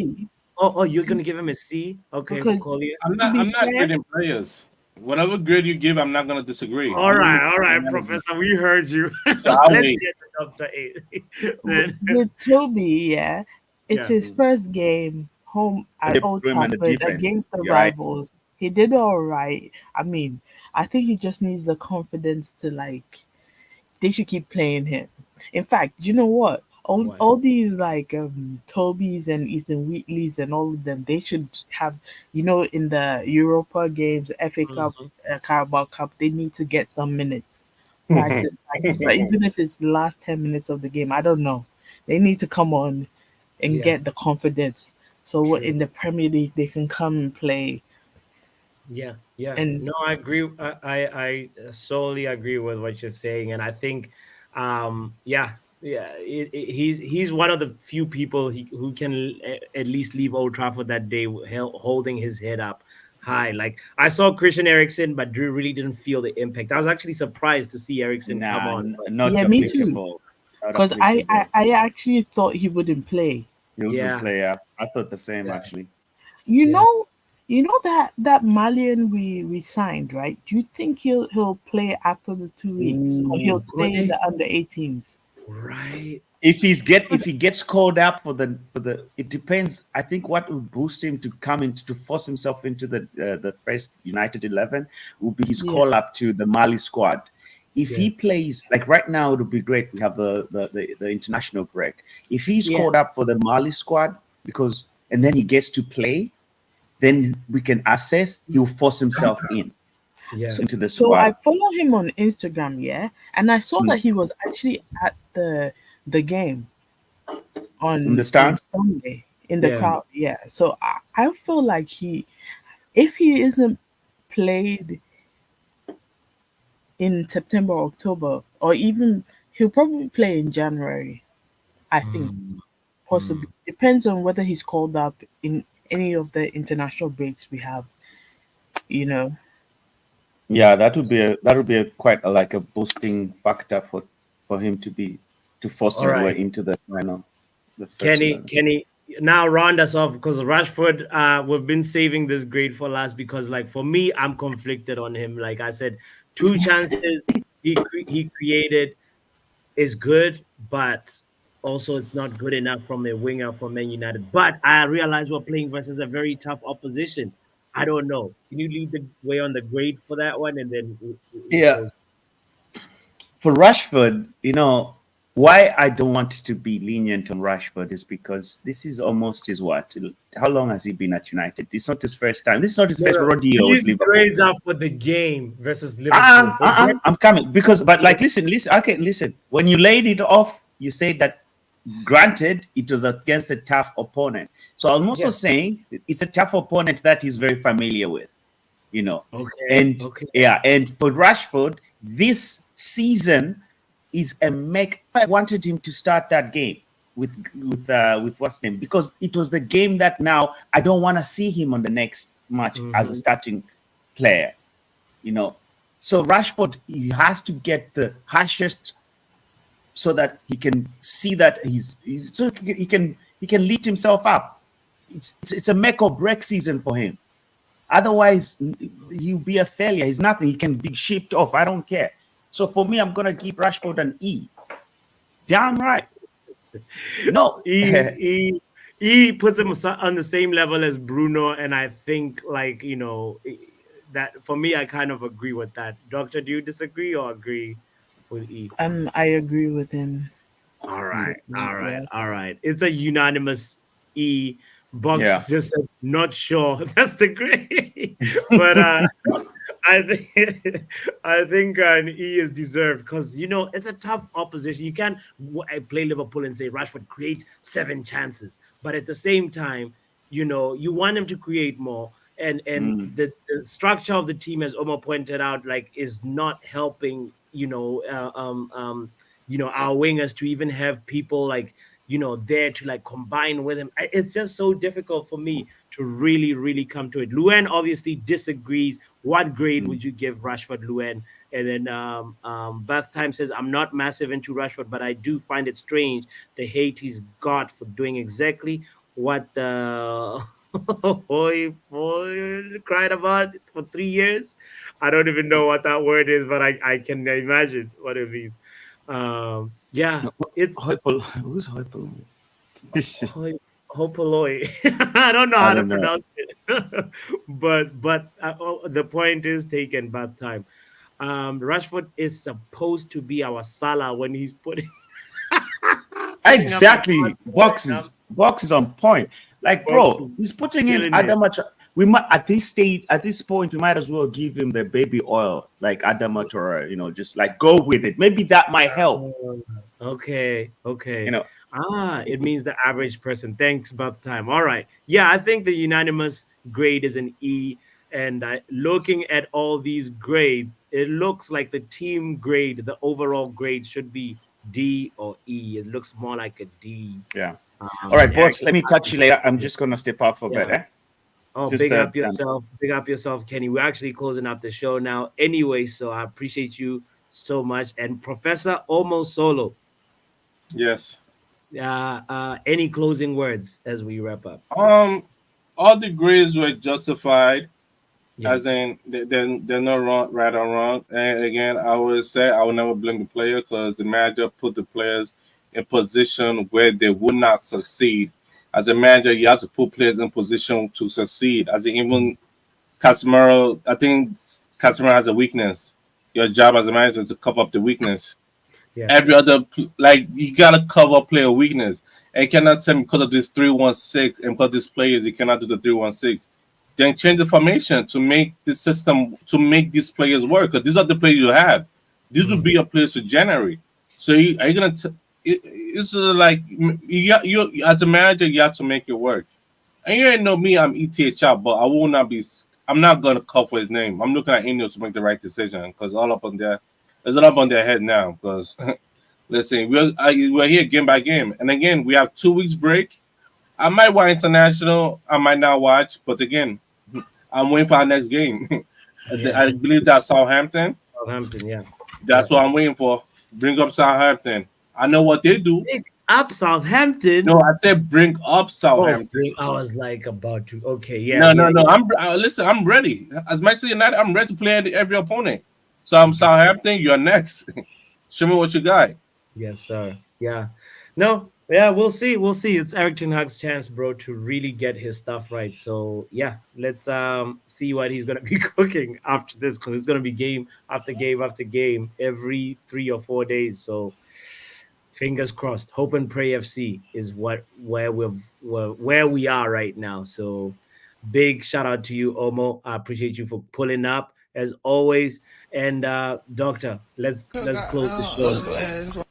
Oh, you're gonna give him a C? Okay, Collier.
I'm not grading players. Whatever grade you give, I'm not gonna disagree.
All right, Professor. We heard you.
So I'll
Let's
wait.
get to Dr. A.
With Toby, it's his first game home at Old Trafford against the rivals. He did all right. I mean, I think he just needs the confidence to they should keep playing him. In fact, you know what? All these Tobys and Ethan Wheatleys and all of them, they should have, in the Europa games, FA Cup, Carabao Cup, they need to get some minutes. Practice. But even if it's the last 10 minutes of the game, I don't know. They need to come on and get the confidence. So in the Premier League, they can come and play.
Yeah.
And
no, I agree. I solely agree with what you're saying, and I think, he's one of the few people who can at least leave Old Trafford that day holding his head up high. Like I saw Christian Eriksen, but Drew really didn't feel the impact. I was actually surprised to see Eriksen come on.
Me too. Because I actually thought he wouldn't play.
He wouldn't play. Yeah, I thought the same actually.
You know that Malian we signed, right? Do you think he'll play after the 2 weeks, or he'll stay in the under 18s?
Right.
If he gets called up for the it depends. I think what will boost him to come into to force himself into the first United 11 will be his call up to the Mali squad. If he plays like right now, it would be great. We have the international break. If he's called up for the Mali squad and then he gets to play, then we can assess. He'll force himself into the squad.
So I follow him on Instagram, and I saw that he was actually at the game on
the stands
Sunday in the crowd. Yeah, so I feel like if he isn't played in September, October, or even he'll probably play in January. I think possibly depends on whether he's called up in any of the international breaks we have.
Yeah, that would be quite a boosting factor for him to force his way into the final.
Kenny, now round us off because Rashford, we've been saving this grade for last because, like, for me, I'm conflicted on him. Like I said, 2 chances he created is good, but also it's not good enough from a winger for Man United. But I realize we're playing versus a very tough opposition. I don't know. Can you lead the way on the grade for that one, and then
for Rashford, why I don't want to be lenient on Rashford is because this is almost his how long has he been at United? It's not his first time. This is not his first rodeo with Liverpool.
Grades are for the game versus Liverpool.
I'm coming listen. When you laid it off, you said that granted it was against a tough opponent. So I'm also saying it's a tough opponent that he's very familiar with, And for Rashford, this season is I wanted him to start that game with what's name, because it was the game that now I don't want to see him on the next match as a starting player, So Rashford, he has to get the harshest so that he can see that he's so he can lift himself up. It's a make or break season for him. Otherwise, he'll be a failure. He's nothing. He can be shipped off. I don't care. So for me, I'm gonna give Rashford an E. Damn right. No,
he puts him on the same level as Bruno, and I think that for me, I kind of agree with that. Doctor, do you disagree or agree with E?
I agree with him.
All right. It's a unanimous E. Box just said not sure. That's the grade, but I think an E is deserved because it's a tough opposition. You can't play Liverpool and say Rashford create 7 chances, but at the same time, you want him to create more. And the structure of the team, as Omar pointed out, is not helping. Our wingers to even have people there to combine with him. It's just so difficult for me to really come to it. Luen obviously disagrees. What grade would you give Rashford, Luen? And then Bath Time says, I'm not massive into Rashford, but I do find it strange the hate he's got for doing exactly what the boy cried about for 3 years. I don't even know what that word is, but I can imagine what it means. It's
who's Hypol?
Hopaloi. I don't know how to pronounce it, but the point is taken. Bad time. Rashford is supposed to be our Salah when he's putting
exactly boxes on point. Like, bro, he's putting in Adama. We might at this point, we might as well give him the baby oil, like Adama Traore, just go with it. Maybe that might help.
Okay. It means the average person. Thanks, about time. All right. Yeah, I think the unanimous grade is an E. And looking at all these grades, it looks like the team grade, the overall grade should be D or E. It looks more like a D.
Yeah. All right, boss. Let me catch you later. I'm just gonna step out for a bit. Eh?
Oh, big up yourself, Kenny. We're actually closing up the show now anyway, so I appreciate you so much. And Professor Omo Solo.
Yes.
Any closing words as we wrap up?
All the grades were justified, as in they're not wrong, right or wrong. And again, I would say I will never blame the player because the manager put the players in position where they would not succeed. As a manager, you have to put players in position to succeed. As in, even Casemiro, I think Casemiro has a weakness. Your job as a manager is to cover up the weakness. Yes. Every other, you gotta cover player weakness. And you cannot say because of this 3-1-6 and because these players, you cannot do the 3-1-6. Then change the formation to make the system to make these players work. Because these are the players you have. These will be your players to January. So are you gonna? It's like you as a manager, you have to make it work. And you ain't know me, I'm ETH but I will not be. I'm not gonna call for his name. I'm looking at Ineos to make the right decision because all up on their head now. Because listen, we're here game by game, and again we have 2 weeks break. I might watch international, I might not watch, but again, I'm waiting for our next game. I believe that's Southampton.
Yeah.
That's what I'm waiting for. Bring up Southampton. I know what they do.
Bring up Southampton.
No, I said bring up Southampton.
I was about to. Okay, yeah.
No. Listen, I'm ready. As Manchester United, I'm ready to play every opponent. So I'm Southampton. You're next. Show me what you got.
Yes, sir. Yeah. No. Yeah, we'll see. It's Eric Ten Hag's chance, bro, to really get his stuff right. So yeah, let's see what he's gonna be cooking after this, because it's gonna be game after game after game every 3 or 4 days. So fingers crossed. Hope and pray FC is where we are right now. So big shout out to you, Omo. I appreciate you for pulling up as always. And Doctor, let's close the show.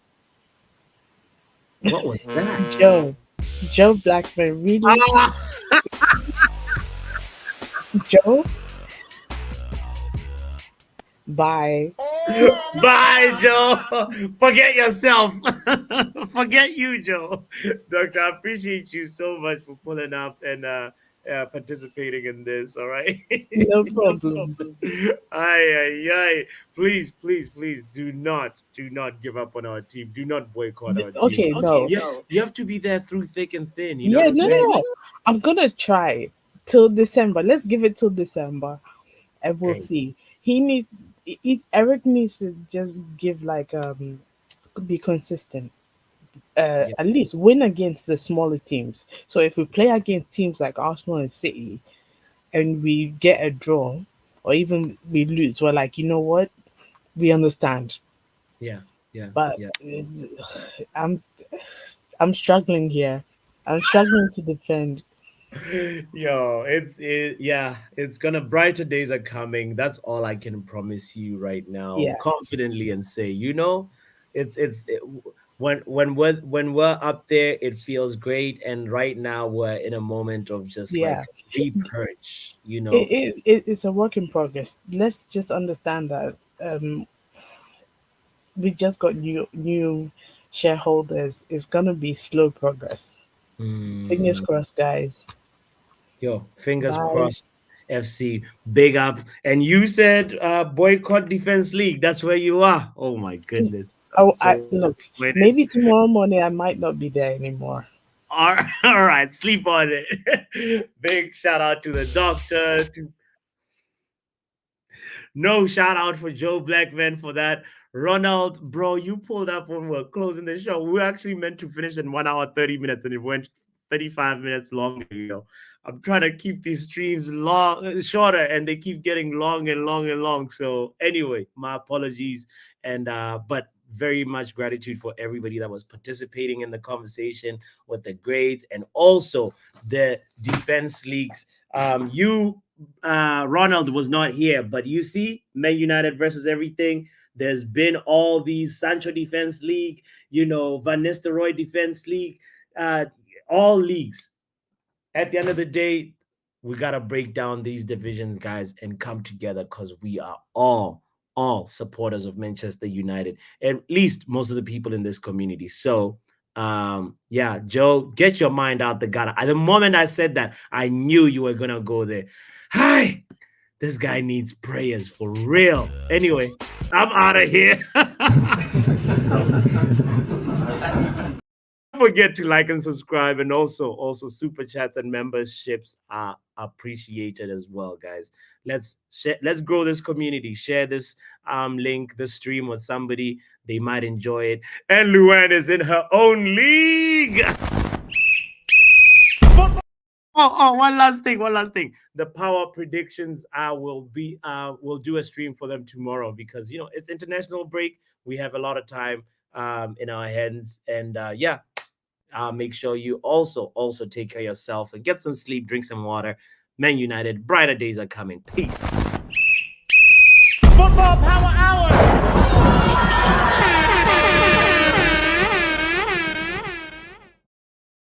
What was that?
Joe Blackman, really? Joe? Bye.
Bye, Joe. Forget yourself. Forget you, Joe. Doctor, I appreciate you so much for pulling up. And participating in this. All right.
No problem.
Aye. Please, do not give up on our team. Do not boycott our team.
Okay, no.
Yeah, you have to be there through thick and thin. You know
Yeah,
what I'm saying?
no. I'm gonna try till December. Let's give it till December, and we'll
Hey.
see. Eric needs to just give be consistent. At least win against the smaller teams. So if we play against teams like Arsenal and City, and we get a draw, or even we lose, we're like, you know what? We understand.
Yeah.
But I'm struggling here. I'm struggling to defend.
Yo, it's gonna brighter days are coming. That's all I can promise you right now,
Yeah.
confidently, and say, when we're up there, it feels great, and right now we're in a moment of just like
Yeah.
repurge.
It's a work in progress. Let's just understand that we just got new shareholders. It's gonna be slow progress. Fingers crossed, guys.
Yo, fingers
Bye.
crossed. FC, big up. And you said boycott defense league. That's where you are. Oh my goodness.
Oh,
So
look.
disappointed.
Maybe tomorrow morning I might not be there anymore.
All right, sleep on it. Big shout out to the doctor. No shout out for Joe Blackman for that. Ronald, bro, you pulled up when we were closing the show. We were actually meant to finish in 1 hour, 30 minutes, and it went 35 minutes longer. I'm trying to keep these streams shorter, and they keep getting long and long and long. So anyway, my apologies. And but very much gratitude for everybody that was participating in the conversation with the grades and also the defense leagues. Ronald was not here, but you see, Man United versus everything. There's been all these Sancho Defense League, Van Nistelrooy Defense League, all leagues. At the end of the day, we got to break down these divisions, guys, and come together because we are all supporters of Manchester United, at least most of the people in this community. So, Joe, get your mind out the gutter. At the moment I said that, I knew you were going to go there. Hi, this guy needs prayers for real. Anyway, I'm out of here. Don't forget to like and subscribe, and also super chats and memberships are appreciated as well, guys. Let's grow this community. Share this link, this stream with somebody. They might enjoy it. And Luann is in her own league. One last thing. The power predictions we'll do a stream for them tomorrow because it's international break. We have a lot of time in our hands, and make sure you also take care of yourself and get some sleep, drink some water. Man United, brighter days are coming. Peace. Football Power Hour.